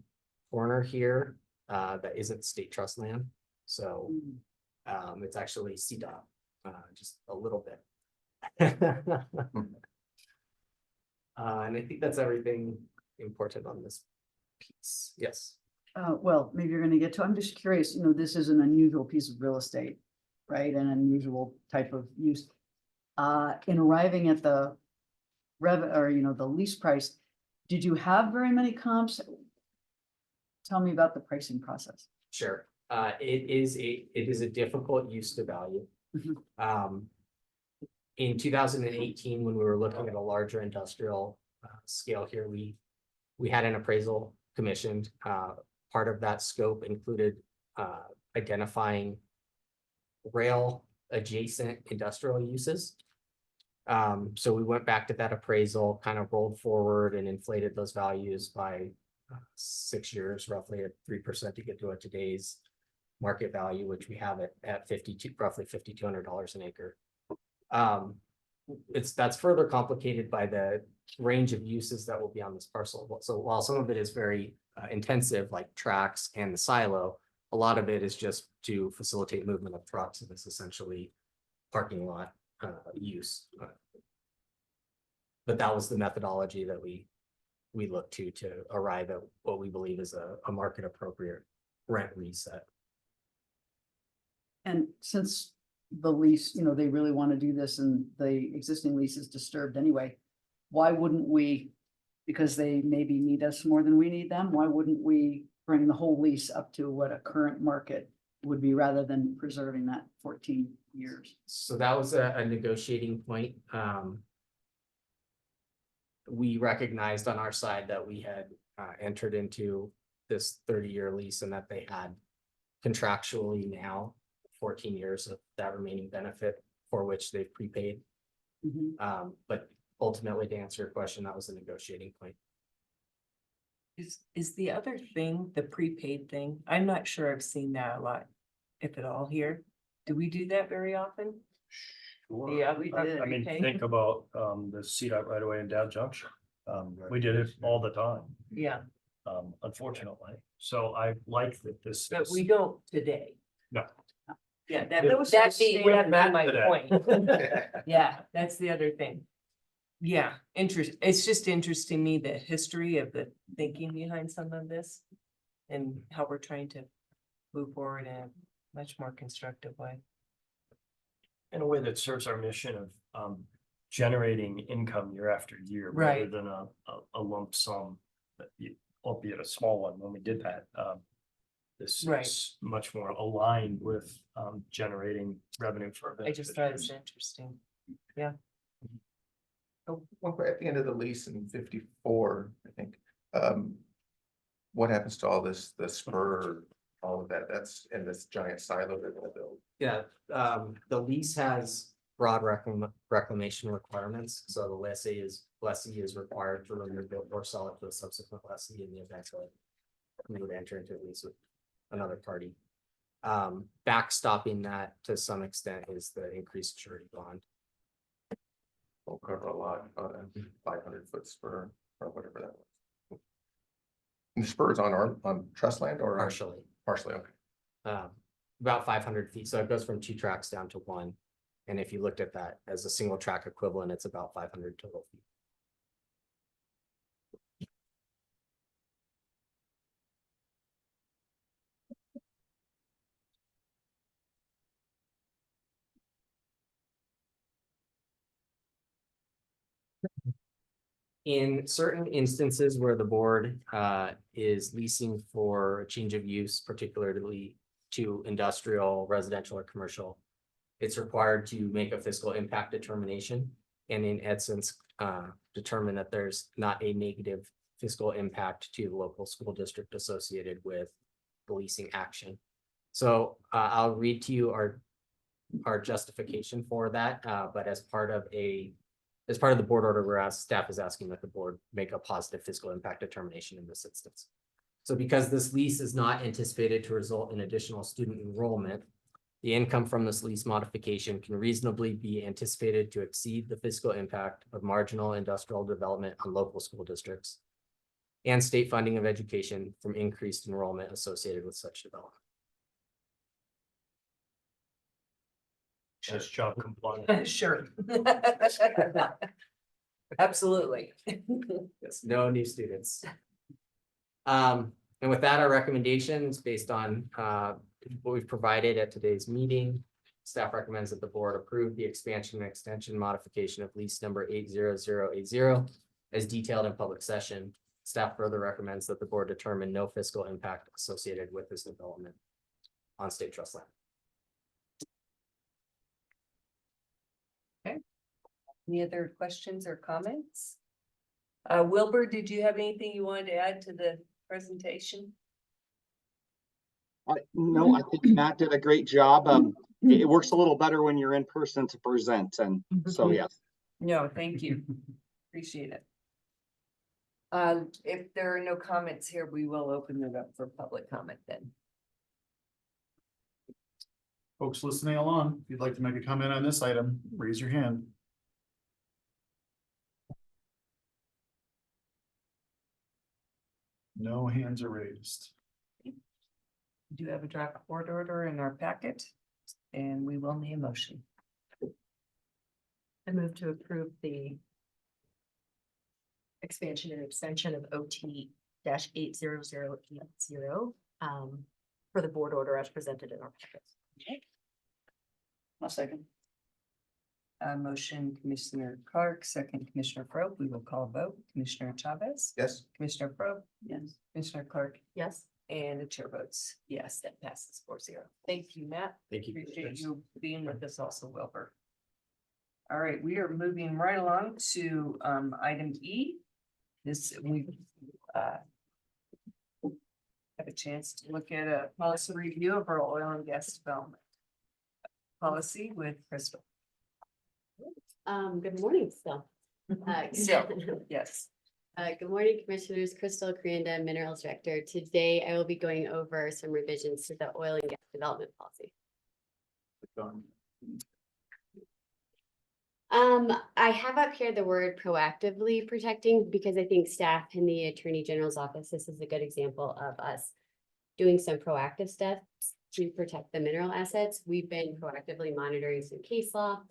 corner here that isn't State Trust land. So it's actually CDOT, just a little bit. And I think that's everything important on this piece. Yes. Well, maybe you're gonna get to, I'm just curious, this is an unusual piece of real estate, right? An unusual type of use. In arriving at the the lease price, did you have very many comps? Tell me about the pricing process. Sure. It is a difficult use to value. In 2018, when we were looking at a larger industrial scale here, we had an appraisal commissioned. Part of that scope included identifying rail adjacent industrial uses. So we went back to that appraisal, kind of rolled forward and inflated those values by 6 years, roughly at 3% to get to today's market value, which we have it at roughly $5,200 an acre. That's further complicated by the range of uses that will be on this parcel. So while some of it is very intensive, like tracks and the silo, a lot of it is just to facilitate movement of trucks, and it's essentially parking lot use. But that was the methodology that we looked to arrive at what we believe is a market appropriate rent reset. And since the lease, they really want to do this and the existing lease is disturbed anyway, why wouldn't we, because they maybe need us more than we need them, why wouldn't we bring the whole lease up to what a current market would be rather than preserving that 14 years? So that was a negotiating point. We recognized on our side that we had entered into this 30-year lease and that they had contractually now 14 years of that remaining benefit for which they've prepaid. But ultimately, to answer your question, that was a negotiating point. Is the other thing, the prepaid thing? I'm not sure I've seen that a lot, if at all here. Do we do that very often? Yeah, we did. I mean, okay. think about the CDOT right away in Dow Junction. We did it all the time, Yeah, unfortunately. So I like that this. but we don't today. No. Yeah, That was that's we had Matt my today. point. Yeah, that's the other thing. Yeah, it's just interesting to me, the history of the thinking behind some of this. And how we're trying to move forward in a much more constructive way. In a way that serves our mission of generating income year after year, rather Right. than a lump sum, albeit a small one when we did that. This Right. is much more aligned with generating revenue for. I just thought it was beneficiaries. interesting. Oh, well, we're at the end of the lease in 54, I think. What happens to all this, the spur, all of that? That's in this giant silo they're gonna build. Yeah, the lease has broad reclamation requirements, so the lessee is required to remove it or sell it to a subsequent lessee in the event that we would enter into a lease with another party. Backstopping that to some extent is the increased surety bond. Will cover a lot on a 500-foot spur or whatever that was. And the spur is on trust land or? Partially. Partially, okay. About 500 feet, so it goes from 2 tracks down to 1. And if you looked at that as a single track equivalent, it's about 500 total feet. In certain instances where the board is leasing for a change of use, particularly to industrial, residential, or commercial, it's required to make a fiscal impact determination, and in essence, determine that there's not a negative fiscal impact to the local school district associated with the leasing action. So I'll read to you our justification for that, but as part of the board order, staff is asking that the board make a positive fiscal impact determination in this instance. So because this lease is not anticipated to result in additional student enrollment, the income from this lease modification can reasonably be anticipated to exceed the fiscal impact of marginal industrial development on local school districts and state funding of education from increased enrollment associated with such development. Nice job complying. Sure. Absolutely. Yes, no new students. And with that, our recommendations based on what we've provided at today's meeting. Staff recommends that the board approve the expansion and extension modification of lease number 80080 as detailed in public session. Staff further recommends that the board determine no fiscal impact associated with this development on state trust land. Any other questions or comments? Wilbur, did you have anything you wanted to add to the presentation? No, I think Matt did a great job. It works a little better when you're in person to present, and so yes. No, thank you. Appreciate it. If there are no comments here, we will open it up for public comment then. Folks listening along, if you'd like to make a comment on this item, raise your hand. No hands are raised. We do have a draft board order in our packet, and we will need a motion. I move to approve the expansion and extension of OT -80080 for the board order as presented in our packets. I'll second. Motion Commissioner Clark, second Commissioner Probe. We will call a vote. Commissioner Chavez. Yes. Commissioner Probe. Yes. Commissioner Clark. Yes. And the chair votes yes, that passes 4-0. Thank you, Matt. Thank you. Appreciate you being with us also, Wilbur. All right, we are moving right along to item E. This, we have a chance to look at a policy review of our oil and gas development policy with Crystal. Good morning still. Yes. Good morning, Commissioners. Crystal Creanda, Minerals Director. Today, I will be going over some revisions to the oil and gas development policy. I have up here the word proactively protecting because I think staff in the Attorney General's office, this is a good example of us doing some proactive steps to protect the mineral assets. We've been proactively monitoring some case law.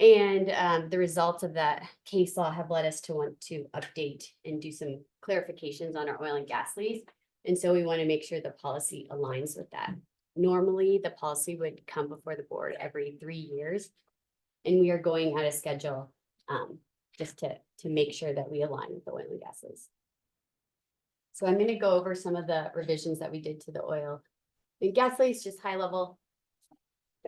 And the results of that case law have led us to want to update and do some clarifications on our oil and gas lease. And so we want to make sure the policy aligns with that. Normally, the policy would come before the board every 3 years. And we are going out of schedule just to make sure that we align with the oil and gas lease. So I'm going to go over some of the revisions that we did to the oil And gas lease, just high level.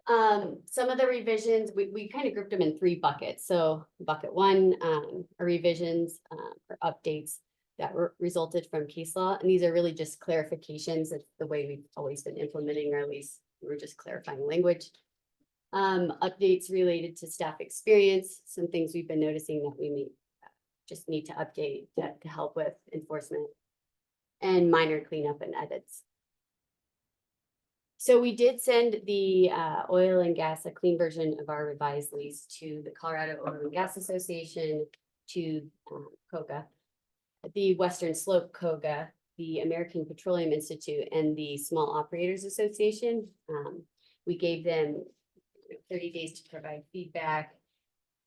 Some of the revisions, we kind of grouped them in 3 buckets. So bucket 1, are revisions, or updates that resulted from case law. And these are really just clarifications of the way we've always been implementing our lease. We're just clarifying language. Updates related to staff experience, some things we've been noticing that we may just need to update to help with enforcement, and minor cleanup and edits. So we did send the oil and gas, a clean version of our revised lease, to the Colorado Oil and Gas Association, to COGA, the Western Slope COGA, the American Petroleum Institute, and the Small Operators Association. We gave them 30 days to provide feedback.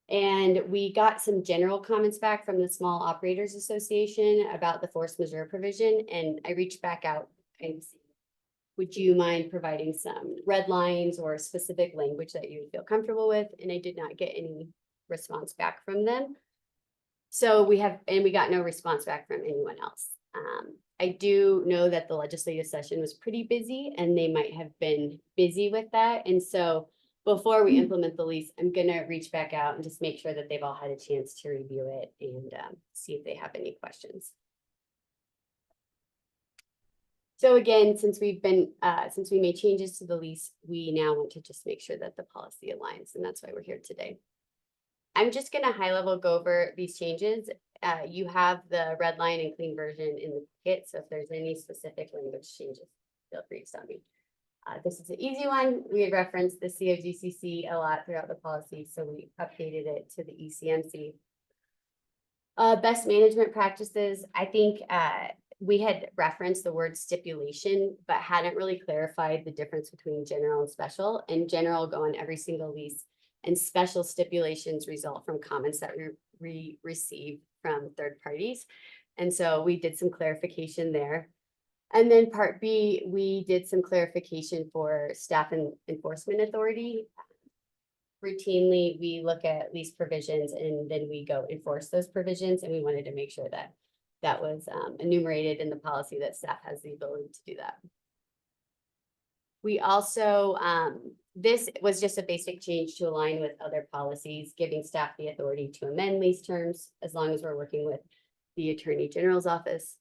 And we got some general comments back from the Small Operators Association about the force majeure provision. And I reached back out and said, would you mind providing some red lines or specific language that you would feel comfortable with? And I did not get any response back from them. So we got no response back from anyone else. I do know that the legislative session was pretty busy and they might have been busy with that. And so before we implement the lease, I'm gonna reach back out and just make sure that they've all had a chance to review it and see if they have any questions. So again, since we made changes to the lease, we now want to just make sure that the policy aligns, and that's why we're here today. I'm just gonna high level go over these changes. You have the red line and clean version in the kit, so if there's any specific language changes, feel free to stop me. This is an easy one. We had referenced the COGCC a lot throughout the policy, so we updated it to the ECMC. Best management practices, I think we had referenced the word stipulation, but hadn't really clarified the difference between general and special. And general go on every single lease, and special stipulations result from comments that we receive from third parties. And so we did some clarification there. And then part B, we did some clarification for staff and enforcement authority. Routinely, we look at lease provisions and then we go enforce those provisions. And we wanted to make sure that that was enumerated in the policy, that staff has the ability to do that. We also, this was just a basic change to align with other policies, giving staff the authority to amend lease terms as long as we're working with the Attorney General's office.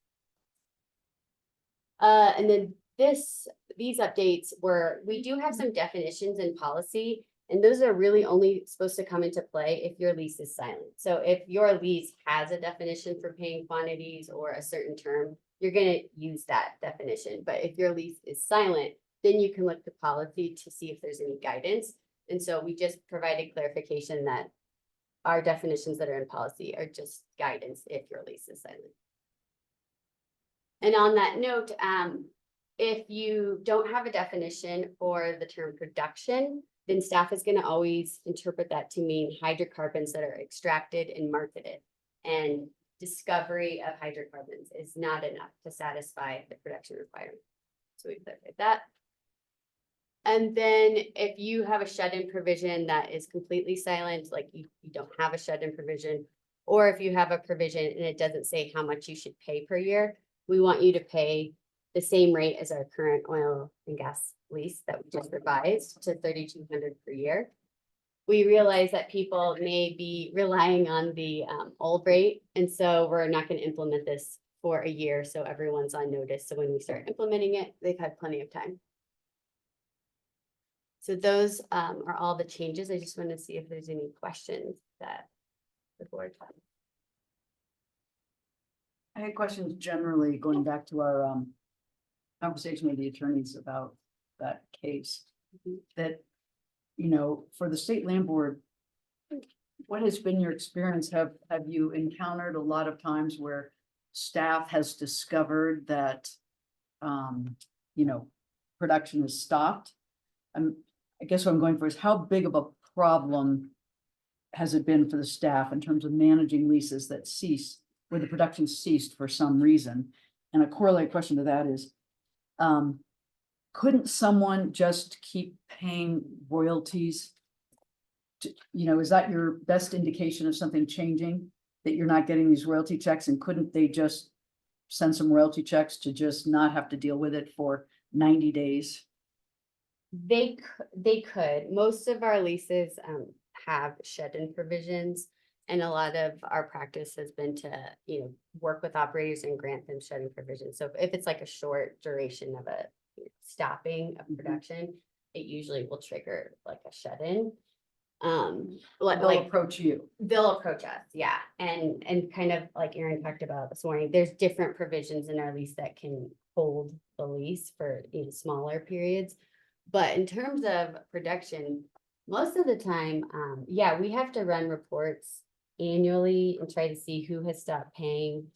And then these updates we do have some definitions in policy, and those are really only supposed to come into play if your lease is silent. So if your lease has a definition for paying quantities or a certain term, you're gonna use that definition. But if your lease is silent, then you can look to policy to see if there's any guidance. And so we just provided clarification that our definitions that are in policy are just guidance if your lease is silent. And on that note, if you don't have a definition for the term production, then staff is going to always interpret that to mean hydrocarbons that are extracted and marketed. And discovery of hydrocarbons is not enough to satisfy the production requirement. So we clarified that. And then if you have a shut-in provision that is completely silent, like you don't have a shut-in provision, or if you have a provision and it doesn't say how much you should pay per year, we want you to pay the same rate as our current oil and gas lease that we just revised to $3,200 per year. We realize that people may be relying on the old rate, and so we're not going to implement this for a year, so everyone's on notice. So when we start implementing it, they've had plenty of time. So those are all the changes. I just want to see if there's any questions that the board has. I had questions generally going back to our conversation with the attorneys about that case. That, you know, for the state land board, what has been your experience? Have you encountered a lot of times where staff has discovered that, you know, production is stopped? I guess what I'm going for is, how big of a problem has it been for the staff in terms of managing leases that cease, where the production ceased for some reason? And a corollary question to that is, couldn't someone just keep paying royalties? You know, is that your best indication of something changing, that you're not getting these royalty checks? And couldn't they just send some royalty checks to just not have to deal with it for 90 days? They could. Most of our leases have shed-in provisions. And a lot of our practice has been to, work with operators and grant them shed-in provisions. So if it's like a short duration of a stopping of production, it usually will trigger like a shut-in. They'll approach you. They'll approach us, yeah. And kind of like Aaron talked about this morning, there's different provisions in our lease that can hold the lease for smaller periods. But in terms of production, most of the time, yeah, we have to run reports annually and try to see who has stopped paying,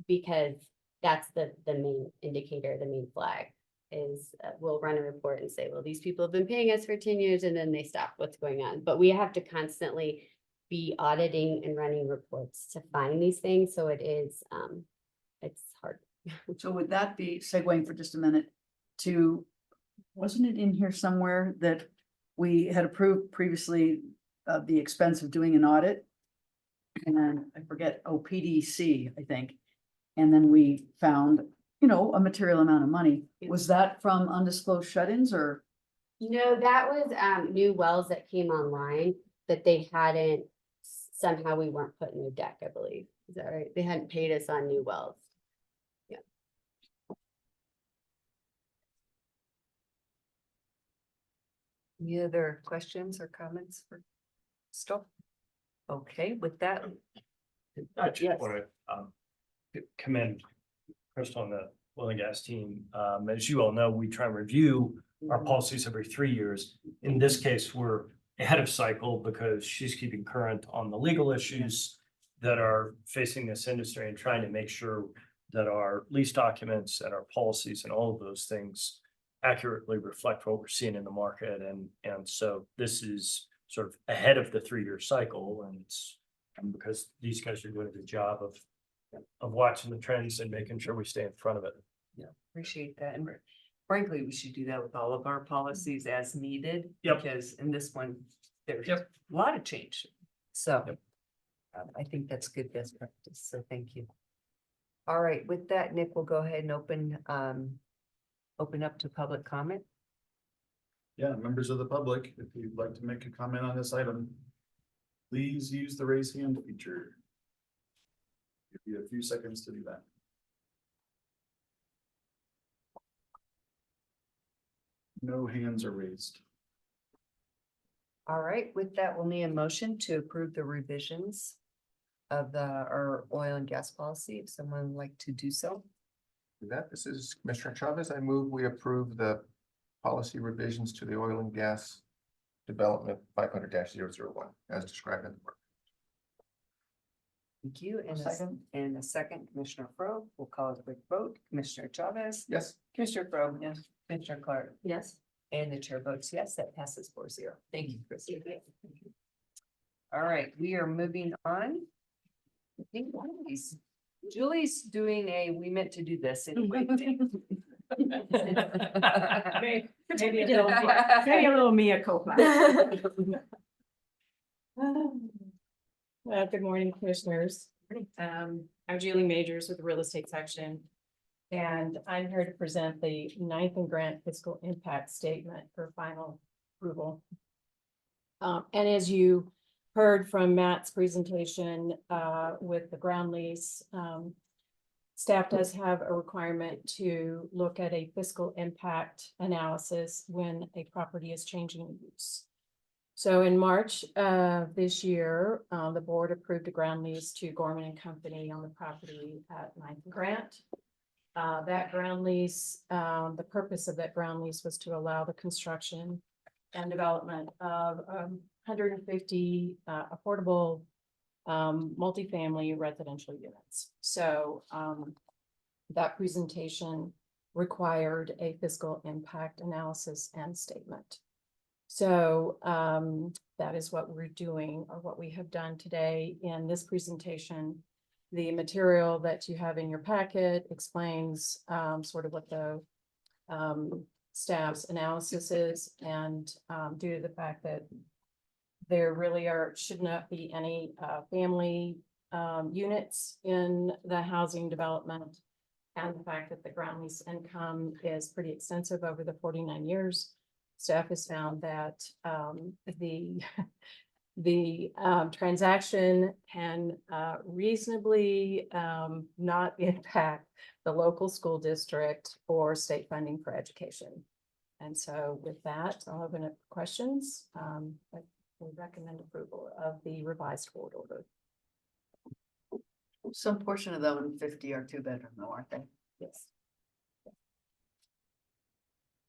because that's the main indicator, the main flag is we'll run a report and say, well, these people have been paying us for 10 years and then they stop. What's going on? But we have to constantly be auditing and running reports to find these things. So it is, it's hard. So would that be segueing for just a minute to, wasn't it in here somewhere that we had approved previously the expense of doing an audit? And I forget, PDC, I think. And then we found, a material amount of money. Was that from undisclosed shut-ins or? No, that was new wells that came online that they hadn't, somehow we weren't put in the deck, I believe. Is that right? They hadn't paid us on new wells. Yeah. Any other questions or comments for Stoll? Okay, with that. I just Yes. want to commend Crystal and the oil and gas team. As you all know, we try and review our policies every 3 years. In this case, we're ahead of cycle because she's keeping current on the legal issues that are facing this industry and trying to make sure that our lease documents and our policies and all of those things accurately reflect what we're seeing in the market. And so this is sort of ahead of the 3-year cycle, and it's because these guys are doing a good job of watching the trends and making sure we stay in front of it. Yeah, appreciate that. And frankly, we should do that with all of our policies as needed. Yep. Because in this one, there's a lot of change. So I think that's good best practice. So thank you. All right, with that, Nick, we'll go ahead and open up to public comment. Yeah, members of the public, if you'd like to make a comment on this item, please use the raise hand feature. Give you a few seconds to do that. No hands are raised. All right, with that, we'll need a motion to approve the revisions of our oil and gas policy. If someone would like to do so. This is Commissioner Chavez. I move we approve the policy revisions to the oil and gas development 500-001 as described in the work. Thank you. And a second, Commissioner Fro. We'll call it a quick vote. Commissioner Chavez. Yes. Commissioner Fro. Yes. Commissioner Clark. Yes. And the chair votes yes, that passes 4-0. Thank you, Christie. All right, we are moving on. I think one of these, Julie's doing we meant to do this anyway. Maybe a little mea culpa. Good morning, commissioners. I'm Julie Majors with the real estate section. And I'm here to present the 9th and Grant fiscal impact statement for final approval. And as you heard from Matt's presentation with the ground lease, staff does have a requirement to look at a fiscal impact analysis when a property is changing use. So in March of this year, the board approved a ground lease to Gorman and Company on the property at 9th and Grant. That ground lease, the purpose of that ground lease was to allow the construction and development of 150 affordable multifamily residential units. So that presentation required a fiscal impact analysis and statement. So that is what we're doing, or what we have done today in this presentation. The material that you have in your packet explains sort of what the staff's analysis is, and due to the fact that there really should not be any family units in the housing development, and the fact that the ground lease income is pretty extensive over the 49 years, staff has found that the the transaction can reasonably not impact the local school district or state funding for education. And so with that, I'll open up questions. We recommend approval of the revised board order. Some portion of that 150 are two bedroom though, aren't they? Yes.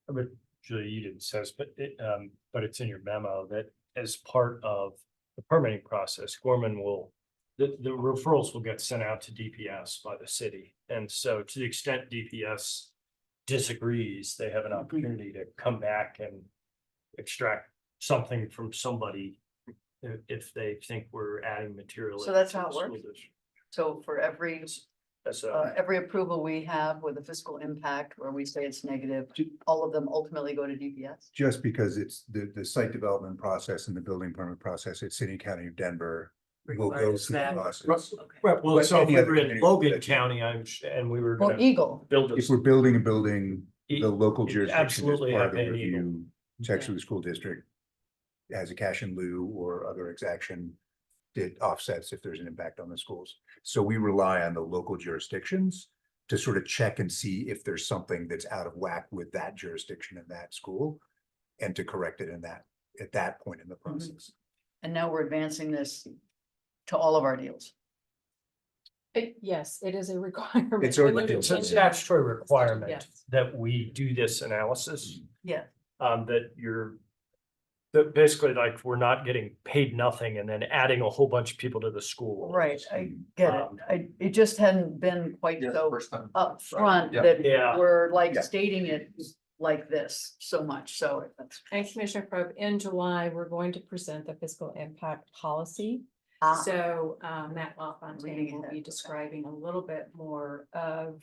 But Julie, you didn't say this, but it's in your memo that as part of the permitting process, Gorman will, the referrals will get sent out to DPS by the city. And so to the extent DPS disagrees, they have an opportunity to come back and extract something from somebody if they think we're adding material. So that's how it to the school works? district. So for every approval we have with a fiscal impact where we say it's negative, all of them ultimately go to DPS? Just because it's the site development process and the building permit process at City and County of Denver will go Requires through the that. process. Right, well, But so if any we other were in community Logan that you- County, and we were Or gonna Eagle? build If a, we're building a building, E- the local jurisdiction is absolutely part have of the an eagle. review. Actually, the school district has a cash in lieu or other exaction that offsets if there's an impact on the schools. So we rely on the local jurisdictions to sort of check and see if there's something that's out of whack with that jurisdiction in that school and to correct it at that point in the process. And now we're advancing this to all of our deals. Yes, it is a requirement. It's already When you- it's a when you- statutory requirement Yes. that we do this analysis. Yeah. That basically like we're not getting paid nothing and then adding a whole bunch of people to the school. Right, I get Um, it. It just hadn't been quite Yeah, so first time. upfront Yeah. that Yeah. we're like Yeah. stating it like this so much, so that's. And Commissioner Probe, in July, we're going to present the fiscal impact policy. Ah. So Matt Reading LaFontaine will ahead, be okay. describing a little bit more of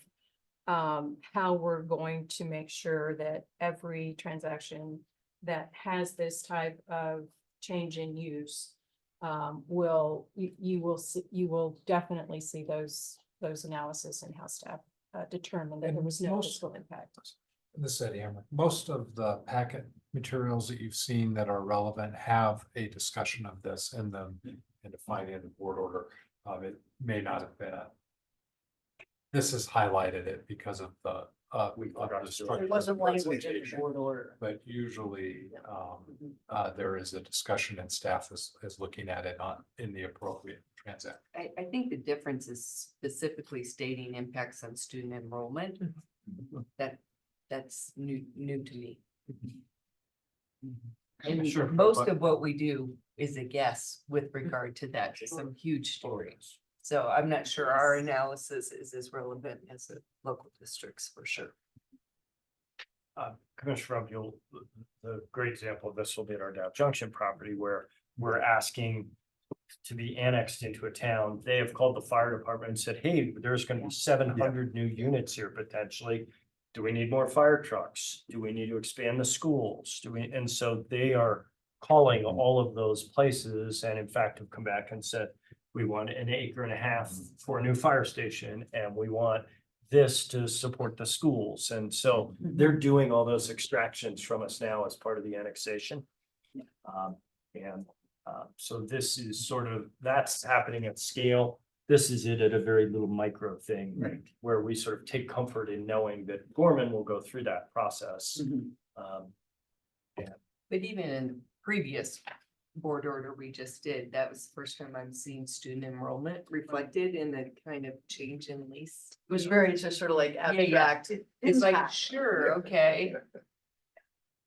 how we're going to make sure that every transaction that has this type of change in use you will definitely see those analysis and how staff determined that there And was no most- fiscal impact. This is Eddie Hammer. Most of the packet materials that you've seen that are relevant have a discussion of this in them and defined in the board order. It may not have been. This has highlighted it because of the structure. It wasn't language in the board order. But usually, there is a discussion and staff is looking at it in the appropriate transaction. I think the difference is specifically stating impacts on student enrollment. That's new to me. And Sure. most of what we do is a guess with regard to that, to some huge stories. So I'm not sure our analysis is as relevant as the local districts for sure. Commissioner Rumble, the great example of this will be at our Dow Junction property where we're asking to be annexed into a town. They have called the fire department and said, hey, there's gonna be 700 new units here potentially. Do we need more fire trucks? Do we need to expand the schools? And so they are calling all of those places and in fact have come back and said, we want 1.5 acres for a new fire station and we want this to support the schools. And so they're doing all those extractions from us now as part of the annexation. So this is sort of, that's happening at scale. This is it at a very little micro thing. Right. Where we sort of take comfort in knowing that Gorman will go through that process. But even in the previous board order we just did, that was the first time I'm seeing student enrollment reflected in the kind of change in lease. It was very just sort of like Yeah. abstract. It's like, impact. sure, okay.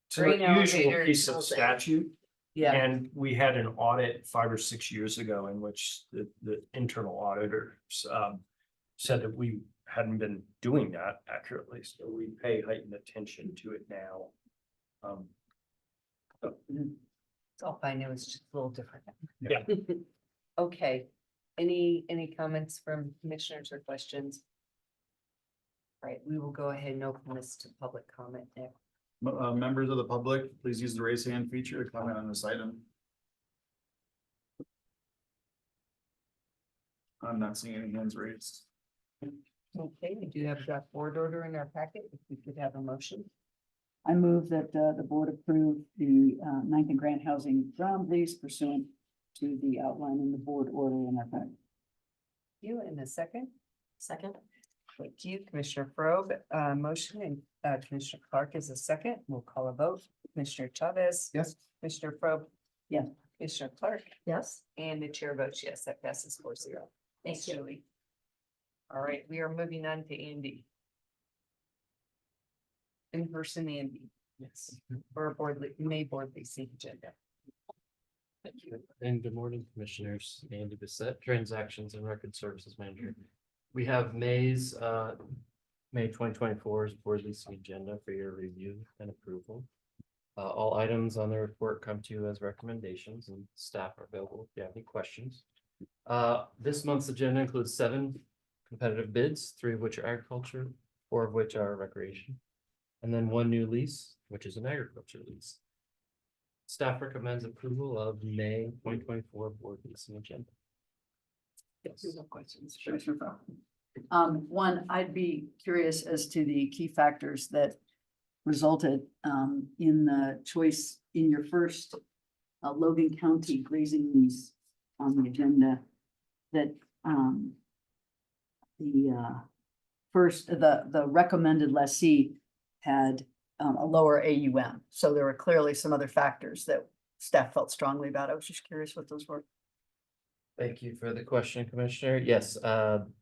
It's an Grain unusual elevator piece of and all that. statute. Yeah, And we had an audit 5 or 6 years ago in which the internal auditors said that we hadn't been doing that accurately, so we pay heightened attention to it now. it's all fine. It was just a little different. Yeah. Okay, any comments from commissioners or questions? All right, we will go ahead and open this to public comment now. Members of the public, please use the raise hand feature to comment on this item. I'm not seeing any hands raised. Okay, we do have that board order in our packet. If we could have a motion. I move that the board approve the Ninth and Grant Housing ground lease pursuant to the outline in the board order in our packet. You in a second. Second. Thank you, Commissioner Frobe, motion, and Commissioner Clark is a second. We'll call a vote. Commissioner Chavez. Yes. Commissioner Frobe. Yes. Commissioner Clark. Yes. And the chair votes yes, that passes 4-0. Thanks, Julie. All right, we are moving on to Andy. In-person Andy. Yes. For a May board leasing agenda. Thank you. And good morning, Commissioners. Andy Bissett, Transactions and Record Services Manager. We have May 2024's board leasing agenda for your review and approval. All items on the report come to you as recommendations, and staff are available if you have any questions. This month's agenda includes 7 competitive bids, 3 of which are agriculture, 4 of which are recreation, and then 1 new lease, which is an agriculture lease. Staff recommends approval of May 2024 board leasing agenda. Yes. No questions. Commissioner Frobe. One, I'd be curious as to the key factors that resulted in the choice in your first Logan County grazing lease on the agenda, that the recommended lessee had a lower AUM. So there were clearly some other factors that staff felt strongly about. I was just curious what those were. Thank you for the question, Commissioner. Yes,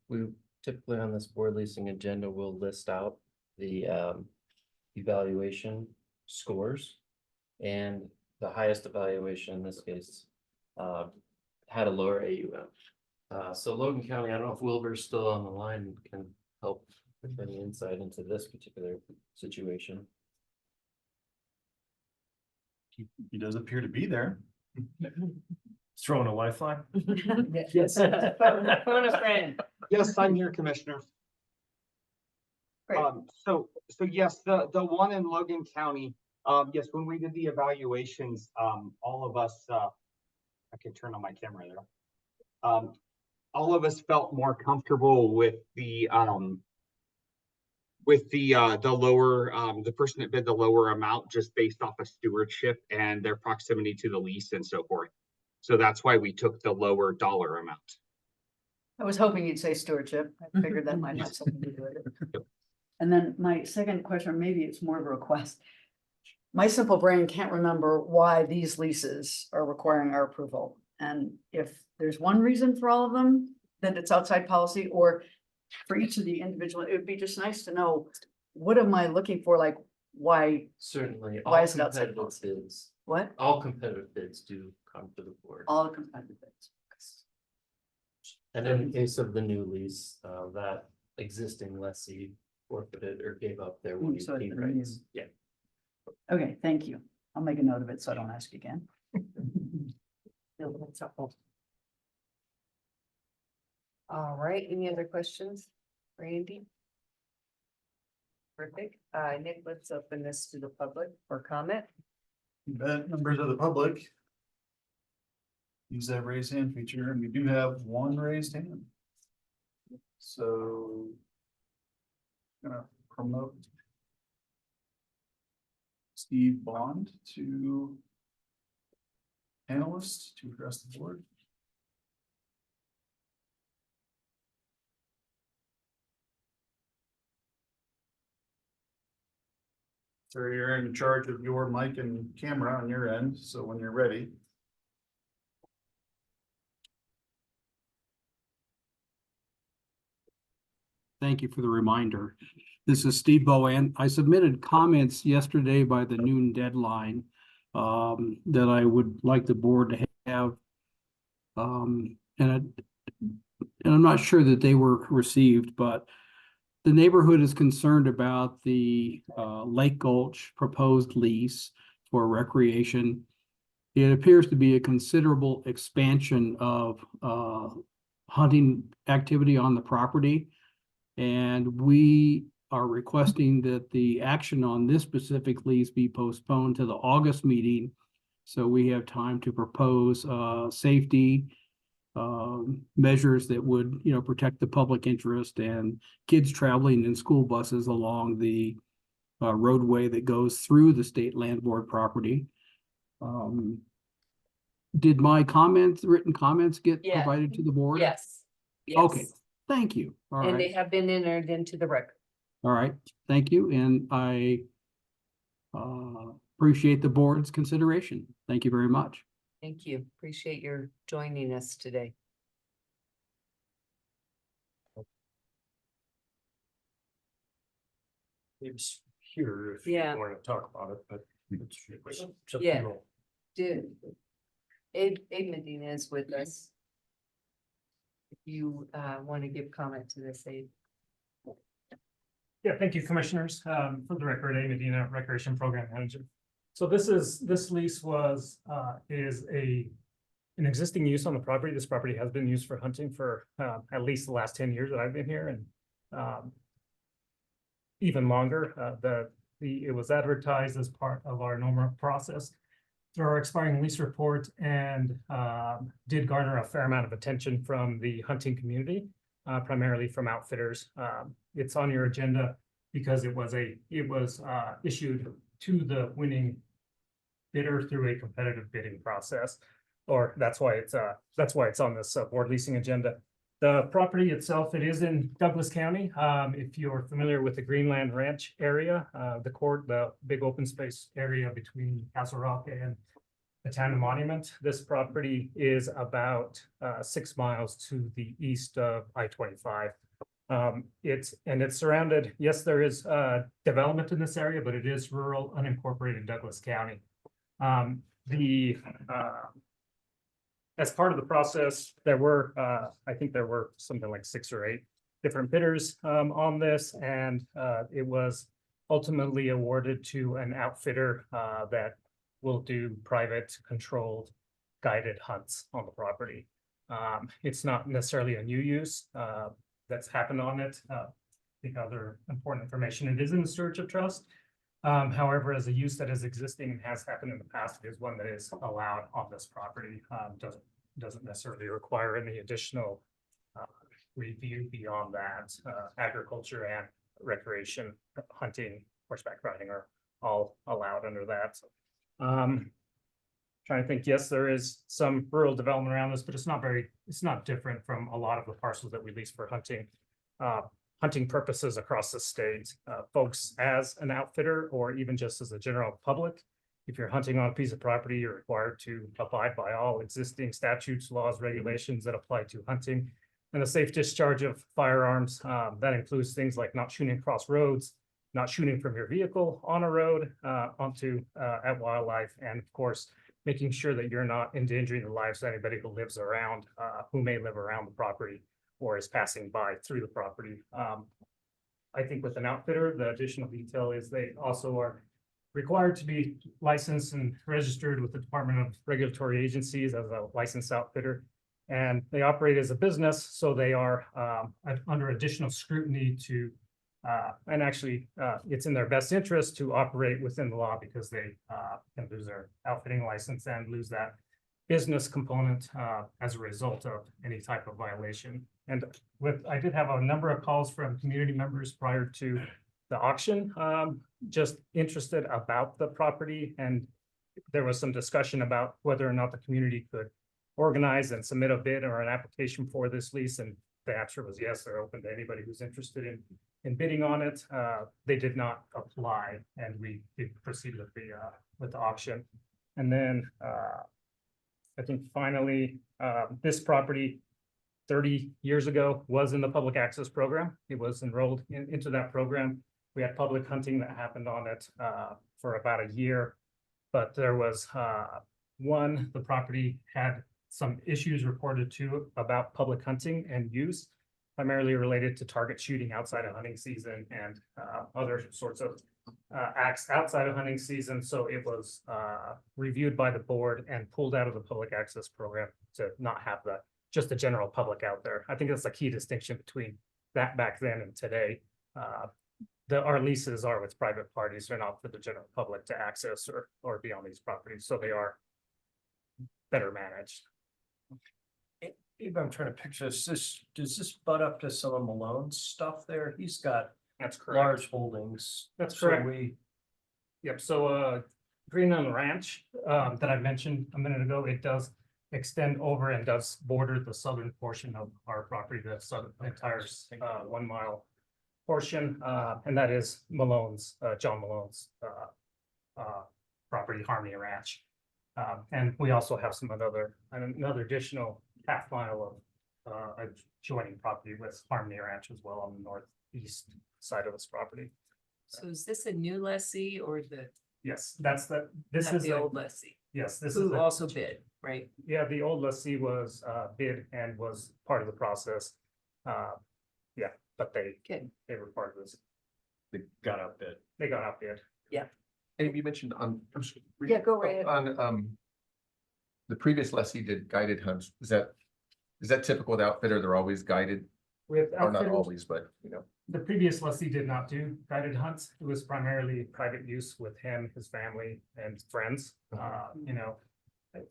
we typically on this board leasing agenda will list out the evaluation scores, and the highest evaluation in this case had a lower AUM. So Logan County, I don't know if Wilbur's still on the line and can help with any insight into this particular situation. He does appear to be there. Throwing a lifeline. Yes. Phone a friend. Yes, I'm here, Commissioner. Great. So yes, the one in Logan County, yes, when we did the evaluations, all of us, I can turn on my camera there. All of us felt more comfortable with the lower, the person that bid the lower amount just based off of stewardship and their proximity to the lease and so forth. So that's why we took the lower dollar amount. I was hoping you'd say stewardship. I figured that might have something to do with it. And then my second question, or maybe it's more of a request. My simple brain can't remember why these leases are requiring our approval. And if there's one reason for all of them, then it's outside policy, or for each of the individual, it would be just nice to know, what am I looking for? Like, why? Certainly, Why all is it outside competitive policy? bids, What? all competitive bids do come to the board. All the competitive bids. And in the case of the new lease, that existing lessee forfeited or gave up their Mm, so it's WP the new. rights. Yeah. Okay, thank you. I'll make a note of it so I don't ask again. All right, any other questions for Andy? Perfect. Nick, let's open this to the public for comment. You bet, members of the public. Use that raise hand feature, and we do have one raised hand. So. Gonna promote Steve Bond to panelist to address the board. So you're in charge of your mic and camera on your end, so when you're ready. Thank you for the reminder. This is Steve Bowen. I submitted comments yesterday by the noon deadline that I would like the board to have. And I'm not sure that they were received, but the neighborhood is concerned about the Lake Gulch proposed lease for recreation. It appears to be a considerable expansion of hunting activity on the property. And we are requesting that the action on this specific lease be postponed to the August meeting, so we have time to propose safety measures that would, protect the public interest and kids traveling in school buses along the roadway that goes through the state land board property. Did my comments, written comments get Yeah. provided to the board? Yes. Okay, Yes. thank you. All And they right, have been entered into the record. all right, thank you, and I appreciate the board's consideration. Thank you very much. Thank you. Appreciate your joining us today. It's here if Yeah. you want to talk about it, but it's up to Yeah. you all. Did Abe Medina is with us. If you want to give comment to this, Abe. Yeah, thank you, commissioners. For the record, A Medina, Recreation Program Manager. So this lease is an existing use on the property. This property has been used for hunting for at least the last 10 years that I've been here, and even longer. It was advertised as part of our normal process through our expiring lease report, and did garner a fair amount of attention from the hunting community, primarily from outfitters. It's on your agenda because it was issued to the winning bidder through a competitive bidding process, or that's why it's on this board leasing agenda. The property itself, it is in Douglas County. If you're familiar with the Greenland Ranch area, the big open space area between Castle Rock and the Tandem Monument, this property is about 6 miles to the east of I-25. It's surrounded, yes, there is development in this area, but it is rural, unincorporated Douglas County. As part of the process, there were, I think there were something like 6 or 8 different bidders on this, and it was ultimately awarded to an outfitter that will do private controlled guided hunts on the property. It's not necessarily a new use that's happened on it. I think other important information, it is in the stewardship trust. However, as a use that is existing and has happened in the past, it is one that is allowed on this property. Doesn't necessarily require any additional review beyond that. Agriculture and recreation, hunting, horseback riding are all allowed under that. Trying to think, yes, there is some rural development around this, but it's not different from a lot of the parcels that we lease for hunting purposes across the state. Folks, as an outfitter or even just as a general public, if you're hunting on a piece of property, you're required to abide by all existing statutes, laws, regulations that apply to hunting and the safe discharge of firearms. That includes things like not shooting across roads, not shooting from your vehicle on a road at wildlife, and of course, making sure that you're not endangering the lives of anybody who lives around, who may live around the property or is passing by through the property. I think with an outfitter, the additional detail is they also are required to be licensed and registered with the Department of Regulatory Agencies as a licensed outfitter. And they operate as a business, so they are under additional scrutiny to, and actually it's in their best interest to operate within the law, because they can lose their outfitting license and lose that business component as a result of any type of violation. And I did have a number of calls from community members prior to the auction, just interested about the property, and there was some discussion about whether or not the community could organize and submit a bid or an application for this lease, and the answer was yes, they're open to anybody who's interested in bidding on it. They did not apply, and we did proceed with the auction. And then I think finally, this property 30 years ago was in the public access program. It was enrolled into that program. We had public hunting that happened on it for about a year, but there was the property had some issues reported to about public hunting and use, primarily related to target shooting outside of hunting season and other sorts of acts outside of hunting season. So it was reviewed by the board and pulled out of the public access program to not have just the general public out there. I think that's the key distinction between that back then and today. Our leases are with private parties. They're not for the general public to access or be on these properties. So they are better managed. If I'm trying to picture this, does this butt up to some of Malone's stuff there? He's got That's correct. large holdings. That's So correct. we, Yep, so Greenland Ranch that I mentioned a minute ago, it does extend over and does border the southern portion of our property, the southern entire 1 mile portion, and that is Malone's, John Malone's property, Harmony Ranch. And we also have another additional half mile of adjoining property with Harmony Ranch as well on the northeast side of this property. So is this a new lessee or Yes, this that's is the old lessee? Yes, this is Who also bid, right? Yeah, the old lessee was bid and was part of the process. Yeah, but they were part of this. they got outbid. They got outbid. And you mentioned on, I'm sorry, Yeah, go right ahead. on, the previous lessee did guided hunts. Is that typical with outfitter? They're always guided, With or not outfitters, always, but you know. the previous lessee did not do guided hunts. It was primarily private use with him, his family and friends, you know.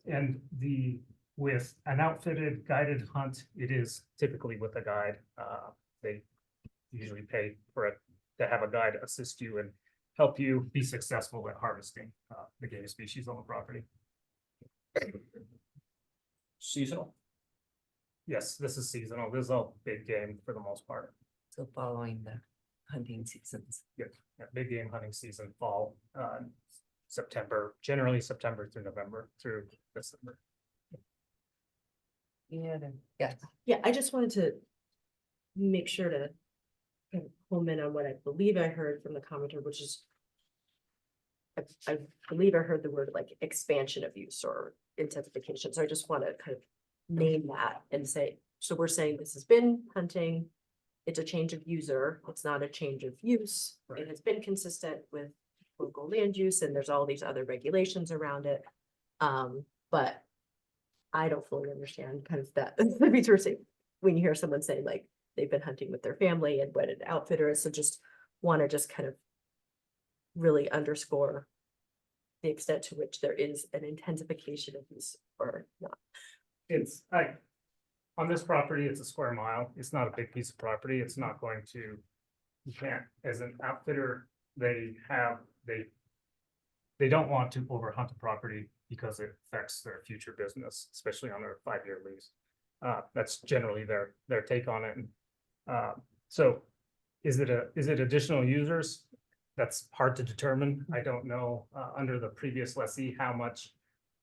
And with an outfitted guided hunt, it is typically with a guide. They usually pay to have a guide assist you and help you be successful at harvesting the game species on the property. Seasonal? Yes, this is seasonal. This is all big game for the most part. So following the hunting seasons. Yeah, big game hunting season, fall, September, generally September through November through December. Yeah, yeah. Yeah, I just wanted to make sure to kind of home in on what I believe I heard from the commenter, which is I believe I heard the word like expansion of use or intensification. So I just want to kind of name that and say, so we're saying this has been hunting. It's a change of user. It's not a change of use. Right. It has been consistent with local land use and there's all these other regulations around it. But I don't fully understand kind of that. When you hear someone saying like they've been hunting with their family and what an outfitter is, so just want to just kind of really underscore the extent to which there is an intensification of use or not. It's on this property, it's a square mile. It's not a big piece of property. It's not going to, you can't, as an outfitter, they don't want to overhunt the property because it affects their future business, especially on their 5-year lease. That's generally their take on it. So is it additional users? That's hard to determine. I don't know, under the previous lessee, how much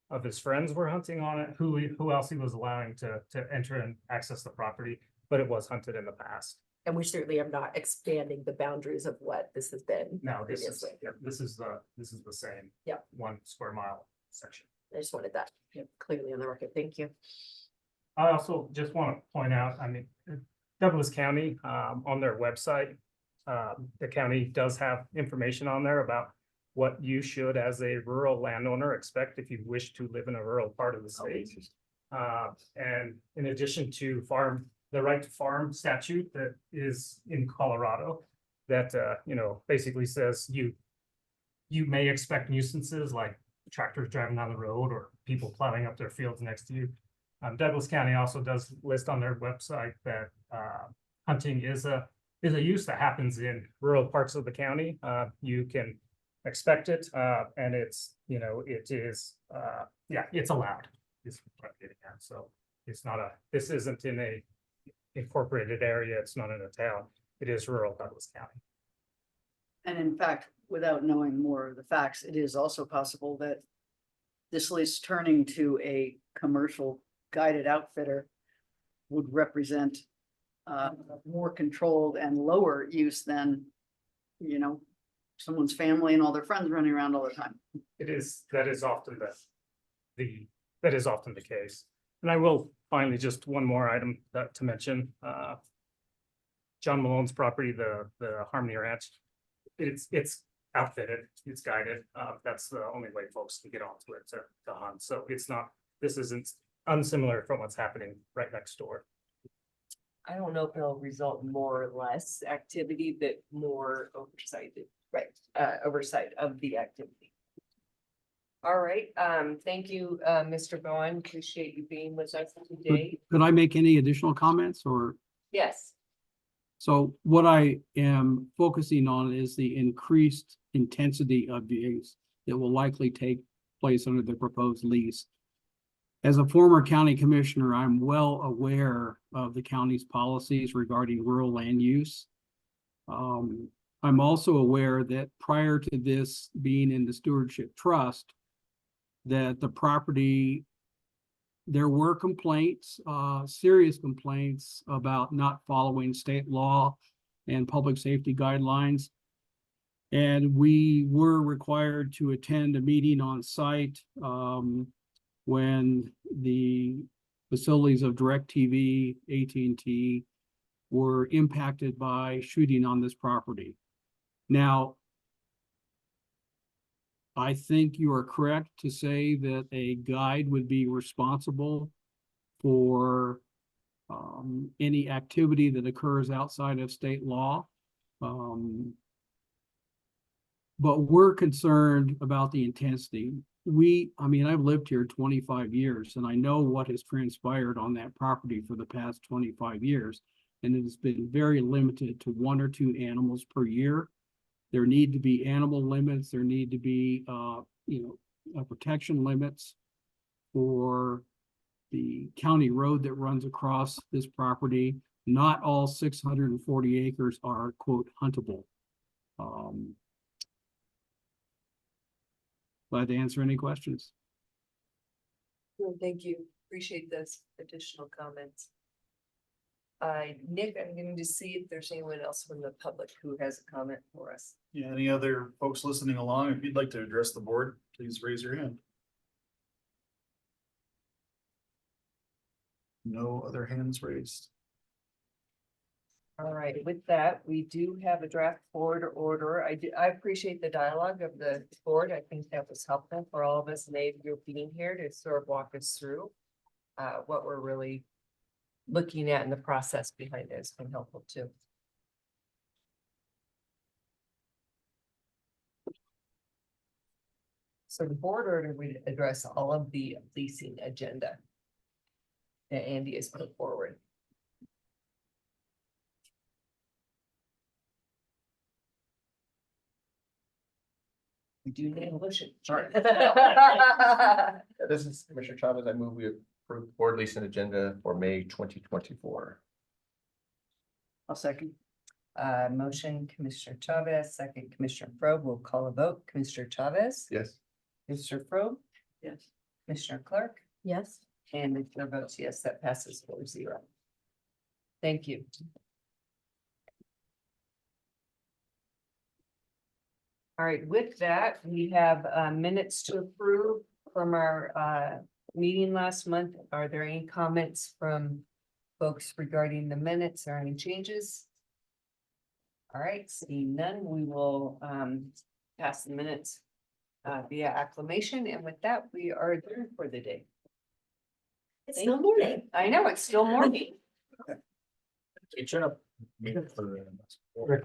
of his friends were hunting on it, who else he was allowing to enter and access the property, but it was hunted in the past. And we certainly are not expanding the boundaries of what this has been. Now, this is previously. the same. Yep. 1 square mile section. I just wanted that clearly on the record. Thank you. I also just want to point out, I mean, Douglas County, on their website, the county does have information on there about what you should, as a rural landowner, expect if you wish to live in a rural part of the state. And in addition to the right to farm statute that is in Colorado, that, you know, basically says you may expect nuisances like tractors driving down the road or people plowing up their fields next to you. Douglas County also does list on their website that hunting is a use that happens in rural parts of the county. You can expect it, and it's, you know, it is, yeah, it's allowed. Is what I'm getting at. So this isn't in a incorporated area. It's not in a town. It is rural Douglas County. And in fact, without knowing more of the facts, it is also possible that this lease turning to a commercial guided outfitter would represent more controlled and lower use than, you know, someone's family and all their friends running around all the time. That is often the case. And I will finally, just one more item to mention, John Malone's property, the Harmony Ranch. It's outfitted, it's guided. That's the only way folks can get onto it to hunt. So this isn't unsimilar from what's happening right next door. I don't know if it'll result in more or less activity, but more oversight, right, oversight of the activity. All right, thank you, Mr. Bowen. Appreciate you being with us today. Could I make any additional comments or? Yes. So what I am focusing on is the increased intensity of use that will likely take place under the proposed lease. As a former county commissioner, I'm well aware of the county's policies regarding rural land use. I'm also aware that prior to this being in the stewardship trust, that the property, there were complaints, serious complaints about not following state law and public safety guidelines. And we were required to attend a meeting on site when the facilities of DirecTV, AT&T were impacted by shooting on this property. Now, I think you are correct to say that a guide would be responsible for any activity that occurs outside of state law. But we're concerned about the intensity. I've lived here 25 years and I know what has transpired on that property for the past 25 years. And it has been very limited to 1 or 2 animals per year. There need to be animal limits. There need to be, protection limits for the county road that runs across this property. Not all 640 acres are, quote, huntable. Glad to answer any questions. Well, thank you. Appreciate those additional comments. Nick, I'm going to see if there's anyone else from the public who has a comment for us. Yeah, any other folks listening along, if you'd like to address the board, please raise your hand. No other hands raised. All right, with that, we do have a draft board order. I appreciate the dialogue of the board. I think that was helpful for all of us, and you being here to sort of walk us through what we're really looking at in the process behind it has been helpful too. So the board order would address all of the leasing agenda that Andy has put forward. We do need a motion. Sorry. This is Commissioner Chavez. I move we approve board leasing agenda for May 2024. I'll second. Motion, Commissioner Chavez, second, Commissioner Frobe. We'll call a vote. Commissioner Chavez? Yes. Commissioner Frobe? Yes. Commissioner Clark? Yes. And the chair votes yes, that passes 4-0. Thank you. All right, with that, we have minutes to approve from our meeting last month. Are there any comments from folks regarding the minutes or any changes? All right, seeing none, we will pass the minutes via acclamation. And with that, we are adjourned for the day. It's still morning. I know, it's still morning. Hey, turn up.